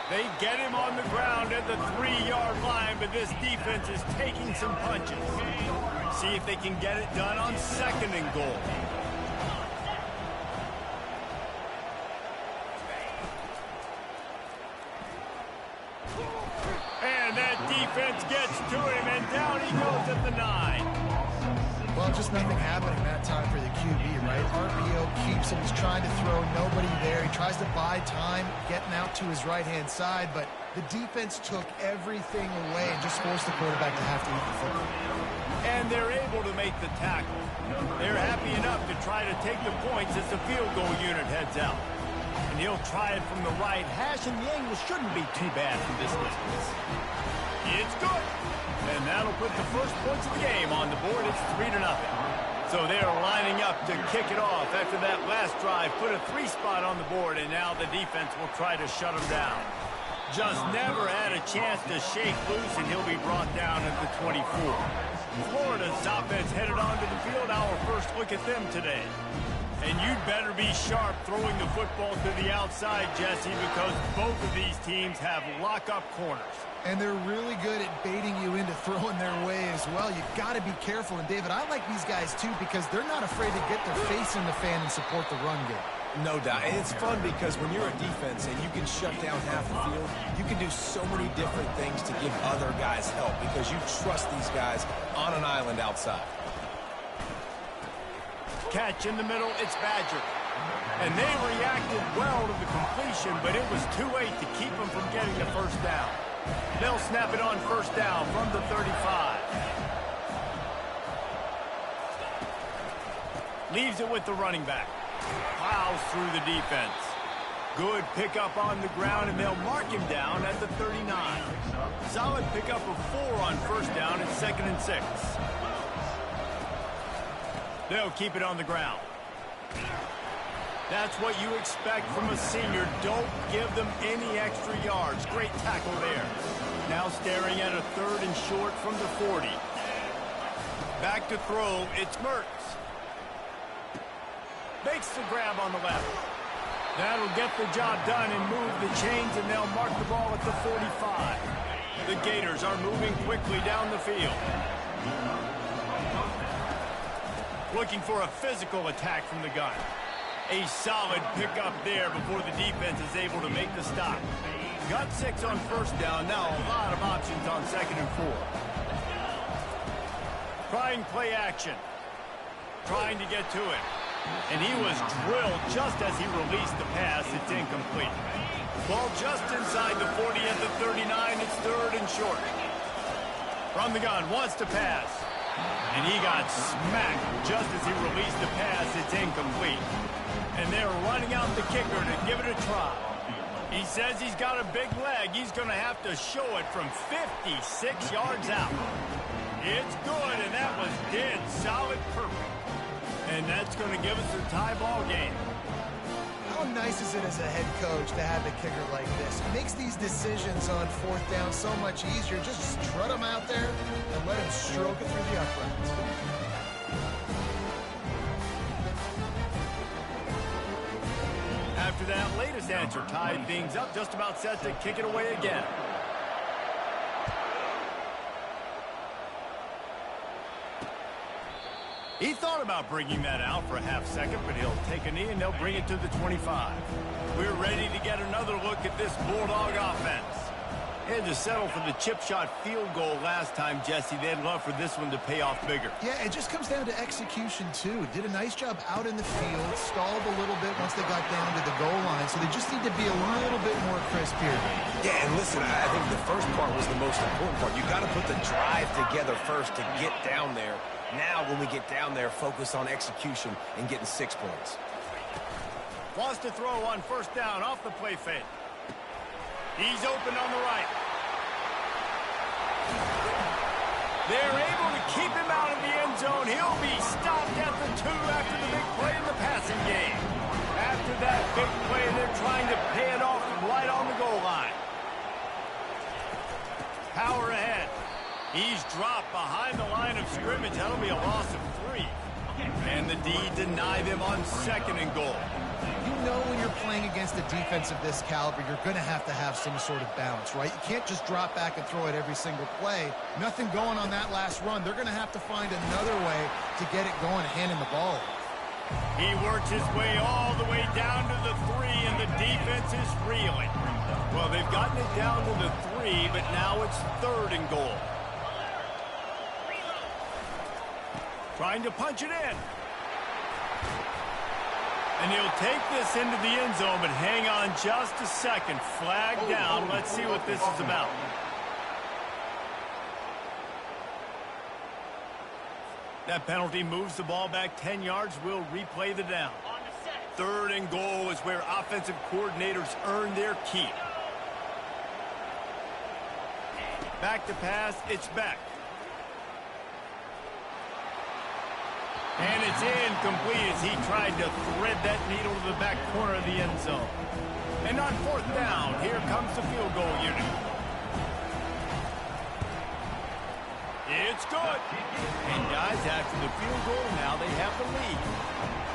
They get him on the ground at the 3-yard line, but this defense is taking some punches. See if they can get it done on second and goal. And that defense gets to him, and down he goes at the 9. Well, just nothing happening that time for the QB, right? RPO keeps him. He's trying to throw, nobody there. He tries to buy time, getting out to his right-hand side, but the defense took everything away and just forced the quarterback to have to eat the football. And they're able to make the tackle. They're happy enough to try to take the points as the field goal unit heads out. And he'll try it from the right hash, and the angle shouldn't be too bad from this distance. It's good. And that'll put the first points of the game on the board. It's 3-0. So they're lining up to kick it off after that last drive. Put a 3 spot on the board, and now the defense will try to shut him down. Just never had a chance to shake loose, and he'll be brought down at the 24. Florida's offense headed onto the field. Our first look at them today. And you'd better be sharp throwing the football to the outside, Jesse, because both of these teams have lock-up corners. And they're really good at baiting you into throwing their way as well. You've got to be careful. And, David, I like these guys, too, because they're not afraid to get their face in the fan and support the run game. No doubt. And it's fun because when you're a defense and you can shut down half the field, you can do so many different things to give other guys help because you trust these guys on an island outside. Catch in the middle, it's Badger. And they reacted well to the completion, but it was too late to keep them from getting the first down. They'll snap it on first down from the 35. Leaves it with the running back. Plows through the defense. Good pickup on the ground, and they'll mark him down at the 39. Solid pickup of 4 on first down at 2nd and 6. They'll keep it on the ground. That's what you expect from a senior. Don't give them any extra yards. Great tackle there. Now staring at a 3rd and short from the 40. Back to throw, it's Mertz. Makes the grab on the left. That'll get the job done and move the chains, and they'll mark the ball at the 45. The Gators are moving quickly down the field. Looking for a physical attack from the gun. A solid pickup there before the defense is able to make the stop. Got 6 on first down. Now a lot of options on 2nd and 4. Trying play action. Trying to get to it. And he was drilled just as he released the pass. It's incomplete. Ball just inside the 40 at the 39. It's 3rd and short. From the gun, wants to pass. And he got smacked just as he released the pass. It's incomplete. And they're running out the kicker to give it a try. He says he's got a big leg. He's going to have to show it from 56 yards out. It's good, and that was dead solid perfect. And that's going to give us a tie ball game. How nice is it as a head coach to have a kicker like this? It makes these decisions on 4th down so much easier. Just strut him out there and let him stroke it through the uprights. After that latest answer tied things up, just about set to kick it away again. He thought about bringing that out for a half second, but he'll take a knee and they'll bring it to the 25. We're ready to get another look at this Bulldog offense. They had to settle for the chip shot field goal last time, Jesse. They'd love for this one to pay off bigger. Yeah, it just comes down to execution, too. Did a nice job out in the field, stalled a little bit once they got down to the goal line, so they just need to be a little bit more crisp here. Yeah, and listen, I think the first part was the most important part. You got to put the drive together first to get down there. Now, when we get down there, focus on execution and getting 6 points. Wants to throw on first down off the play fake. He's open on the right. They're able to keep him out of the end zone. He'll be stopped at the 2 after the big play in the passing game. After that big play, they're trying to pay it off right on the goal line. Power ahead. He's dropped behind the line of scrimmage. That'll be a loss of 3. And the D deny them on 2nd and goal. You know when you're playing against a defense of this caliber, you're going to have some sort of balance, right? You can't just drop back and throw it every single play. Nothing going on that last run. They're going to have to find another way to get it going and hand him the ball. He works his way all the way down to the 3, and the defense is reeling. Well, they've gotten it down to the 3, but now it's 3rd and goal. Trying to punch it in. And he'll take this into the end zone, but hang on just a second. Flag down. Let's see what this is about. That penalty moves the ball back 10 yards. We'll replay the down. 3rd and goal is where offensive coordinators earn their keep. Back to pass. It's back. And it's incomplete as he tried to thread that needle to the back corner of the end zone. And on 4th down, here comes the field goal unit. It's good. And guys, after the field goal, now they have the lead.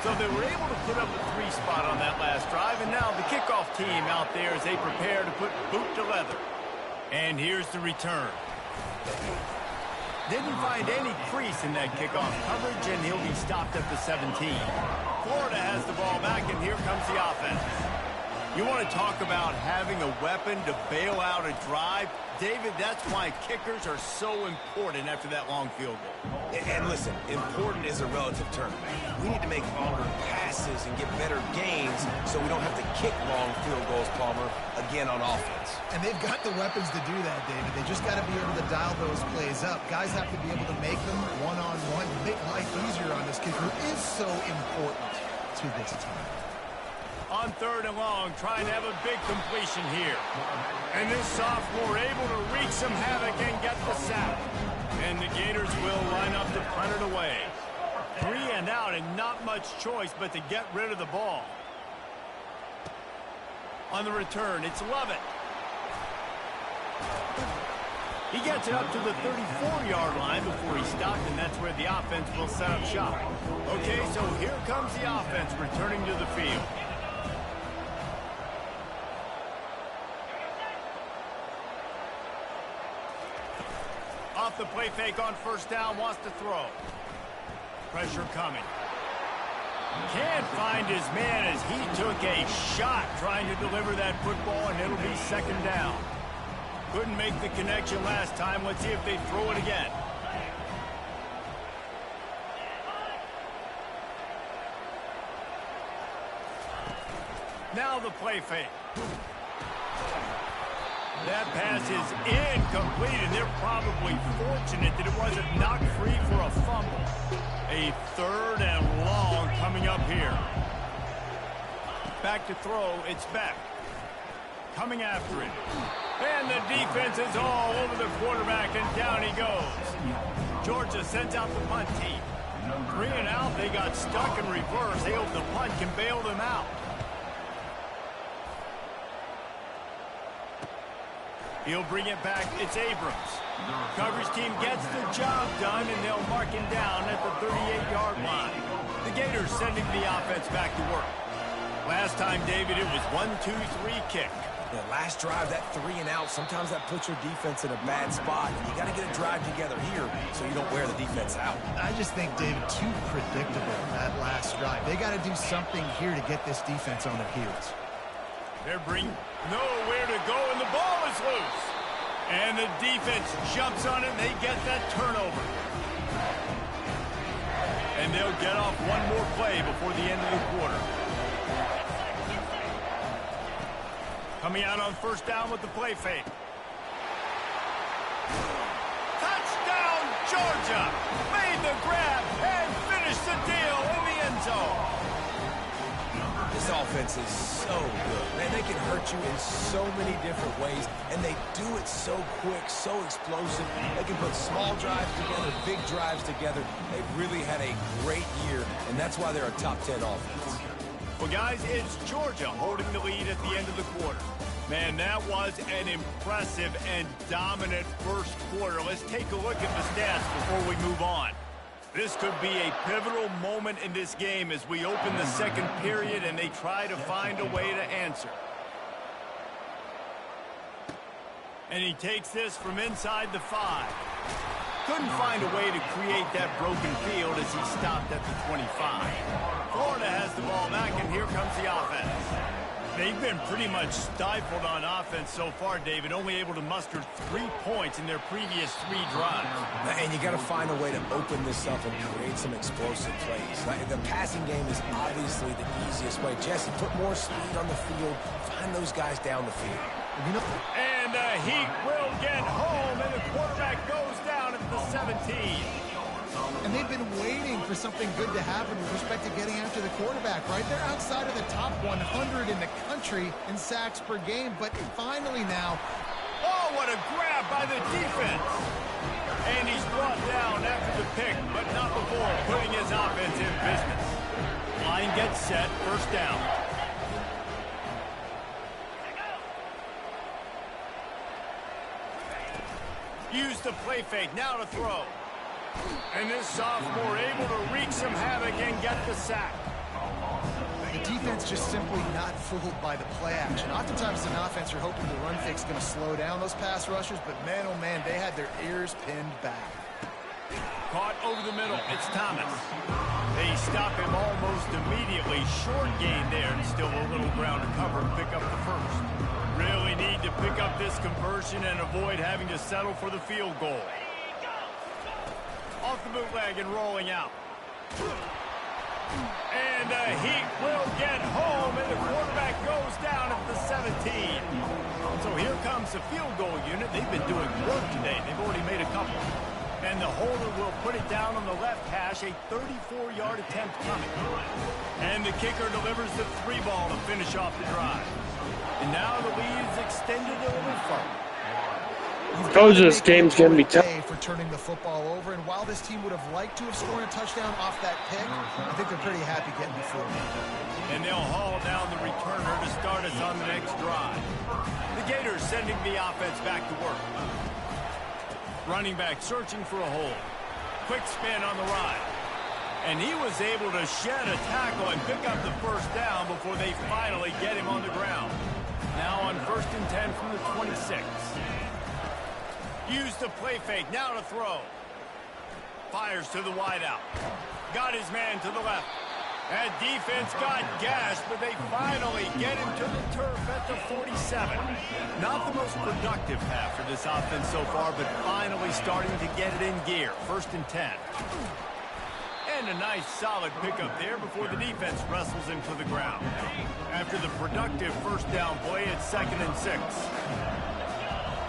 So they were able to put up a 3 spot on that last drive, and now the kickoff team out there as they prepare to put boot to leather. And here's the return. Didn't find any crease in that kickoff coverage, and he'll be stopped at the 17. Florida has the ball back, and here comes the offense. You want to talk about having a weapon to bail out a drive? David, that's why kickers are so important after that long field goal. And listen, important is a relative term. We need to make longer passes and get better gains so we don't have to kick long field goals, Palmer, again on offense. And they've got the weapons to do that, David. They just got to be able to dial those plays up. Guys have to be able to make them one-on-one, make life easier on this kid who is so important to this team. On 3rd and long, trying to have a big completion here. And this sophomore able to wreak some havoc and get the sack. And the Gators will line up to punt it away. 3 and out and not much choice but to get rid of the ball. On the return, it's Lovett. He gets it up to the 34-yard line before he's stopped, and that's where the offense will set up shop. Okay, so here comes the offense returning to the field. the play fake on first down, wants to throw. Pressure coming. Can't find his man as he took a shot trying to deliver that football, and it'll be second down. Couldn't make the connection last time. Let's see if they throw it again. Now the play fake. That pass is incomplete, and they're probably fortunate that it wasn't knocked free for a fumble. A third and long coming up here. Back to throw, it's back. Coming after it. And the defense is all over the quarterback, and down he goes. Georgia sends out the punt team. 3 and out, they got stuck in reverse. They hope the punt can bail them out. He'll bring it back. It's Abrams. Coverage team gets the job done, and they'll mark him down at the 38-yard line. The Gators sending the offense back to work. Last time, David, it was 1-2-3 kick. Yeah, last drive, that 3 and out, sometimes that puts your defense in a bad spot. And you got to get a drive together here so you don't wear the defense out. I just think, David, too predictable, that last drive. They got to do something here to get this defense on their heels. They're bringing nowhere to go, and the ball is loose. And the defense jumps on it, and they get that turnover. And they'll get off one more play before the end of the quarter. Coming out on first down with the play fake. Touchdown, Georgia! Made the grab and finished the deal in the end zone. This offense is so good. Man, they can hurt you in so many different ways, and they do it so quick, so explosive. They can put small drives together, big drives together. They've really had a great year, and that's why they're a top 10 offense. Well, guys, it's Georgia holding the lead at the end of the quarter. Man, that was an impressive and dominant first quarter. Let's take a look at the stats before we move on. This could be a pivotal moment in this game as we open the second period and they try to find a way to answer. And he takes this from inside the 5. Couldn't find a way to create that broken field as he stopped at the 25. Florida has the ball back, and here comes the offense. They've been pretty much stifled on offense so far, David, only able to muster 3 points in their previous 3 drives. And you got to find a way to open this up and create some explosive plays. The passing game is obviously the easiest way. Jesse, put more speed on the field. Find those guys down the field. And the Heat will get home, and the quarterback goes down at the 17. And they've been waiting for something good to happen with respect to getting after the quarterback, right? They're outside of the top 100 in the country in sacks per game, but finally now. Oh, what a grab by the defense. And he's brought down after the pick, but not before putting his offense in business. Line gets set, first down. Use the play fake, now to throw. And this sophomore able to wreak some havoc and get the sack. The defense just simply not fooled by the play action. Oftentimes as an offense, you're hoping the run fake's going to slow down those pass rushers, but man, oh man, they had their ears pinned back. Caught over the middle, it's Thomas. They stop him almost immediately. Short gain there, and still a little ground to cover and pick up the first. Really need to pick up this conversion and avoid having to settle for the field goal. Off the bootleg and rolling out. And the Heat will get home, and the quarterback goes down at the 17. So here comes the field goal unit. They've been doing work today. They've already made a couple. And the holder will put it down on the left hash, a 34-yard attempt coming. And the kicker delivers the 3-ball to finish off the drive. And now the lead is extended a little further. Told you this game's going to be tough. For turning the football over, and while this team would have liked to have scored a touchdown off that pick, I think they're pretty happy getting the field. And they'll haul down the returner to start us on the next drive. The Gators sending the offense back to work. Running back searching for a hole. Quick spin on the ride. And he was able to shed a tackle and pick up the first down before they finally get him on the ground. Now on 1st and 10 from the 26. Used the play fake, now to throw. Fires to the wideout. Got his man to the left. That defense got gashed, but they finally get him to the turf at the 47. Not the most productive half for this offense so far, but finally starting to get it in gear. 1st and 10. And a nice solid pickup there before the defense wrestles him to the ground. After the productive first down play, it's 2nd and 6.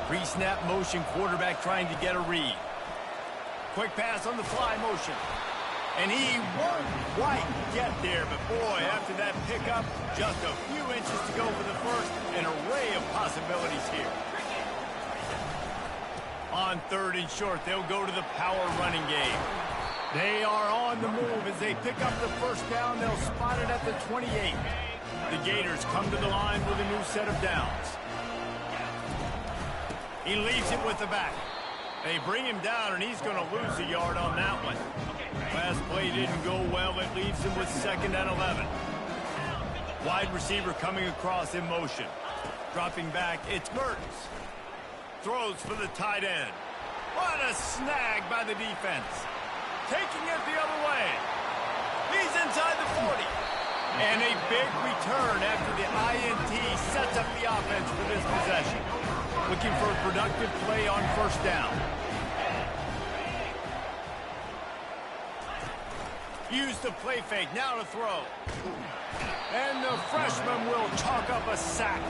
Pre-snap motion, quarterback trying to get a read. Quick pass on the fly motion. And he won't quite get there, but boy, after that pickup, just a few inches to go for the first. An array of possibilities here. On 3rd and short, they'll go to the power running game. They are on the move as they pick up the first down. They'll spot it at the 28. The Gators come to the line with a new set of downs. He leaves it with the back. They bring him down, and he's going to lose a yard on that one. Last play didn't go well. It leaves him with 2nd and 11. Wide receiver coming across in motion. Dropping back, it's Mertens. Throws for the tight end. What a snag by the defense. Taking it the other way. He's inside the 40. And a big return after the INT sets up the offense for this possession. Looking for a productive play on 1st down. Use the play fake, now to throw. And the freshman will chalk up a sack.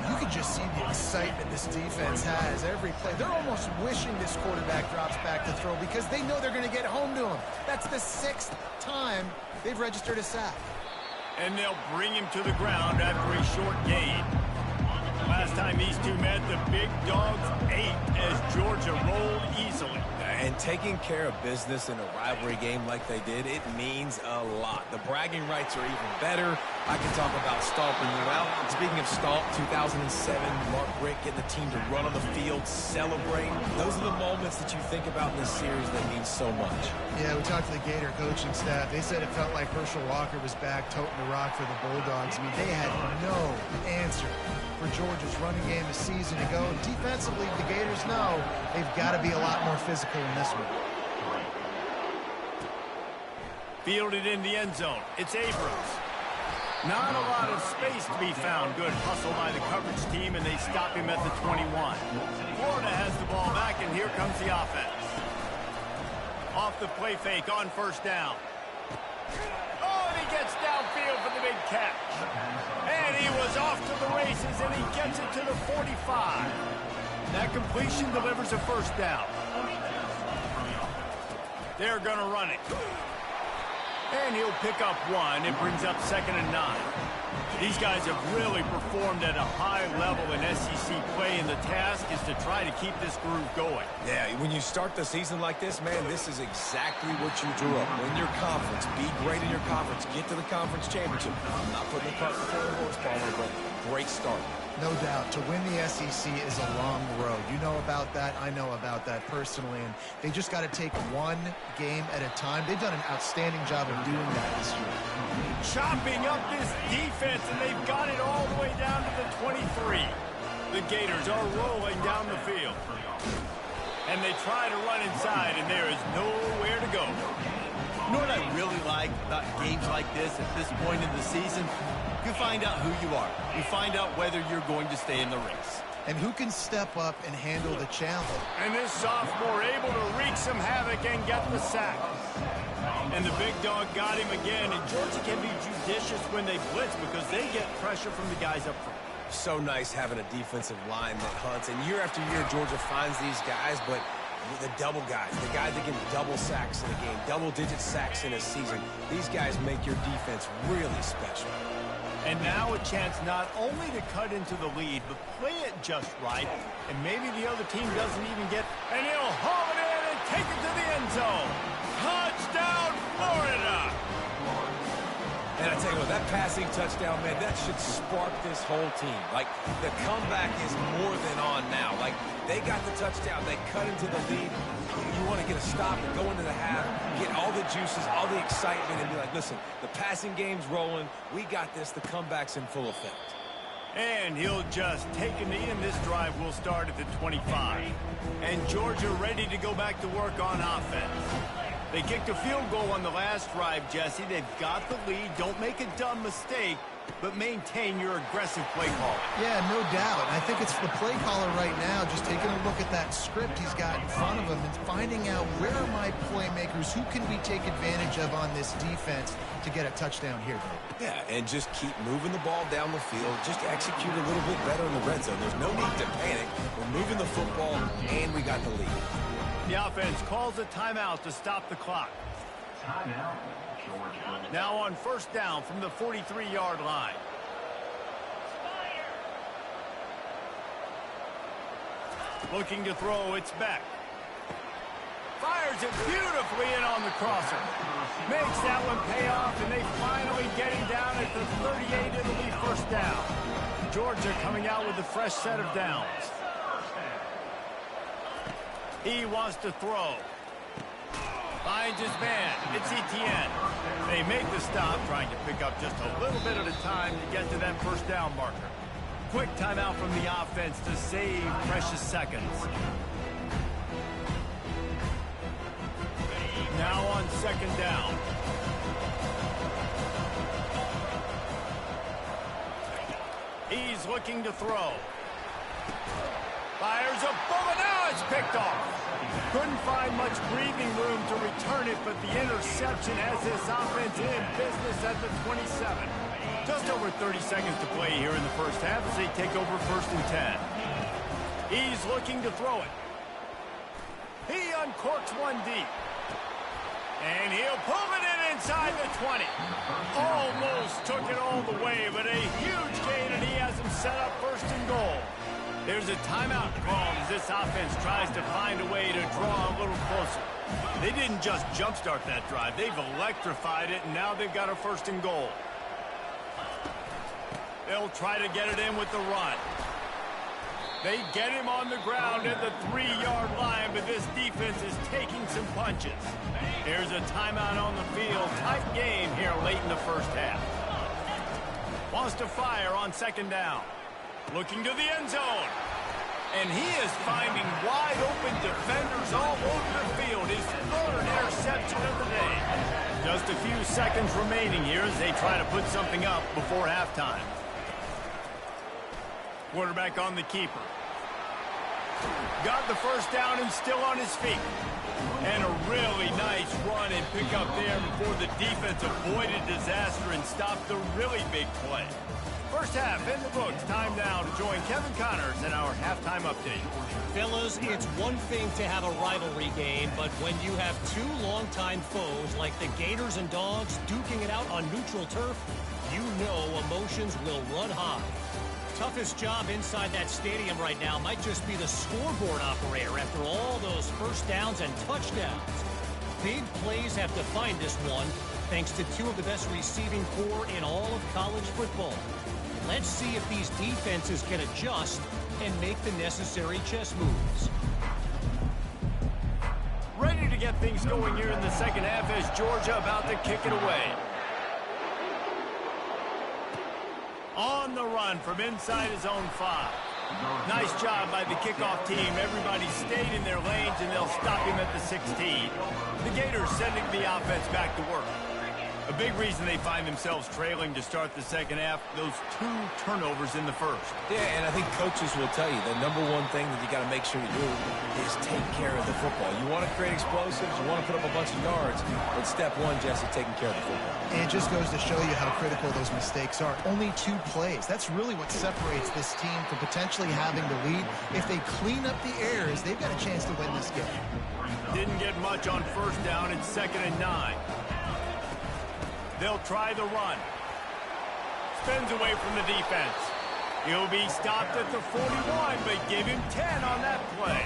You can just see the excitement this defense has every play. They're almost wishing this quarterback drops back to throw because they know they're going to get home to him. That's the 6th time they've registered a sack. And they'll bring him to the ground after a short gain. Last time these two met, the big dogs ate as Georgia rolled easily. And taking care of business in a rivalry game like they did, it means a lot. The bragging rights are even better. I can talk about stomping you out. Speaking of stomp, 2007, Mark Richt getting the team to run on the field, celebrate. Those are the moments that you think about in this series that mean so much. Yeah, we talked to the Gator coaching staff. They said it felt like Herschel Walker was back toting the rock for the Bulldogs. I mean, they had no answer for Georgia's running game a season ago. Defensively, the Gators know they've got to be a lot more physical in this one. Fielded in the end zone. It's Abrams. Not a lot of space to be found. Good hustle by the coverage team, and they stop him at the 21. Florida has the ball back, and here comes the offense. Off the play fake on 1st down. Oh, and he gets downfield for the big catch. And he was off to the races, and he gets it to the 45. That completion delivers a 1st down. They're going to run it. And he'll pick up 1. It brings up 2nd and 9. These guys have really performed at a high level in SEC play, and the task is to try to keep this groove going. Yeah, when you start the season like this, man, this is exactly what you drew up. Win your conference. Be great in your conference. Get to the conference championship. I'm not putting the cart before the horse, Palmer, but great start. No doubt. To win the SEC is a long road. You know about that. I know about that personally. And they just got to take one game at a time. They've done an outstanding job of doing that this year. Chopping up this defense, and they've got it all the way down to the 23. The Gators are rolling down the field. And they try to run inside, and there is nowhere to go. You know what I really like about games like this at this point in the season? You find out who you are. You find out whether you're going to stay in the race. And who can step up and handle the challenge. And this sophomore able to wreak some havoc and get the sack. And the big dog got him again. And Georgia can be judicious when they blitz because they get pressure from the guys up front. So nice having a defensive line that hunts. And year after year, Georgia finds these guys, but the double guys, the guys that get double sacks in a game, double-digit sacks in a season, these guys make your defense really special. And now a chance not only to cut into the lead, but play it just right. And maybe the other team doesn't even get... And he'll haul it in and take it to the end zone. Touchdown, Florida! And I tell you what, that passing touchdown, man, that should spark this whole team. Like, the comeback is more than on now. Like, they got the touchdown. They cut into the lead. You want to get a stop and go into the half, get all the juices, all the excitement, and be like, listen, the passing game's rolling. We got this. The comeback's in full effect. And he'll just take a knee, and this drive will start at the 25. And Georgia ready to go back to work on offense. They kicked a field goal on the last drive, Jesse. They've got the lead. Don't make a dumb mistake, but maintain your aggressive play call. Yeah, no doubt. I think it's the play caller right now just taking a look at that script he's got in front of him and finding out where are my playmakers, who can we take advantage of on this defense to get a touchdown here, David. Yeah, and just keep moving the ball down the field. Just execute a little bit better in the red zone. There's no need to panic. We're moving the football, and we got the lead. The offense calls a timeout to stop the clock. Timeout, Georgia. Now on first down from the 43-yard line. Looking to throw, it's Beck. Fires it beautifully in on the crosser. Makes that one pay off, and they finally get him down at the 38. It'll be first down. Georgia coming out with a fresh set of downs. He wants to throw. Finds his man. It's Etienne. They make the stop, trying to pick up just a little bit at a time to get to that first down marker. Quick timeout from the offense to save precious seconds. Now on second down. He's looking to throw. Fires a bullet. Now it's picked off. Couldn't find much breathing room to return it, but the interception has this offense in business at the 27. Just over 30 seconds to play here in the first half as they take over first and 10. He's looking to throw it. He uncorks one deep. And he'll pull it in inside the 20. Almost took it all the way, but a huge gain, and he has him set up first and goal. There's a timeout called as this offense tries to find a way to draw a little closer. They didn't just jumpstart that drive. They've electrified it, and now they've got a first and goal. They'll try to get it in with the run. They get him on the ground at the 3-yard line, but this defense is taking some punches. Here's a timeout on the field. Tight game here late in the first half. Wants to fire on second down. Looking to the end zone. And he is finding wide-open defenders all over the field. His third interception of the day. Just a few seconds remaining here as they try to put something up before halftime. Quarterback on the keeper. Got the first down and still on his feet. And a really nice run and pick up there before the defense avoided disaster and stopped the really big play. First half in the books. Time now to join Kevin Connors in our halftime update. Fellas, it's one thing to have a rivalry game, but when you have two longtime foes like the Gators and Dogs duking it out on neutral turf, you know emotions will run high. Toughest job inside that stadium right now might just be the scoreboard operator after all those first downs and touchdowns. Big plays have defined this one, thanks to two of the best receiving corps in all of college football. Let's see if these defenses can adjust and make the necessary chess moves. Ready to get things going here in the second half as Georgia about to kick it away. On the run from inside his own 5. Nice job by the kickoff team. Everybody stayed in their lanes, and they'll stop him at the 16. The Gators sending the offense back to work. A big reason they find themselves trailing to start the second half, those 2 turnovers in the first. Yeah, and I think coaches will tell you the number one thing that you got to make sure you do is take care of the football. You want to create explosives, you want to put up a bunch of yards, but step one, Jesse, taking care of the football. And it just goes to show you how critical those mistakes are. Only 2 plays. That's really what separates this team from potentially having the lead. If they clean up the errors, they've got a chance to win this game. Didn't get much on first down. It's 2nd and 9. They'll try the run. Spins away from the defense. He'll be stopped at the 41, but give him 10 on that play.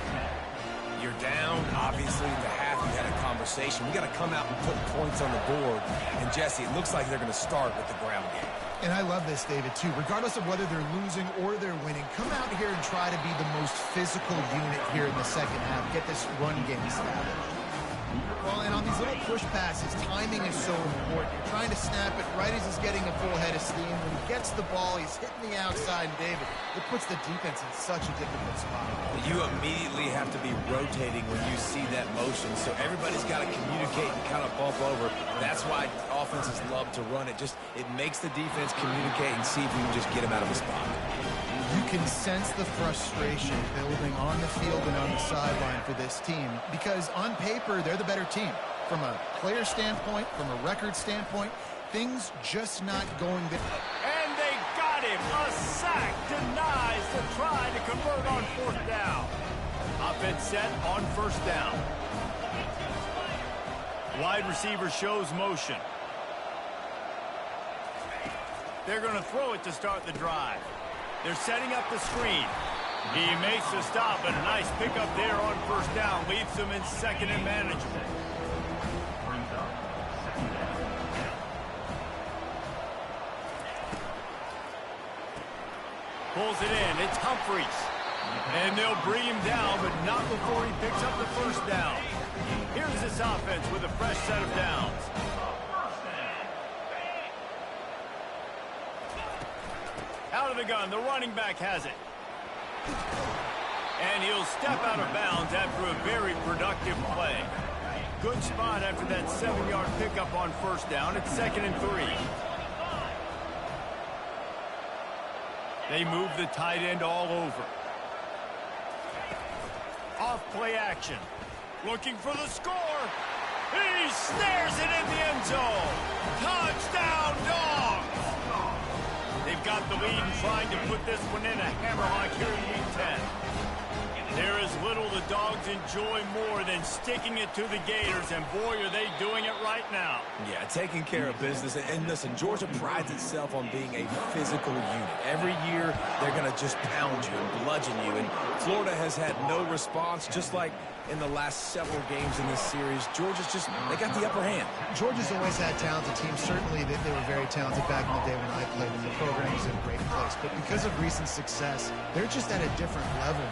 You're down. Obviously, at the half, you had a conversation. We got to come out and put points on the board. And, Jesse, it looks like they're going to start with the ground game. And I love this, David, too. Regardless of whether they're losing or they're winning, come out here and try to be the most physical unit here in the second half. Get this run game established. Well, and on these little push passes, timing is so important. You're trying to snap it right as he's getting a full head of steam. When he gets the ball, he's hitting the outside, and David, it puts the defense in such a difficult spot. You immediately have to be rotating when you see that motion, so everybody's got to communicate and kind of bump over. That's why offenses love to run it. It makes the defense communicate and see if we can just get him out of the spot. You can sense the frustration building on the field and on the sideline for this team because on paper, they're the better team. From a player standpoint, from a record standpoint, things just not going good. And they got him. A sack denies the try to convert on 4th down. Offense set on 1st down. Wide receiver shows motion. They're going to throw it to start the drive. They're setting up the screen. He makes the stop, and a nice pickup there on 1st down. Leaves them in 2nd and manageable. Pulls it in. It's Humphries. And they'll bring him down, but not before he picks up the 1st down. Here's this offense with a fresh set of downs. Out of the gun, the running back has it. And he'll step out of bounds after a very productive play. Good spot after that 7-yard pickup on 1st down. It's 2nd and 3. They move the tight end all over. Off play action. Looking for the score. He snares it in the end zone. Touchdown, Dogs! They've got the lead and trying to put this one in a hammerlock here in Week 10. There is little the Dogs enjoy more than sticking it to the Gators, and boy, are they doing it right now. Yeah, taking care of business. And listen, Georgia prides itself on being a physical unit. Every year, they're going to just pound you and bludgeon you. And Florida has had no response, just like in the last several games in this series. Georgia's just, they got the upper hand. Georgia's always had talented teams. Certainly, they were very talented back in the day when I played, and the program was in a great place. But because of recent success, they're just at a different level.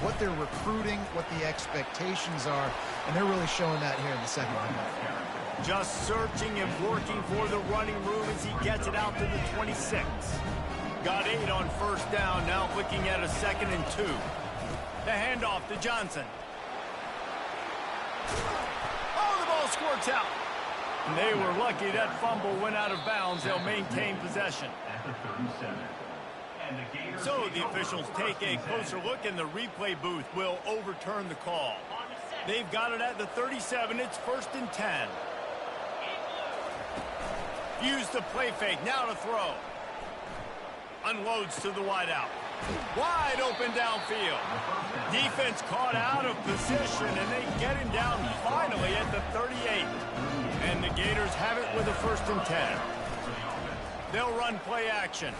What they're recruiting, what the expectations are, and they're really showing that here in the second half. Just searching and working for the running room as he gets it out to the 26. Got 8 on 1st down, now looking at a 2nd and 2. The handoff to Johnson. Oh, the ball squirts out. And they were lucky that fumble went out of bounds. They'll maintain possession. So the officials take a closer look, and the replay booth will overturn the call. They've got it at the 37. It's 1st and 10. Use the play fake. Now to throw. Unloads to the wideout. Wide open downfield. Defense caught out of position, and they get him down finally at the 38. And the Gators have it with a 1st and 10. They'll run play action.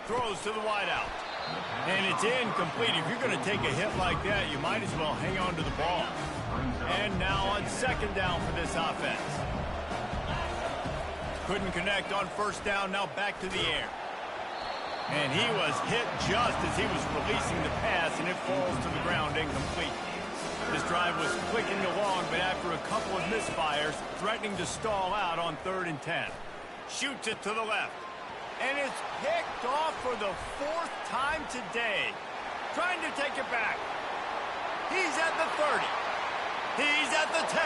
Throws to the wideout. And it's incomplete. If you're going to take a hit like that, you might as well hang on to the ball. And now on 2nd down for this offense. Couldn't connect on 1st down. Now back to the air. And he was hit just as he was releasing the pass, and it falls to the ground incomplete. This drive was clicking along, but after a couple of misfires, threatening to stall out on 3rd and 10. Shoots it to the left. And it's picked off for the 4th time today. Trying to take it back. He's at the 30. He's at the 10.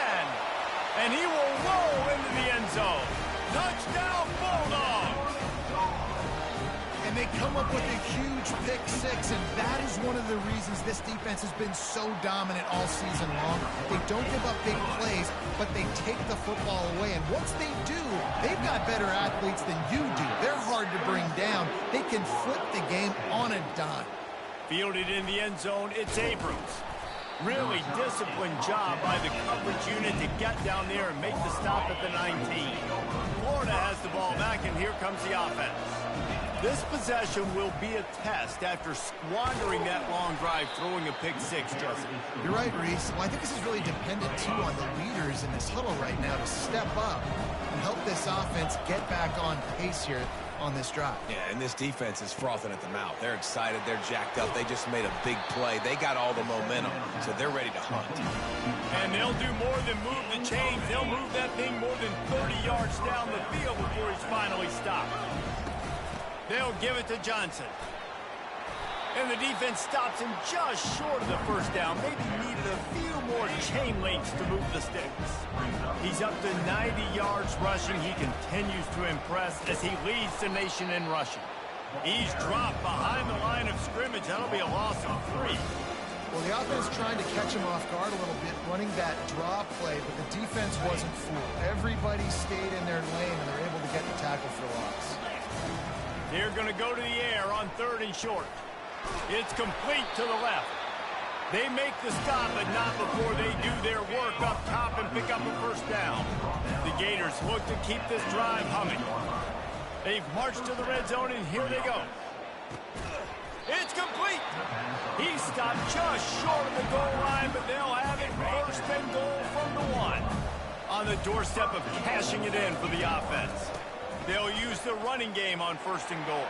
And he will roll into the end zone. Touchdown, Bulldogs! And they come up with a huge pick 6, and that is one of the reasons this defense has been so dominant all season long. They don't give up big plays, but they take the football away. And once they do, they've got better athletes than you do. They're hard to bring down. They can flip the game on a dime. Fielded in the end zone, it's Abrams. Really disciplined job by the coverage unit to get down there and make the stop at the 19. Florida has the ball back, and here comes the offense. This possession will be a test after squandering that long drive, throwing a pick 6, Justin. You're right, Reese. Well, I think this is really dependent, too, on the leaders in this huddle right now to step up and help this offense get back on pace here. on this drive. Yeah, and this defense is frothing at the mouth. They're excited. They're jacked up. They just made a big play. They got all the momentum, so they're ready to hunt. And they'll do more than move the chains. They'll move that thing more than 30 yards down the field before he's finally stopped. They'll give it to Johnson. And the defense stops him just short of the first down. Maybe needed a few more chain links to move the sticks. He's up to 90 yards rushing. He continues to impress as he leads the nation in rushing. He's dropped behind the line of scrimmage. That'll be a loss of 3. Well, the offense trying to catch him off guard a little bit, running that draw play, but the defense wasn't fooled. Everybody stayed in their lane, and they're able to get the tackle for loss. They're going to go to the air on 3rd and short. It's complete to the left. They make the stop, but not before they do their work up top and pick up a first down. The Gators look to keep this drive humming. They've marched to the red zone, and here they go. It's complete. He stopped just short of the goal line, but they'll have it 1st and goal from the 1. On the doorstep of cashing it in for the offense. They'll use the running game on 1st and goal.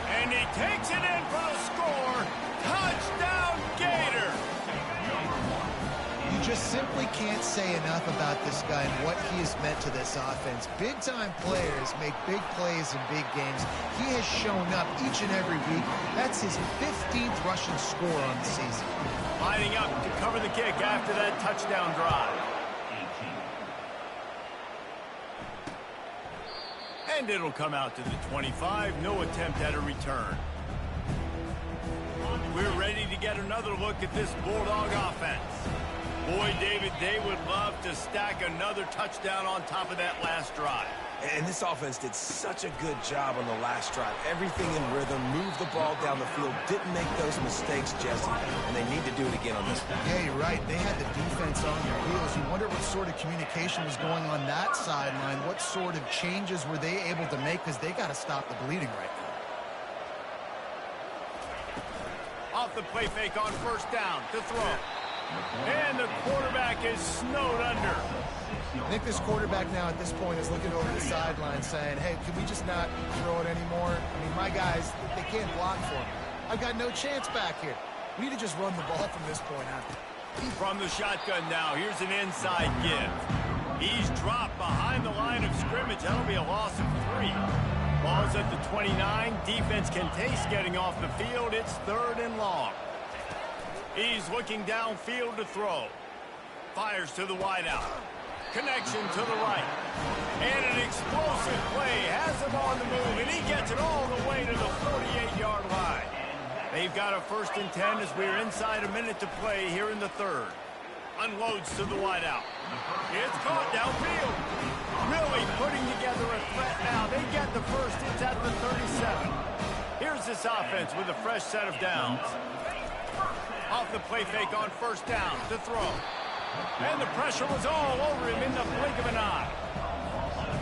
And he takes it in for the score. Touchdown, Gator! You just simply can't say enough about this guy and what he has meant to this offense. Big-time players make big plays in big games. He has shown up each and every week. That's his 15th rushing score on the season. Lining up to cover the kick after that touchdown drive. And it'll come out to the 25. No attempt at a return. We're ready to get another look at this Bulldog offense. Boy, David, they would love to stack another touchdown on top of that last drive. And this offense did such a good job on the last drive. Everything in rhythm, moved the ball down the field, didn't make those mistakes, Jesse, and they need to do it again on this one. Yeah, you're right. They had the defense on their heels. You wonder what sort of communication was going on that sideline. What sort of changes were they able to make, because they got to stop the bleeding right now. Off the play fake on 1st down to throw. And the quarterback is snowed under. I think this quarterback now at this point is looking over the sideline saying, hey, can we just not throw it anymore? I mean, my guys, they can't block for me. I've got no chance back here. We need to just run the ball from this point on. From the shotgun now, here's an inside give. He's dropped behind the line of scrimmage. That'll be a loss of 3. Ball's at the 29. Defense can taste getting off the field. It's 3rd and long. He's looking downfield to throw. Fires to the wideout. Connection to the right. And an explosive play has him on the move, and he gets it all the way to the 48-yard line. They've got a 1st and 10 as we're inside a minute to play here in the 3rd. Unloads to the wideout. It's caught downfield. Really putting together a threat now. They get the first. It's at the 37. Here's this offense with a fresh set of downs. Off the play fake on 1st down to throw. And the pressure was all over him in the blink of an eye.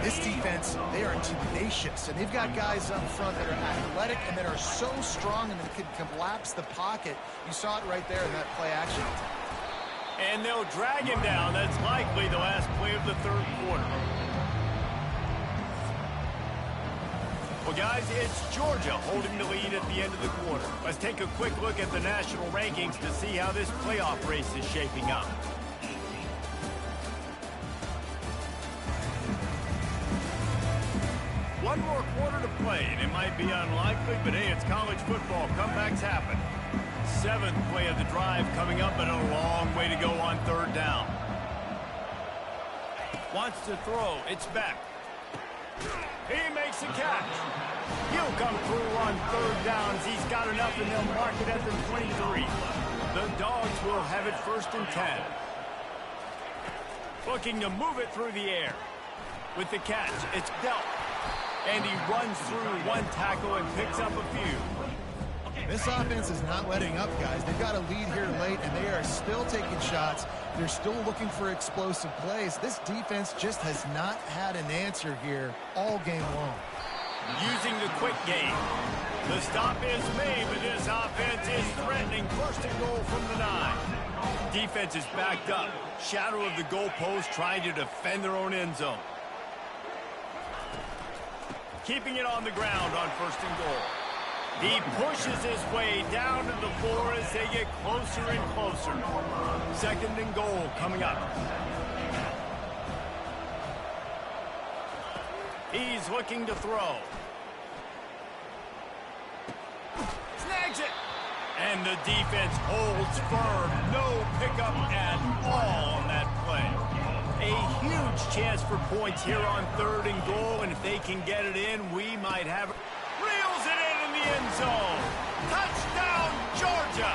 This defense, they are tenacious, and they've got guys up front that are athletic and that are so strong and that can collapse the pocket. You saw it right there in that play action. And they'll drag him down. That's likely the last play of the 3rd quarter. Well, guys, it's Georgia holding the lead at the end of the quarter. Let's take a quick look at the national rankings to see how this playoff race is shaping up. One more quarter to play, and it might be unlikely, but hey, it's college football. Comebacks happen. 7th play of the drive coming up, and a long way to go on 3rd down. Wants to throw. It's back. He makes a catch. He'll come through on 3rd down as he's got enough, and they'll mark it at the 23. The Dogs will have it 1st and 10. Looking to move it through the air. With the catch, it's dealt. And he runs through one tackle and picks up a few. This offense is not letting up, guys. They've got a lead here late, and they are still taking shots. They're still looking for explosive plays. This defense just has not had an answer here all game long. Using the quick game. The stop is made, but this offense is threatening 1st and goal from the 9. Defense is backed up. Shadow of the goalpost trying to defend their own end zone. keeping it on the ground on 1st and goal. He pushes his way down to the floor as they get closer and closer. 2nd and goal coming up. He's looking to throw. Snags it. And the defense holds firm. No pickup at all on that play. A huge chance for points here on 3rd and goal, and if they can get it in, we might have... Reels it in the end zone. Touchdown, Georgia.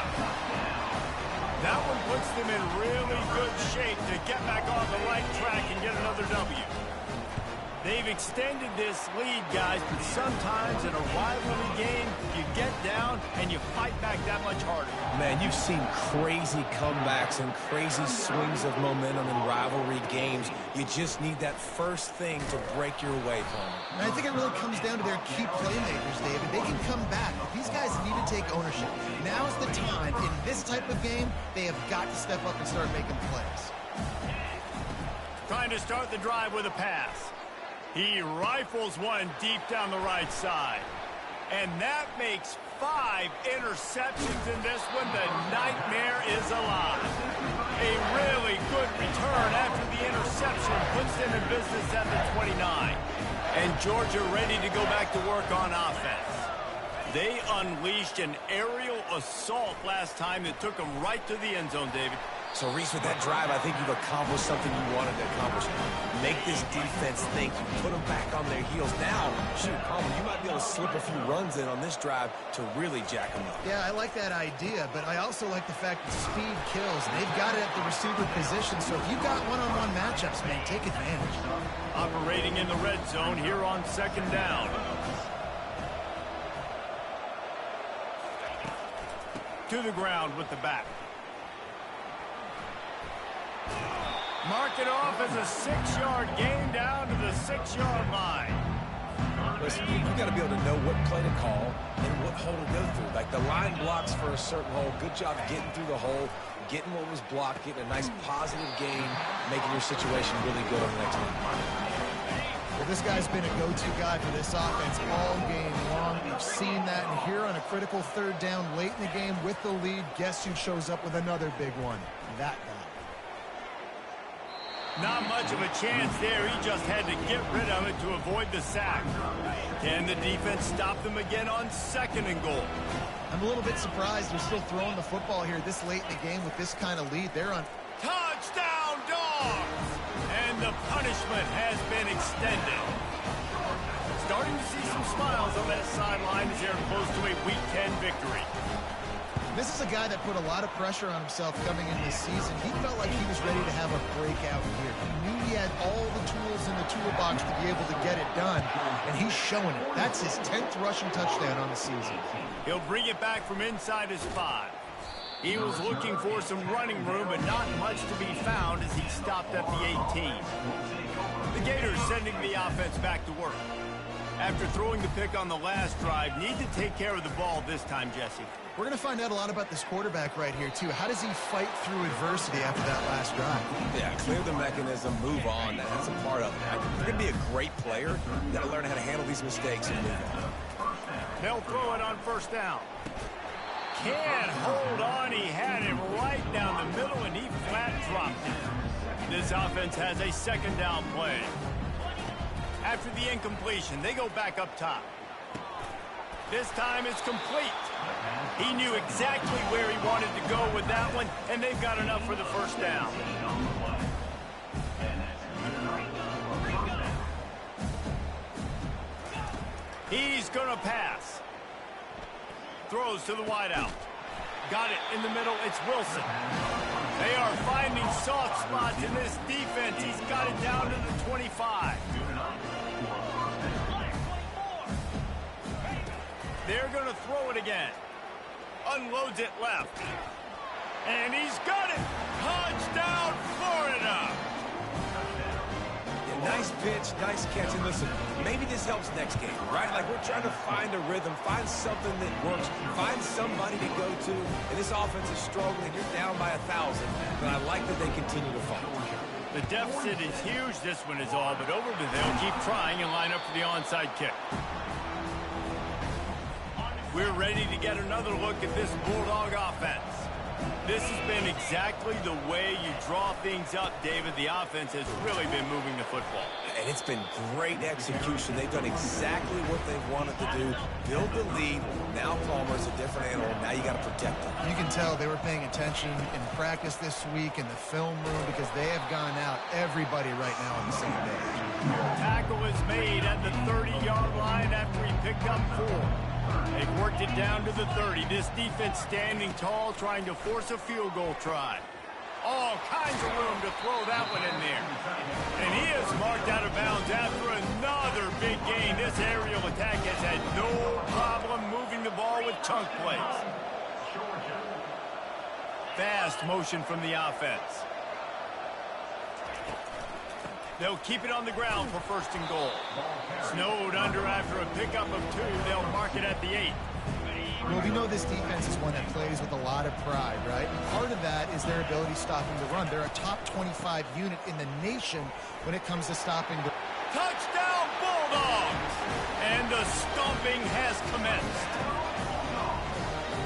That one puts them in really good shape to get back on the right track and get another W. They've extended this lead, guys, but sometimes in a rivalry game, you get down and you fight back that much harder. Man, you've seen crazy comebacks and crazy swings of momentum in rivalry games. You just need that first thing to break your way from it. And I think it really comes down to their key playmakers, David. They can come back. These guys need to take ownership. Now's the time. In this type of game, they have got to step up and start making plays. Trying to start the drive with a pass. He rifles one deep down the right side. And that makes 5 interceptions in this one. The nightmare is alive. A really good return after the interception puts them in business at the 29. And Georgia ready to go back to work on offense. They unleashed an aerial assault last time that took them right to the end zone, David. So, Reese, with that drive, I think you've accomplished something you wanted to accomplish. Make this defense think. You put them back on their heels. Now, shoot, Palmer, you might be able to slip a few runs in on this drive to really jack them up. Yeah, I like that idea, but I also like the fact that speed kills. They've got it at the receiver position, so if you've got one-on-one matchups, man, take advantage. Operating in the red zone here on 2nd down. To the ground with the back. Mark it off as a 6-yard gain down to the 6-yard line. Listen, you got to be able to know what play to call and what hole to go through. Like the line blocks for a certain hole. Good job getting through the hole, getting what was blocked, getting a nice positive gain, making your situation really good on the next one. Well, this guy's been a go-to guy for this offense all game long. We've seen that, and here on a critical 3rd down late in the game with the lead, guess who shows up with another big one? That guy. Not much of a chance there. He just had to get rid of it to avoid the sack. Can the defense stop them again on 2nd and goal? I'm a little bit surprised they're still throwing the football here this late in the game with this kind of lead. They're on... Touchdown, Dogs! And the punishment has been extended. Starting to see some smiles on that sideline as they're close to a Week 10 victory. This is a guy that put a lot of pressure on himself coming into this season. He felt like he was ready to have a breakout year. He knew he had all the tools in the toolbox to be able to get it done, and he's showing it. That's his 10th rushing touchdown on the season. He'll bring it back from inside his 5. He was looking for some running room, but not much to be found as he stopped at the 18. The Gators sending the offense back to work. After throwing the pick on the last drive, need to take care of the ball this time, Jesse. We're going to find out a lot about this quarterback right here, too. How does he fight through adversity after that last drive? Yeah, clear the mechanism, move on. That's a part of it. You're going to be a great player. You got to learn how to handle these mistakes and move on. They'll throw it on 1st down. Can't hold on. He had it right down the middle, and he flat dropped it. This offense has a 2nd down play. After the incompletion, they go back up top. This time it's complete. He knew exactly where he wanted to go with that one, and they've got enough for the 1st down. He's going to pass. Throws to the wideout. Got it in the middle. It's Wilson. They are finding soft spots in this defense. He's got it down to the 25. They're going to throw it again. Unloads it left. And he's got it. Touchdown, Florida. Yeah, nice pitch, nice catch. And listen, maybe this helps next game, right? Like we're trying to find a rhythm, find something that works, find somebody to go to. And this offense is struggling. You're down by 1,000. But I like that they continue to fight. The deficit is huge. This one is all but over, but they'll keep trying and line up for the onside kick. We're ready to get another look at this Bulldog offense. This has been exactly the way you draw things up, David. The offense has really been moving the football. And it's been great execution. They've done exactly what they've wanted to do. Build the lead. Now Palmer's a different animal. Now you got to protect him. You can tell they were paying attention in practice this week in the film room because they have gone out, everybody right now on the same page. Tackle is made at the 30-yard line after he picked up 4. They've worked it down to the 30. This defense standing tall, trying to force a field goal try. All kinds of room to throw that one in there. And he is marked out of bounds after another big gain. This aerial attack has had no problem moving the ball with chunk plays. Fast motion from the offense. They'll keep it on the ground for 1st and goal. Snowed under after a pickup of 2. They'll mark it at the 8. Well, we know this defense is one that plays with a lot of pride, right? And part of that is their ability stopping the run. They're a top 25 unit in the nation when it comes to stopping the... Touchdown Bulldogs! And the stomping has commenced.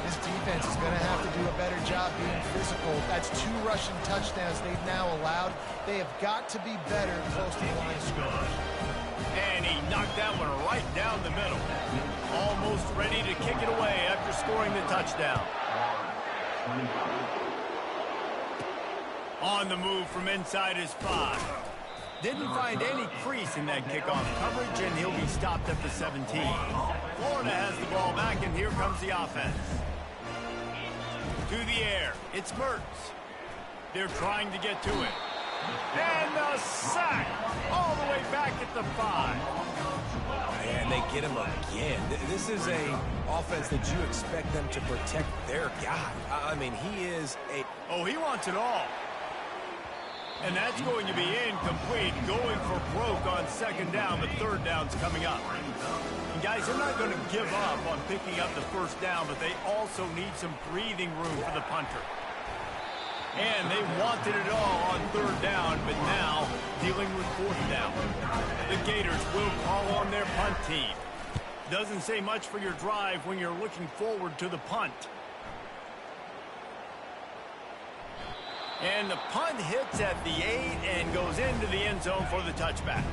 This defense is going to have to do a better job being physical. That's 2 rushing touchdowns they've now allowed. They have got to be better close to the line of scrimmage. And he knocked that one right down the middle. Almost ready to kick it away after scoring the touchdown. On the move from inside his 5. Didn't find any crease in that kickoff coverage, and he'll be stopped at the 17. Florida has the ball back, and here comes the offense. To the air, it's Mertz. They're trying to get to it. And the sack all the way back at the 5. And they get him again. This is a offense that you expect them to protect their guy. I mean, he is a... Oh, he wants it all. And that's going to be incomplete. Going for broke on 2nd down, but 3rd down's coming up. And guys, they're not going to give up on picking up the 1st down, but they also need some breathing room for the punter. And they wanted it all on 3rd down, but now dealing with 4th down. The Gators will call on their punt team. Doesn't say much for your drive when you're looking forward to the punt. And the punt hits at the 8 and goes into the end zone for the touchback.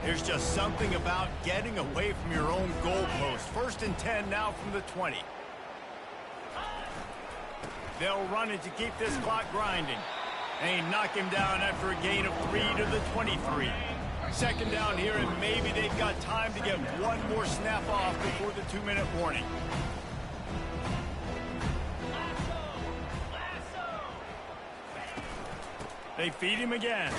There's just something about getting away from your own goalpost. 1st and 10 now from the 20. They'll run it to keep this clock grinding. And he knock him down after a gain of 3 to the 23. 2nd down here, and maybe they've got time to get one more snap off before the 2-minute warning. They feed him again.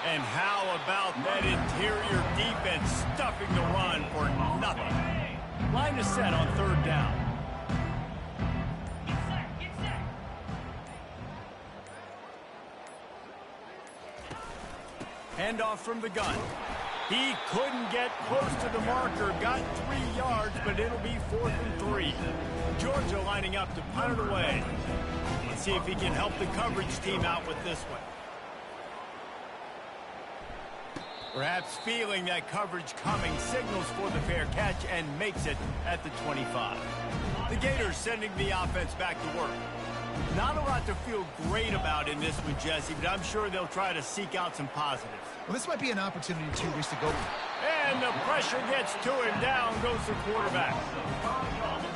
And how about that interior defense stuffing the run for nothing? Line is set on 3rd down. Handoff from the gun. He couldn't get close to the marker. Got 3 yards, but it'll be 4th and 3. Georgia lining up to punt it away. Let's see if he can help the coverage team out with this one. Perhaps feeling that coverage coming, signals for the fair catch and makes it at the 25. The Gators sending the offense back to work. Not a lot to feel great about in this one, Jesse, but I'm sure they'll try to seek out some positives. Well, this might be an opportunity, too, Reese, to go. And the pressure gets to him. Down goes the quarterback.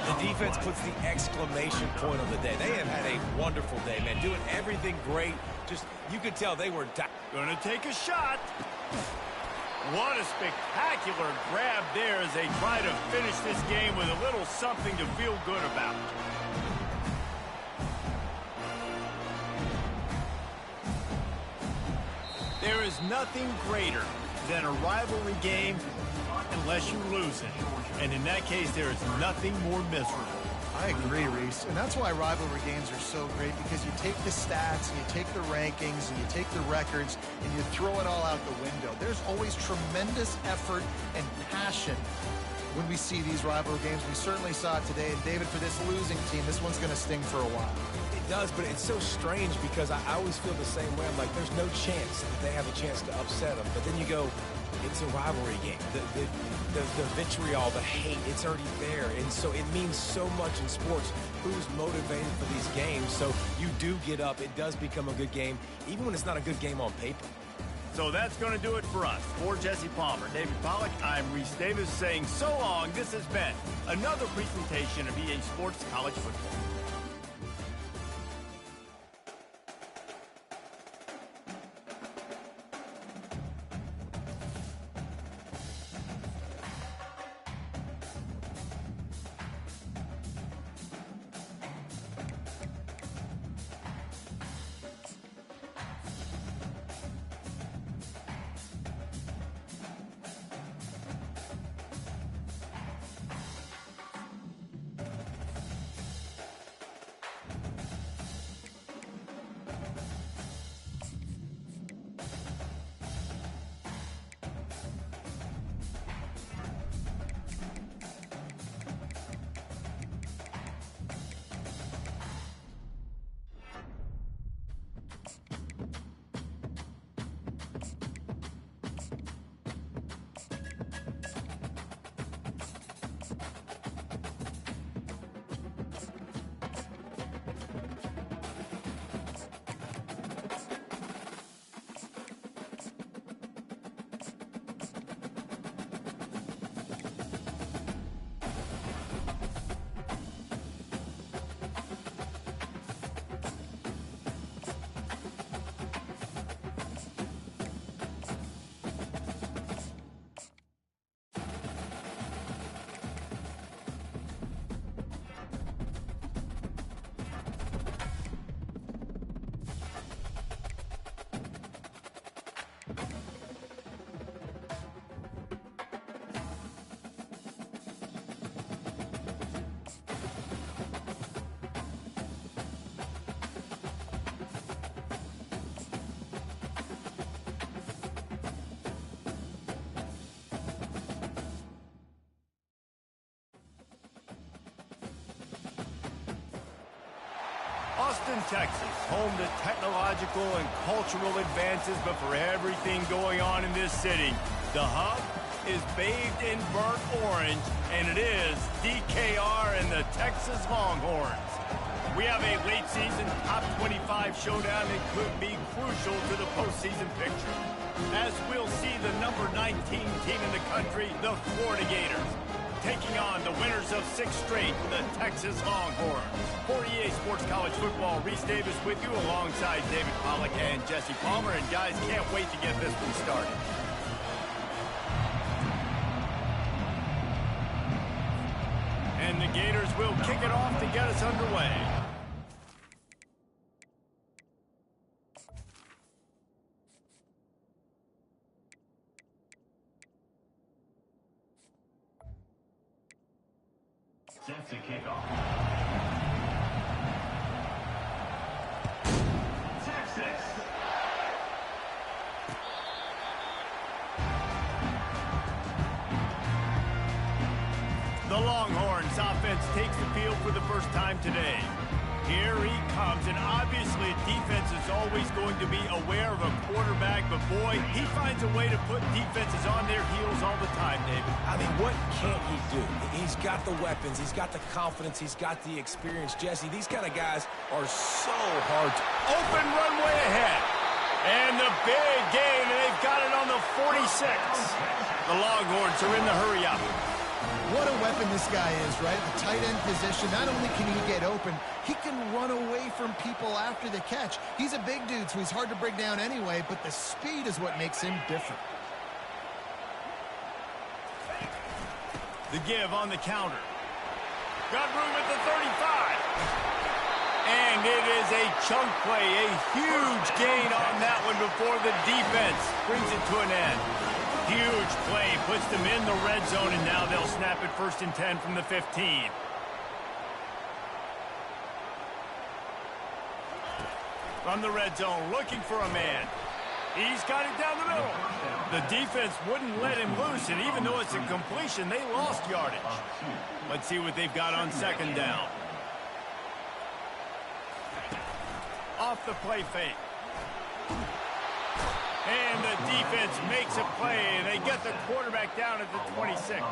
The defense puts the exclamation point on the day. They have had a wonderful day, man. Doing everything great. Just, you could tell they were... Gonna take a shot. What a spectacular grab there as they try to finish this game with a little something to feel good about. There is nothing greater than a rivalry game unless you lose it. And in that case, there is nothing more miserable. I agree, Reese. And that's why rivalry games are so great, because you take the stats, and you take the rankings, and you take the records, and you throw it all out the window. There's always tremendous effort and passion when we see these rivalry games. We certainly saw it today. And, David, for this losing team, this one's going to sting for a while. does, but it's so strange because I always feel the same way. I'm like, there's no chance that they have a chance to upset them. But then you go, it's a rivalry game. The vitriol, the hate, it's already there. And so it means so much in sports. Who's motivated for these games? So you do get up. It does become a good game, even when it's not a good game on paper. So that's going to do it for us. For Jesse Palmer, David Pollack, I'm Reese Davis saying so long. This has been another presentation of EA Sports College Football. Austin, Texas, home to technological and cultural advances, but for everything going on in this city, the hub is bathed in burnt orange, and it is DKR and the Texas Longhorns. We have a late season top 25 showdown that could be crucial to the postseason picture, as we'll see the number 19 team in the country, the Florida Gators, taking on the winners of 6 straight, the Texas Longhorns. For EA Sports College Football, Reese Davis with you alongside David Pollack and Jesse Palmer. And guys, can't wait to get this one started. And the Gators will kick it off to get us underway. Set to kick off. Texas. The Longhorns offense takes the field for the first time today. Here he comes, and obviously defense is always going to be aware of a quarterback, but boy, he finds a way to put defenses on their heels all the time, David. I mean, what can't he do? He's got the weapons, he's got the confidence, he's got the experience. Jesse, these kind of guys are so hard to... Open runway ahead. And the big game, and they've got it on the 46. The Longhorns are in the hurry-up. What a weapon this guy is, right? The tight end position, not only can he get open, he can run away from people after the catch. He's a big dude, so he's hard to bring down anyway, but the speed is what makes him different. The give on the counter. Got room at the 35. And it is a chunk play, a huge gain on that one before the defense brings it to an end. Huge play, puts them in the red zone, and now they'll snap it 1st and 10 from the 15. From the red zone, looking for a man. He's got it down the middle. The defense wouldn't let him loose, and even though it's a completion, they lost yardage. Let's see what they've got on 2nd down. the play fake. And the defense makes a play, and they get the quarterback down at the 26.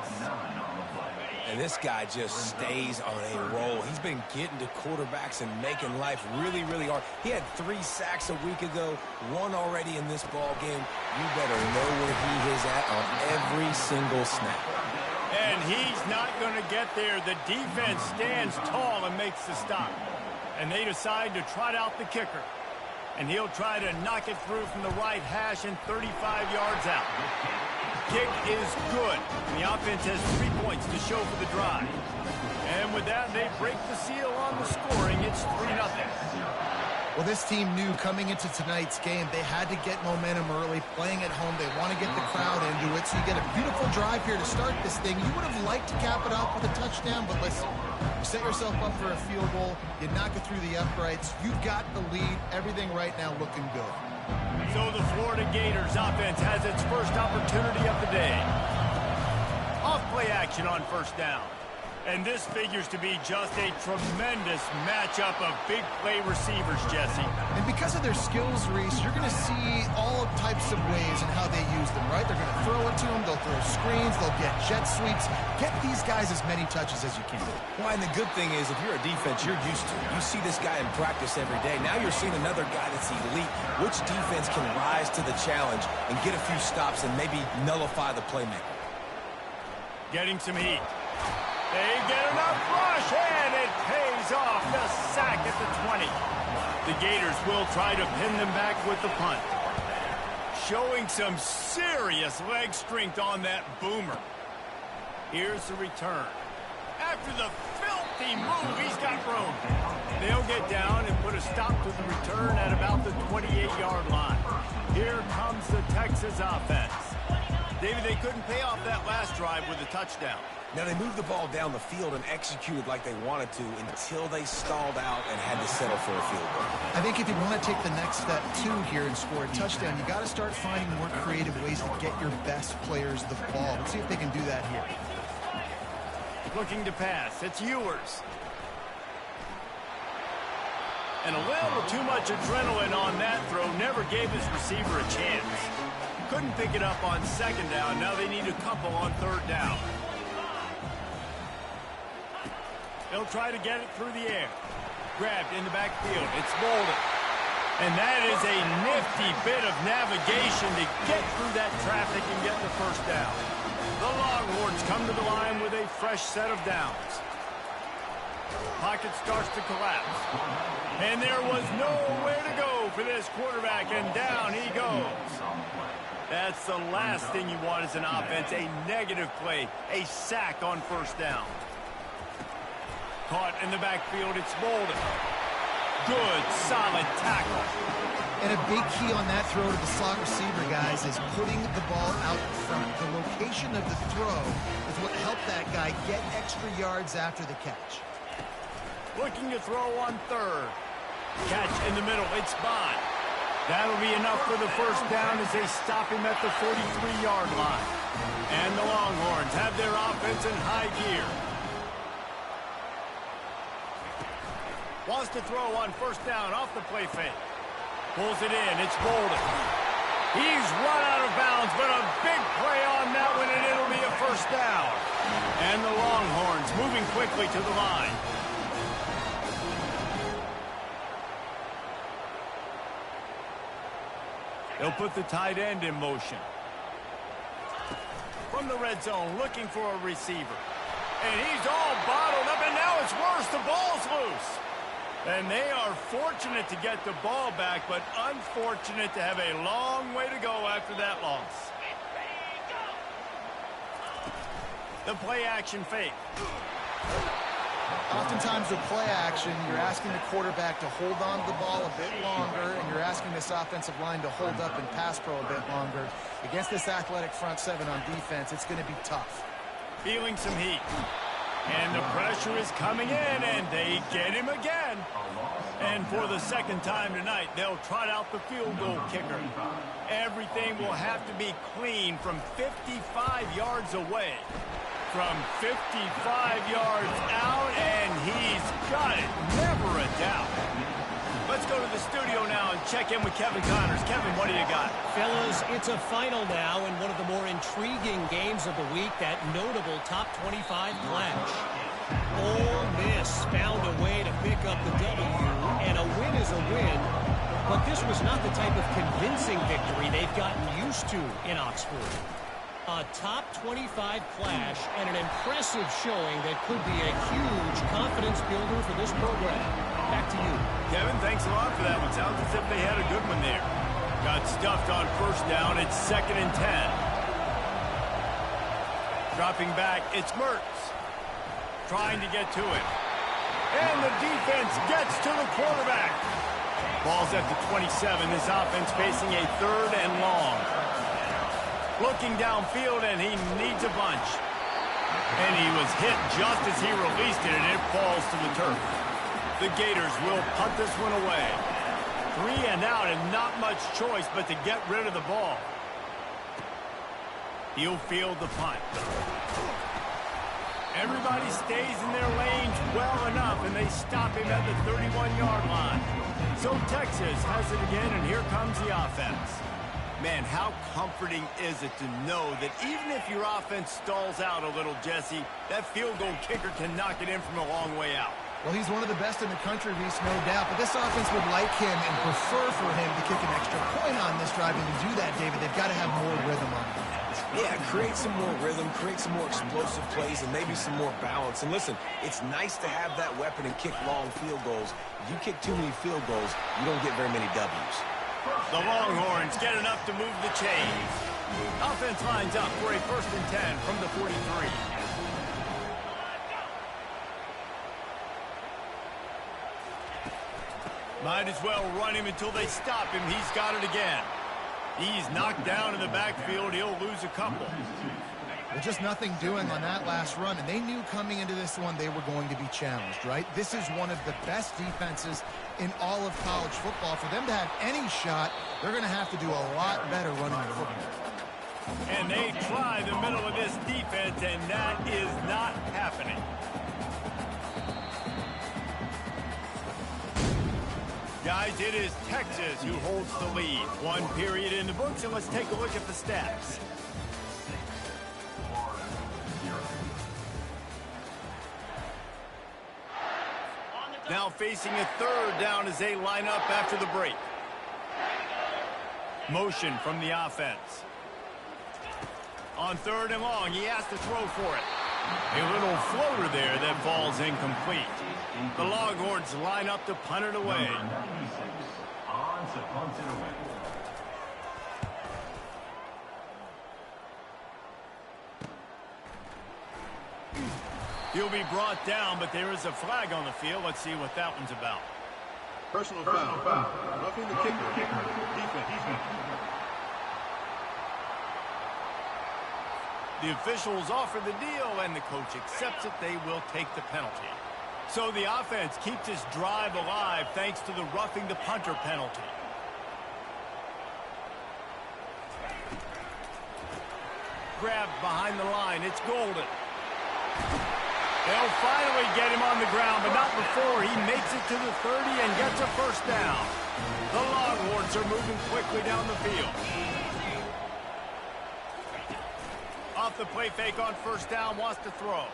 And this guy just stays on a roll. He's been getting to quarterbacks and making life really, really hard. He had 3 sacks a week ago, 1 already in this ball game. You better know where he is at on every single snap. And he's not going to get there. The defense stands tall and makes the stop. And they decide to trot out the kicker. And he'll try to knock it through from the right hash and 35 yards out. Kick is good. The offense has 3 points to show for the drive. And with that, they break the seal on the scoring. It's 3-0. Well, this team knew coming into tonight's game they had to get momentum early, playing at home. They want to get the crowd into it, so you get a beautiful drive here to start this thing. You would have liked to cap it off with a touchdown, but listen, you set yourself up for a field goal, you knock it through the uprights, you've got the lead, everything right now looking good. So the Florida Gators offense has its first opportunity of the day. Off play action on first down. And this figures to be just a tremendous matchup of big play receivers, Jesse. And because of their skills, Reese, you're going to see all types of ways in how they use them, right? They're going to throw it to them, they'll throw screens, they'll get jet sweeps. Get these guys as many touches as you can. Well, and the good thing is, if you're a defense, you're used to it. You see this guy in practice every day. Now you're seeing another guy that's elite. Which defense can rise to the challenge and get a few stops and maybe nullify the playmaker? Getting some heat. They get enough rush, and it pays off. The sack at the 20. The Gators will try to pin them back with the punt. Showing some serious leg strength on that boomer. Here's the return. After the filthy move, he's got room. They'll get down and put a stop to the return at about the 28-yard line. Here comes the Texas offense. David, they couldn't pay off that last drive with a touchdown. Now, they moved the ball down the field and executed like they wanted to until they stalled out and had to settle for a field goal. I think if you want to take the next step, too, here and score a touchdown, you got to start finding more creative ways to get your best players the ball. Let's see if they can do that here. Looking to pass. It's Ewers. And a little too much adrenaline on that throw. Never gave his receiver a chance. Couldn't pick it up on second down. Now they need a couple on third down. They'll try to get it through the air. Grabbed in the backfield. It's Bolden. And that is a nifty bit of navigation to get through that traffic and get the first down. The Longhorns come to the line with a fresh set of downs. Pocket starts to collapse. And there was nowhere to go for this quarterback, and down he goes. That's the last thing you want as an offense, a negative play, a sack on first down. Caught in the backfield, it's Bolden. Good, solid tackle. And a big key on that throw to the slot receiver, guys, is putting the ball out front. The location of the throw is what helped that guy get extra yards after the catch. Looking to throw on third. Catch in the middle, it's Bond. That'll be enough for the first down as they stop him at the 43-yard line. And the Longhorns have their offense in high gear. Wants to throw on first down off the play fake. Pulls it in. It's Bolden. He's run out of bounds, but a big play on that one, and it'll be a first down. And the Longhorns moving quickly to the line. They'll put the tight end in motion. From the red zone, looking for a receiver. And he's all bottled up, and now it's worse. The ball's loose. And they are fortunate to get the ball back, but unfortunate to have a long way to go after that loss. The play action fake. Oftentimes with play action, you're asking the quarterback to hold on to the ball a bit longer, and you're asking this offensive line to hold up and pass pro a bit longer. Against this athletic front seven on defense, it's going to be tough. Feeling some heat. And the pressure is coming in, and they get him again. And for the second time tonight, they'll trot out the field goal kicker. Everything will have to be clean from 55 yards away. From 55 yards out, and he's got it. Never a doubt. Let's go to the studio now and check in with Kevin Connors. Kevin, what do you got? Fellas, it's a final now in one of the more intriguing games of the week, that notable top 25 clash. Ole Miss found a way to pick up the W, and a win is a win, but this was not the type of convincing victory they've gotten used to in Oxford. A top 25 clash and an impressive showing that could be a huge confidence builder for this program. Back to you. Kevin, thanks a lot for that one. Sounds as if they had a good one there. Got stuffed on first down. It's 2nd and 10. Dropping back, it's Mertz. Trying to get to it. And the defense gets to the quarterback. Ball's at the 27. This offense facing a 3rd and long. Looking downfield, and he needs a bunch. And he was hit just as he released it, and it falls to the turf. The Gators will punt this one away. 3 and out, and not much choice but to get rid of the ball. He'll field the punt. Everybody stays in their lanes well enough, and they stop him at the 31-yard line. So Texas has it again, and here comes the offense. Man, how comforting is it to know that even if your offense stalls out a little, Jesse, that field goal kicker can knock it in from a long way out. Well, he's one of the best in the country, Reese, no doubt. But this offense would like him and prefer for him to kick an extra point on this drive. And to do that, David, they've got to have more rhythm on it. Yeah, create some more rhythm, create some more explosive plays, and maybe some more balance. And listen, it's nice to have that weapon and kick long field goals. If you kick too many field goals, you don't get very many W's. The Longhorns get enough to move the chains. Offense lines up for a 1st and 10 from the 43. Might as well run him until they stop him. He's got it again. He's knocked down in the backfield. He'll lose a couple. Well, just nothing doing on that last run, and they knew coming into this one they were going to be challenged, right? This is one of the best defenses in all of college football. For them to have any shot, they're going to have to do a lot better running the football. And they try the middle of this defense, and that is not happening. Guys, it is Texas who holds the lead. 1 period in the books, and let's take a look at the stats. Now facing a 3rd down as they line up after the break. Motion from the offense. On 3rd and long, he has to throw for it. A little floater there that falls incomplete. The Longhorns line up to punt it away. On to punt it away. He'll be brought down, but there is a flag on the field. Let's see what that one's about. Personal foul. Roughing the kicker. Defense. The officials offer the deal, and the coach accepts it. They will take the penalty. So the offense keeps this drive alive thanks to the roughing the punter penalty. Grabbed behind the line. It's Golden. They'll finally get him on the ground, but not before he makes it to the 30 and gets a 1st down. The Longhorns are moving quickly down the field. Off the play fake on 1st down, wants to throw.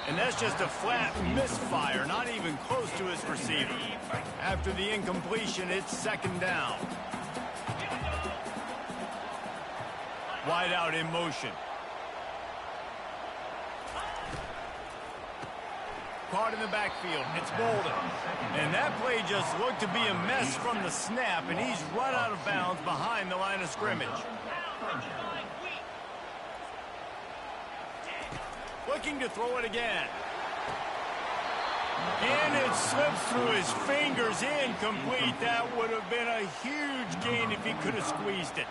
And that's just a flat misfire, not even close to his receiver. After the incompletion, it's 2nd down. Wide out in motion. Caught in the backfield. It's Bolden. And that play just looked to be a mess from the snap, and he's run out of bounds behind the line of scrimmage. Looking to throw it again. And it slips through his fingers, incomplete. That would have been a huge gain if he could have squeezed it.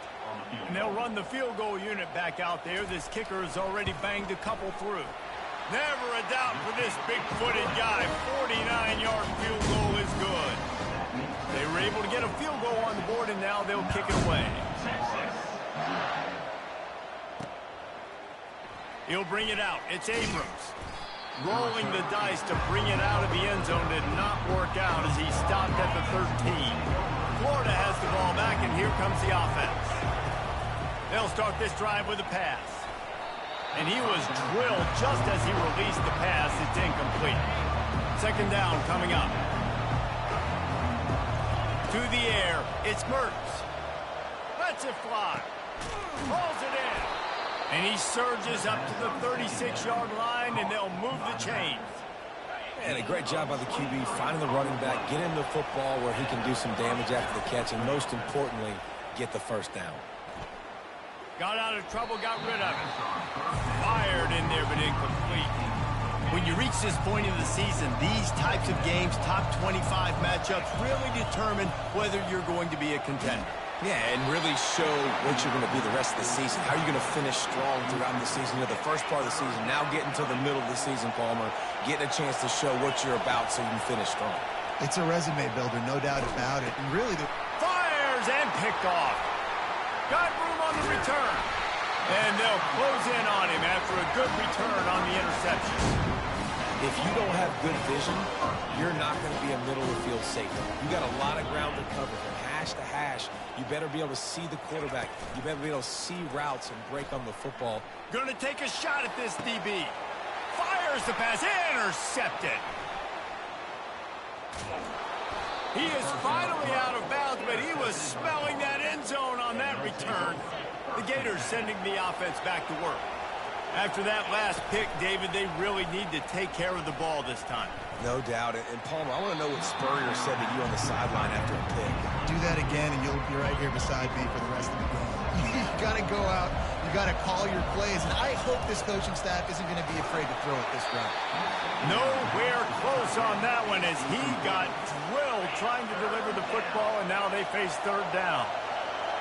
And they'll run the field goal unit back out there. This kicker has already banged a couple through. Never a doubt for this big-footed guy. 49-yard field goal is good. They were able to get a field goal on the board, and now they'll kick it away. He'll bring it out. It's Abrams. rolling the dice to bring it out of the end zone did not work out as he stopped at the 13. Florida has the ball back, and here comes the offense. They'll start this drive with a pass. And he was drilled just as he released the pass. It's incomplete. Second down coming up. To the air, it's Mertz. Lets it fly. Pulls it in. And he surges up to the 36-yard line, and they'll move the chains. And a great job by the QB finding the running back, get him the football where he can do some damage after the catch, and most importantly, get the first down. Got out of trouble, got rid of it. Fired in there, but incomplete. When you reach this point in the season, these types of games, top 25 matchups, really determine whether you're going to be a contender. Yeah, and really show what you're going to be the rest of the season. How are you going to finish strong throughout the season? The first part of the season, now getting to the middle of the season, Palmer, getting a chance to show what you're about so you can finish strong. It's a resume builder, no doubt about it. And really, Fires and picked off. Got room on the return. And they'll close in on him after a good return on the interception. If you don't have good vision, you're not going to be a middle-of-the-field safety. You got a lot of ground to cover from hash to hash. You better be able to see the quarterback. You better be able to see routes and break on the football. Going to take a shot at this DB. Fires the pass. Intercepted. He is finally out of bounds, but he was smelling that end zone on that return. The Gators sending the offense back to work. After that last pick, David, they really need to take care of the ball this time. No doubt. And Palmer, I want to know what Spurrier said to you on the sideline after a pick. do that again, and you'll be right here beside me for the rest of the game. You got to go out. You got to call your plays, and I hope this coaching staff isn't going to be afraid to throw it this route. Nowhere close on that one as he got drilled trying to deliver the football, and now they face third down.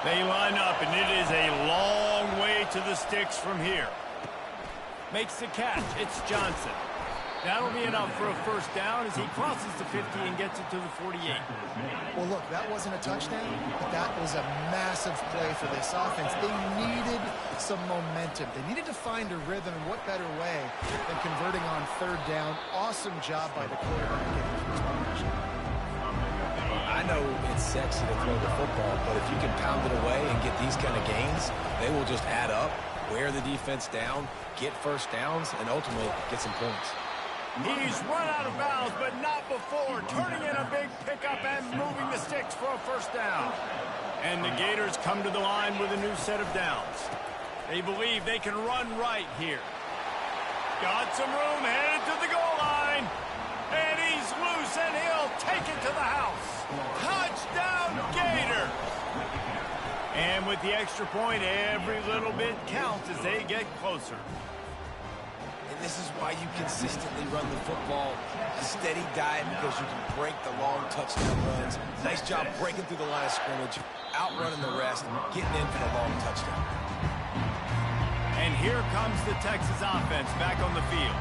They line up, and it is a long way to the sticks from here. Makes the catch. It's Johnson. That'll be enough for a first down as he crosses the 50 and gets it to the 48. Well, look, that wasn't a touchdown, but that was a massive play for this offense. They needed some momentum. They needed to find a rhythm, and what better way than converting on third down. Awesome job by the quarterback getting his responders. I know it's sexy to throw the football, but if you can pound it away and get these kind of gains, they will just add up, wear the defense down, get first downs, and ultimately get some points. He's run out of bounds, but not before turning in a big pickup and moving the sticks for a first down. And the Gators come to the line with a new set of downs. They believe they can run right here. Got some room, headed to the goal line. And he's loose, and he'll take it to the house. Touchdown, Gators! And with the extra point, every little bit counts as they get closer. And this is why you consistently run the football. A steady diet because you can break the long touchdown runs. Nice job breaking through the line of scrimmage, outrunning the rest, getting in for the long touchdown. And here comes the Texas offense back on the field.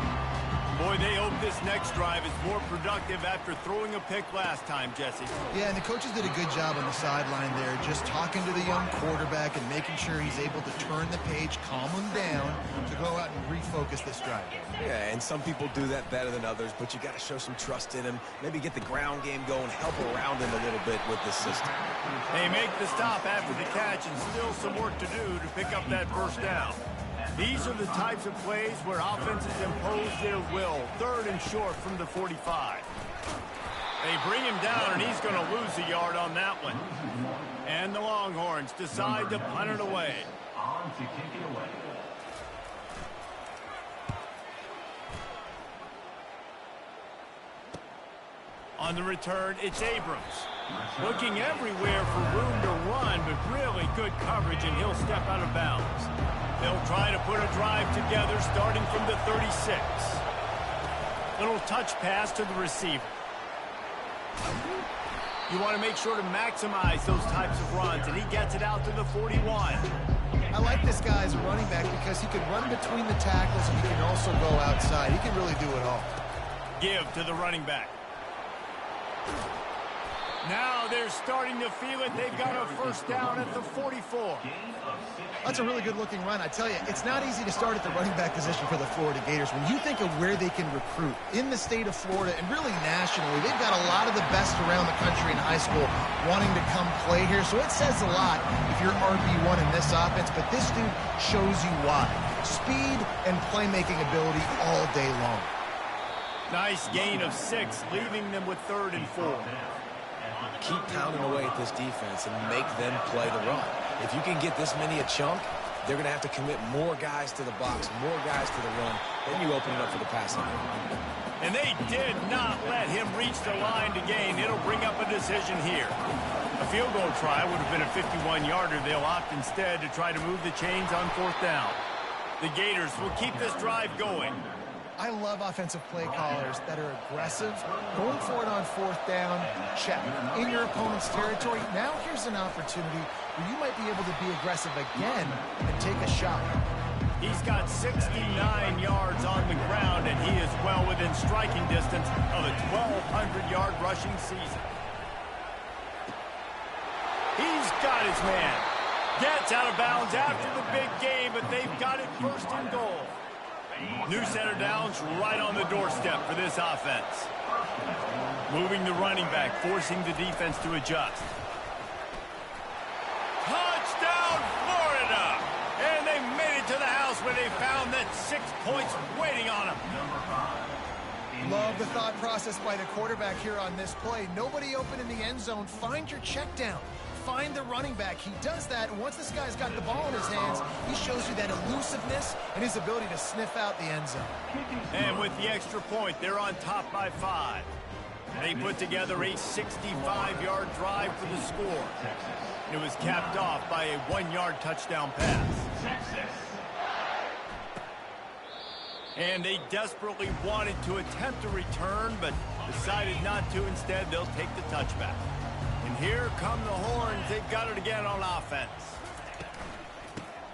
Boy, they hope this next drive is more productive after throwing a pick last time, Jesse. Yeah, and the coaches did a good job on the sideline there, just talking to the young quarterback and making sure he's able to turn the page, calm him down, to go out and refocus this drive. Yeah, and some people do that better than others, but you got to show some trust in him, maybe get the ground game going, help around him a little bit with this system. They make the stop after the catch and still some work to do to pick up that first down. These are the types of plays where offenses impose their will. Third and short from the 45. They bring him down, and he's going to lose a yard on that one. And the Longhorns decide to punt it away. On to kick it away. On the return, it's Abrams. Looking everywhere for room to run, but really good coverage, and he'll step out of bounds. They'll try to put a drive together starting from the 36. Little touch pass to the receiver. You want to make sure to maximize those types of runs, and he gets it out to the 41. I like this guy as a running back because he can run between the tackles and he can also go outside. He can really do it all. Give to the running back. Now they're starting to feel it. They've got a first down at the 44. That's a really good-looking run. I tell you, it's not easy to start at the running back position for the Florida Gators. When you think of where they can recruit in the state of Florida and really nationally, they've got a lot of the best around the country in high school wanting to come play here. So it says a lot if you're RB1 in this offense, but this dude shows you why. Speed and playmaking ability all day long. Nice gain of 6, leaving them with 3rd and 4. Keep pounding away at this defense and make them play the run. If you can get this many a chunk, they're going to have to commit more guys to the box, more guys to the run. Then you open it up for the passing game. And they did not let him reach the line to gain. It'll bring up a decision here. A field goal try would have been a 51-yarder. They'll opt instead to try to move the chains on 4th down. The Gators will keep this drive going. I love offensive play callers that are aggressive, going for it on 4th down, check. In your opponent's territory, now here's an opportunity where you might be able to be aggressive again and take a shot. He's got 69 yards on the ground, and he is well within striking distance of a 1,200-yard rushing season. He's got his man. Gets out of bounds after the big game, but they've got it 1st and goal. New center downs right on the doorstep for this offense. Moving the running back, forcing the defense to adjust. Touchdown, Florida! And they made it to the house where they found that 6 points waiting on them. Love the thought process by the quarterback here on this play. Nobody open in the end zone. Find your check down. Find the running back. He does that, and once this guy's got the ball in his hands, he shows you that elusiveness and his ability to sniff out the end zone. And with the extra point, they're on top by 5. They put together a 65-yard drive for the score. It was capped off by a 1-yard touchdown pass. And they desperately wanted to attempt a return, but decided not to. Instead, they'll take the touchback. And here come the horns. They've got it again on offense.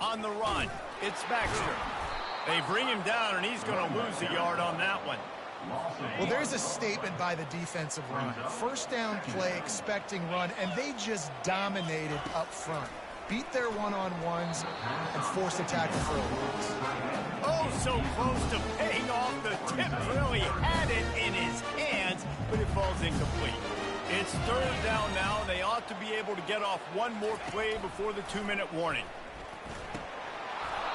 On the run, it's Baxter. They bring him down, and he's going to lose a yard on that one. Well, there's a statement by the defensive line. First down play, expecting run, and they just dominated up front. Beat their one-on-ones and forced a tackle for a loss. Oh, so close to paying off. The tip really had it in his hands, but it falls incomplete. It's 3rd down now. They ought to be able to get off one more play before the 2-minute warning.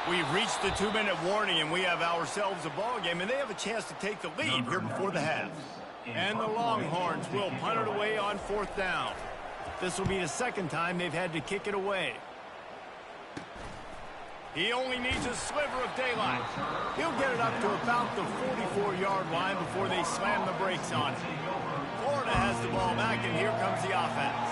We've reached the 2-minute warning, and we have ourselves a ball game, and they have a chance to take the lead here before the half. And the Longhorns will punt it away on 4th down. This will be the 2nd time they've had to kick it away. He only needs a sliver of daylight. He'll get it up to about the 44-yard line before they slam the brakes on it. Florida has the ball back, and here comes the offense.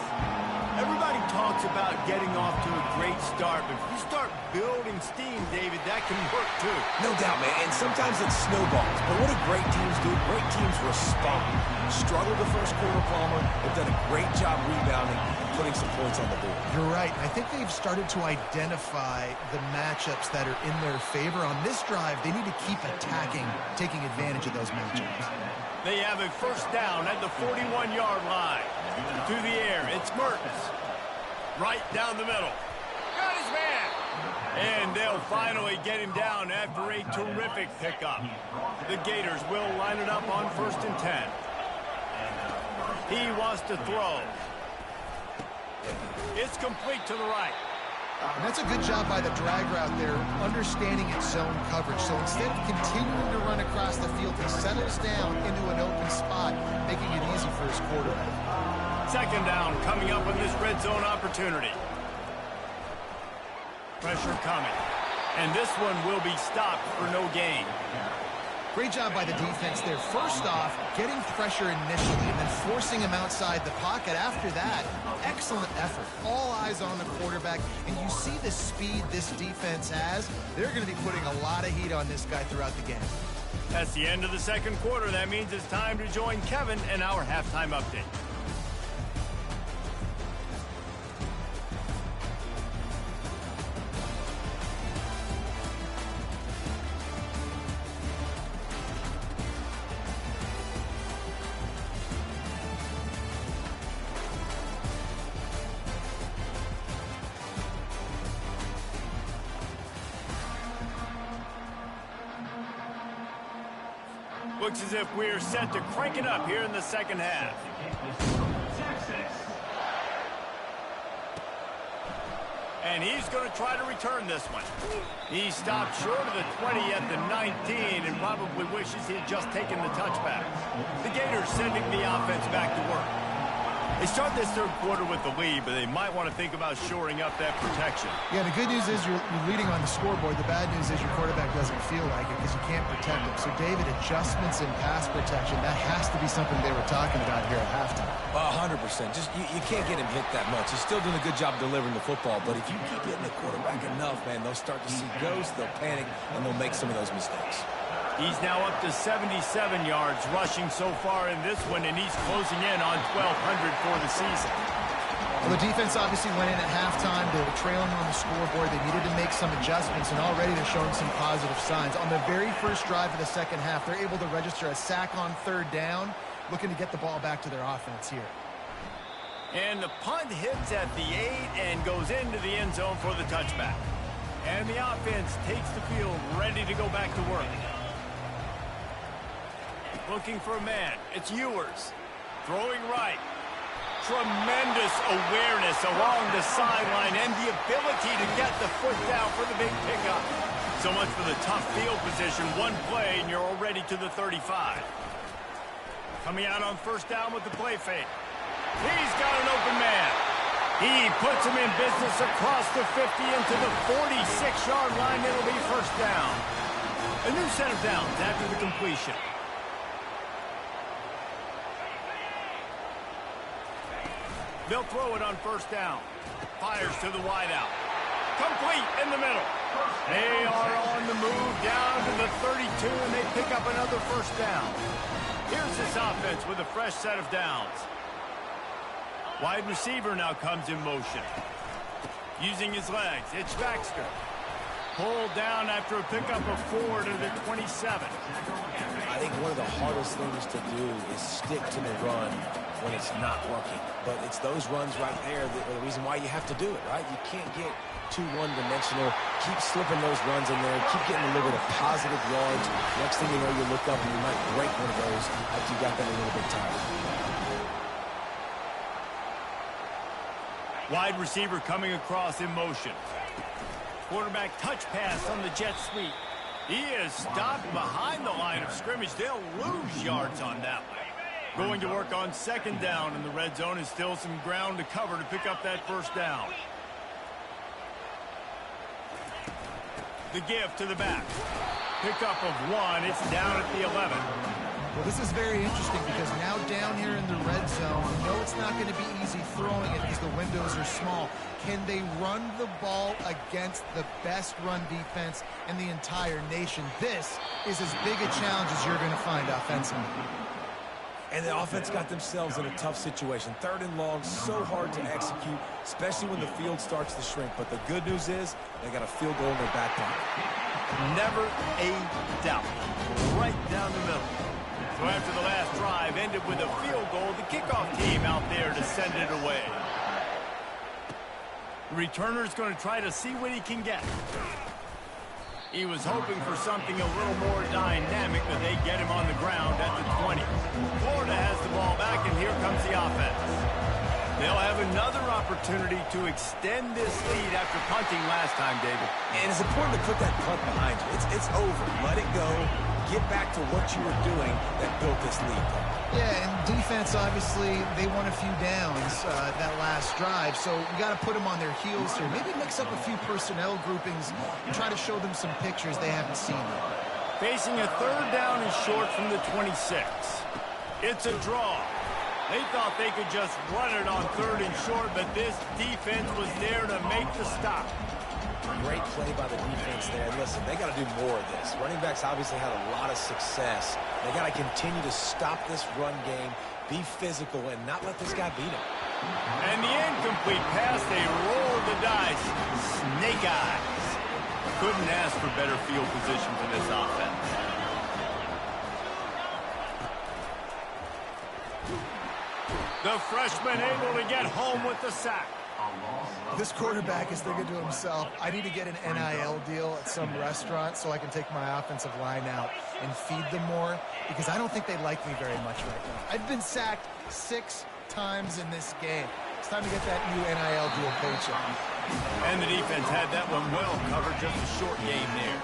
Everybody talks about getting off to a great start, but if you start building steam, David, that can work too. No doubt, man, and sometimes it snowballs. But what do great teams do? Great teams respond. Struggled the first quarter, Palmer. They've done a great job rebounding and putting some points on the board. You're right. I think they've started to identify the matchups that are in their favor. On this drive, they need to keep attacking, taking advantage of those matchups. They have a first down at the 41-yard line. To the air, it's Mertens. Right down the middle. Got his man. And they'll finally get him down after a terrific pickup. The Gators will line it up on 1st and 10. He wants to throw. It's complete to the right. And that's a good job by the drag route there, understanding its zone coverage. So instead of continuing to run across the field, he settles down into an open spot, making it easy for his quarterback. 2nd down coming up on this red zone opportunity. Pressure coming. And this one will be stopped for no gain. Great job by the defense there. First off, getting pressure initially and then forcing him outside the pocket. After that, excellent effort. All eyes on the quarterback. And you see the speed this defense has. They're going to be putting a lot of heat on this guy throughout the game. That's the end of the 2nd quarter. That means it's time to join Kevin and our halftime update. Looks as if we're set to crank it up here in the second half. And he's going to try to return this one. He stopped short of the 20 at the 19 and probably wishes he had just taken the touchback. The Gators sending the offense back to work. They start this third quarter with the lead, but they might want to think about shoring up that protection. Yeah, the good news is you're leading on the scoreboard. The bad news is your quarterback doesn't feel like it because you can't protect him. So, David, adjustments in pass protection, that has to be something they were talking about here at halftime. 100%. Just you can't get him hit that much. He's still doing a good job delivering the football, but if you keep hitting the quarterback enough, man, they'll start to see ghosts, they'll panic, and they'll make some of those mistakes. He's now up to 77 yards rushing so far in this one, and he's closing in on 1,200 for the season. Well, the defense obviously went in at halftime. They were trailing on the scoreboard. They needed to make some adjustments, and already they're showing some positive signs. On the very first drive of the second half, they're able to register a sack on third down, looking to get the ball back to their offense here. And the punt hits at the 8 and goes into the end zone for the touchback. And the offense takes the field, ready to go back to work. Looking for a man. It's Ewers. Throwing right. Tremendous awareness along the sideline and the ability to get the foot down for the big pickup. So much for the tough field position. One play and you're already to the 35. Coming out on first down with the play fake. He's got an open man. He puts him in business across the 50 into the 46-yard line. It'll be first down. A new set of downs after the completion. They'll throw it on first down. Fires to the wideout. Complete in the middle. They are on the move down to the 32, and they pick up another first down. Here's this offense with a fresh set of downs. Wide receiver now comes in motion. Using his legs, it's Baxter. Pulled down after a pickup of 4 to the 27. I think one of the hardest things to do is stick to the run when it's not working. But it's those runs right there that are the reason why you have to do it, right? You can't get too one-dimensional. Keep slipping those runs in there. Keep getting a little bit of positive yards. Next thing you know, you look up and you might break one of those after you got that a little bit tired. Wide receiver coming across in motion. Quarterback touch pass on the jet sweep. He is stopped behind the line of scrimmage. They'll lose yards on that one. Going to work on second down in the red zone is still some ground to cover to pick up that first down. The give to the back. Pickup of 1. It's down at the 11. Well, this is very interesting because now down here in the red zone, you know it's not going to be easy throwing it because the windows are small. Can they run the ball against the best run defense in the entire nation? This is as big a challenge as you're going to find offensively. And the offense got themselves in a tough situation. Third and long, so hard to execute, especially when the field starts to shrink. But the good news is they got a field goal in their back pocket. Never a doubt. Right down the middle. So after the last drive ended with a field goal, the kickoff team out there to send it away. The returner's going to try to see what he can get. He was hoping for something a little more dynamic, but they get him on the ground at the 20. Florida has the ball back, and here comes the offense. They'll have another opportunity to extend this lead after punting last time, David. And it's important to put that punt behind you. It's over. Let it go. Get back to what you were doing that built this lead. Yeah, and defense, obviously, they won a few downs that last drive, so you got to put them on their heels here. Maybe mix up a few personnel groupings and try to show them some pictures they haven't seen yet. Facing a third down and short from the 26. It's a draw. They thought they could just run it on third and short, but this defense was there to make the stop. Great play by the defense there. Listen, they got to do more of this. Running backs obviously had a lot of success. They got to continue to stop this run game, be physical, and not let this guy beat him. And the incomplete pass, they rolled the dice. Snake eyes. Couldn't ask for better field position for this offense. The freshman able to get home with the sack. This quarterback is thinking to himself, I need to get an NIL deal at some restaurant so I can take my offensive line out and feed them more, because I don't think they like me very much right now. I've been sacked 6 times in this game. It's time to get that new NIL deal paycheck. And the defense had that one well covered, just a short game there.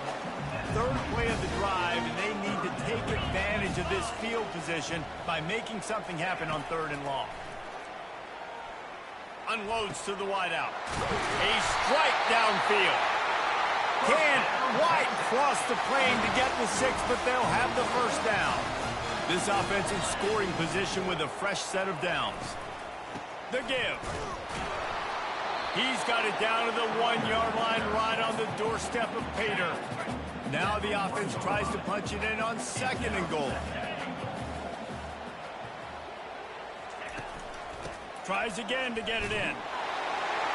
Third play of the drive, and they need to take advantage of this field position by making something happen on 3rd and long. Unloads to the wideout. A strike downfield. Can't quite cross the plane to get the 6, but they'll have the first down. This offensive scoring position with a fresh set of downs. The give. He's got it down to the 1-yard line, right on the doorstep of Pater. Now the offense tries to punch it in on 2nd and goal. Tries again to get it in.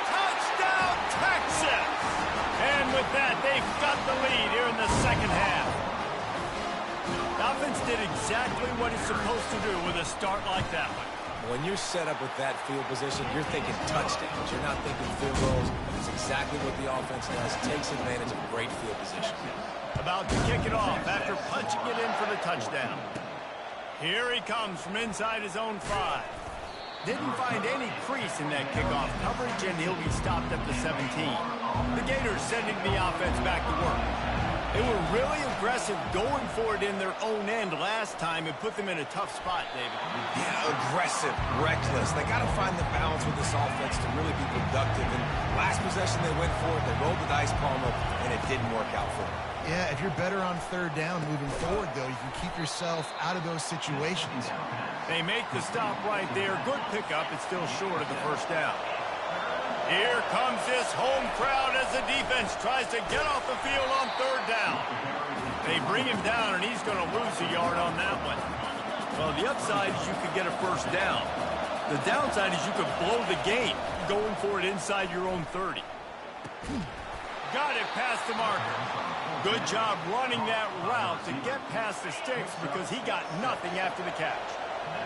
Touchdown, Texas! And with that, they've got the lead here in the 2nd half. The offense did exactly what it's supposed to do with a start like that one. When you're set up with that field position, you're thinking touchdowns. You're not thinking field goals. It's exactly what the offense does. Takes advantage of great field position. About to kick it off after punching it in for the touchdown. Here he comes from inside his own 5. Didn't find any crease in that kickoff coverage, and he'll be stopped at the 17. The Gators sending the offense back to work. They were really aggressive going for it in their own end last time. It put them in a tough spot, David. Yeah, aggressive, reckless. They got to find the balance with this offense to really be productive. And last possession they went for it, they rolled the dice palm up, and it didn't work out for them. Yeah, if you're better on 3rd down moving forward, though, you can keep yourself out of those situations. They make the stop right there. Good pickup. It's still short of the first down. Here comes this home crowd as the defense tries to get off the field on 3rd down. They bring him down, and he's going to lose a yard on that one. Well, the upside is you could get a first down. The downside is you could blow the game going for it inside your own 30. Got it past the marker. Good job running that route to get past the sticks because he got nothing after the catch.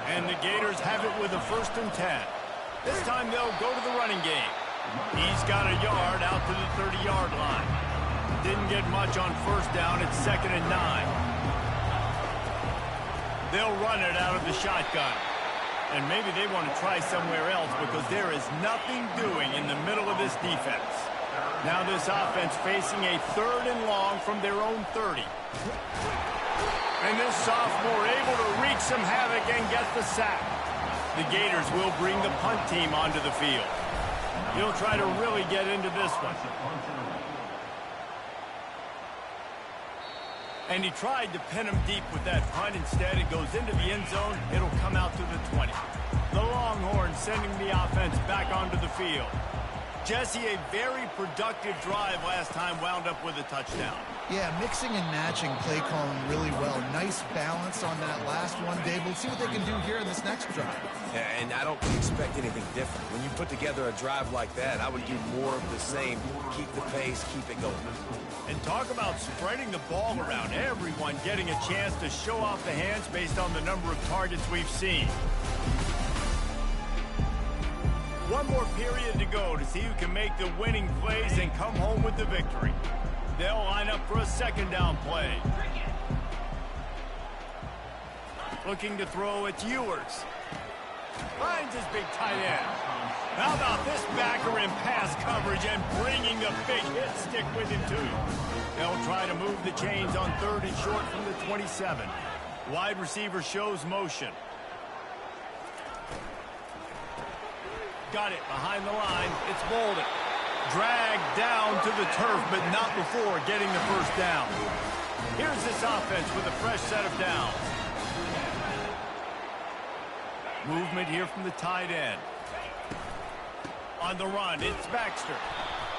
And the Gators have it with a 1st and 10. This time they'll go to the running game. He's got a yard out to the 30-yard line. Didn't get much on 1st down. It's 2nd and 9. They'll run it out of the shotgun. And maybe they want to try somewhere else because there is nothing doing in the middle of this defense. Now this offense facing a 3rd and long from their own 30. And this sophomore able to wreak some havoc and get the sack. The Gators will bring the punt team onto the field. He'll try to really get into this one. And he tried to pin him deep with that punt. Instead, it goes into the end zone. It'll come out to the 20. The Longhorns sending the offense back onto the field. Jesse, a very productive drive last time, wound up with a touchdown. Yeah, mixing and matching play calling really well. Nice balance on that last one, Dave. We'll see what they can do here in this next drive. Yeah, and I don't expect anything different. When you put together a drive like that, I would do more of the same. Keep the pace, keep it going. And talk about spreading the ball around. Everyone getting a chance to show off the hands based on the number of targets we've seen. One more period to go to see who can make the winning plays and come home with the victory. They'll line up for a 2nd down play. Looking to throw, it's Ewers. Finds his big tight end. How about this backer in pass coverage and bringing a big hit stick with him too. They'll try to move the chains on 3rd and short from the 27. Wide receiver shows motion. Got it behind the line. It's Bolden. Dragged down to the turf, but not before getting the first down. Here's this offense with a fresh set of downs. Movement here from the tight end. On the run, it's Baxter.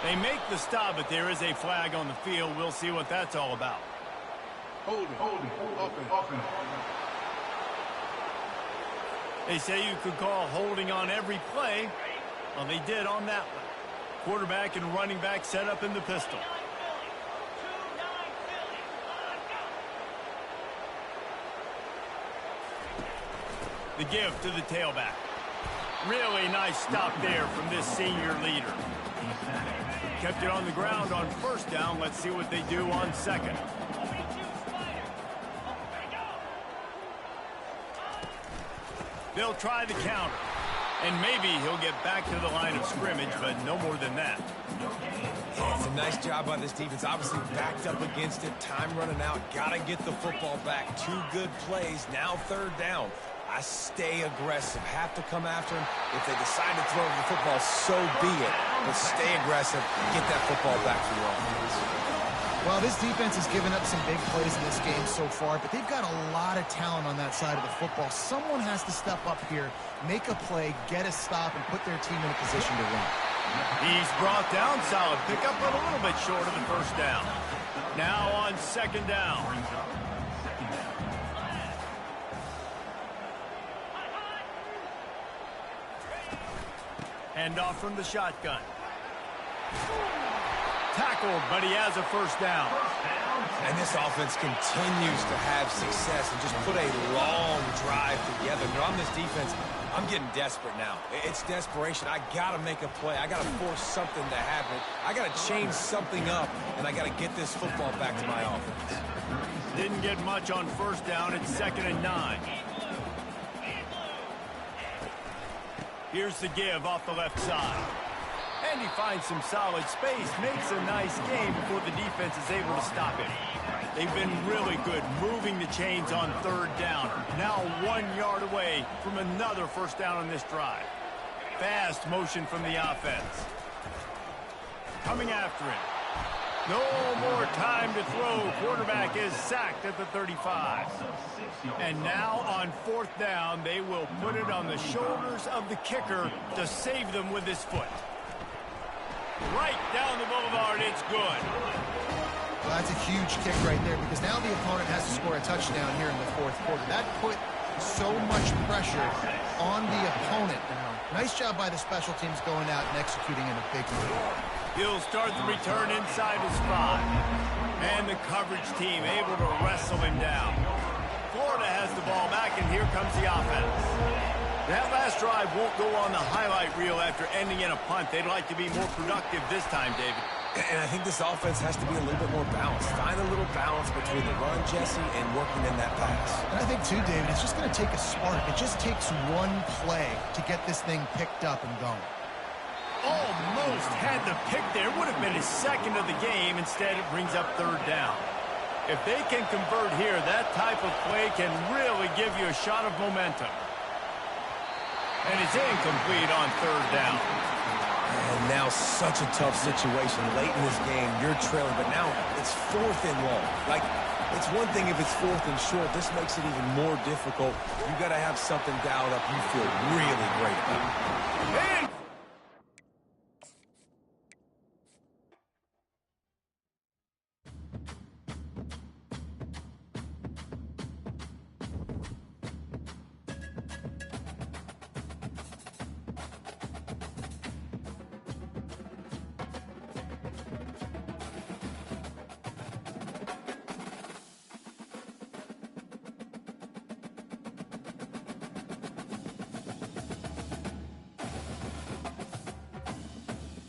They make the stop, but there is a flag on the field. We'll see what that's all about. Hold it. They say you could call holding on every play. Well, they did on that one. Quarterback and running back set up in the pistol. The give to the tailback. Really nice stop there from this senior leader. Kept it on the ground on first down. Let's see what they do on second. They'll try the counter. And maybe he'll get back to the line of scrimmage, but no more than that. It's a nice job by this defense. Obviously backed up against it. Time running out. Got to get the football back. 2 good plays. Now third down. I stay aggressive. Have to come after him. If they decide to throw the football, so be it. But stay aggressive. Get that football back for your offense. Well, this defense has given up some big plays in this game so far, but they've got a lot of talent on that side of the football. Someone has to step up here, make a play, get a stop, and put their team in a position to win. He's brought down. Solid pickup, but a little bit short of the first down. Now on second down. Hand off from the shotgun. Tackled, but he has a first down. And this offense continues to have success and just put a long drive together. But on this defense, I'm getting desperate now. It's desperation. I got to make a play. I got to force something to happen. I got to change something up, and I got to get this football back to my offense. Didn't get much on first down. It's 2nd and 9. Here's the give off the left side. And he finds some solid space, makes a nice game before the defense is able to stop him. They've been really good moving the chains on third down. Now 1 yard away from another first down on this drive. Fast motion from the offense. Coming after him. No more time to throw. Quarterback is sacked at the 35. And now on 4th down, they will put it on the shoulders of the kicker to save them with his foot. Right down the boulevard, it's good. Well, that's a huge kick right there because now the opponent has to score a touchdown here in the 4th quarter. That put so much pressure on the opponent now. Nice job by the special teams going out and executing in a big way. He'll start the return inside his 5. And the coverage team able to wrestle him down. Florida has the ball back, and here comes the offense. That last drive won't go on the highlight reel after ending in a punt. They'd like to be more productive this time, David. And I think this offense has to be a little bit more balanced. Find a little balance between the run, Jesse, and working in that pass. And I think, too, David, it's just going to take a spark. It just takes one play to get this thing picked up and going. Almost had the pick there. Would have been his 2nd of the game. Instead, it brings up third down. If they can convert here, that type of play can really give you a shot of momentum. And it's incomplete on third down. And now such a tough situation. Late in this game, you're trailing, but now it's 4th and long. Like, it's one thing if it's 4th and short. This makes it even more difficult. You got to have something dialed up you feel really great about. And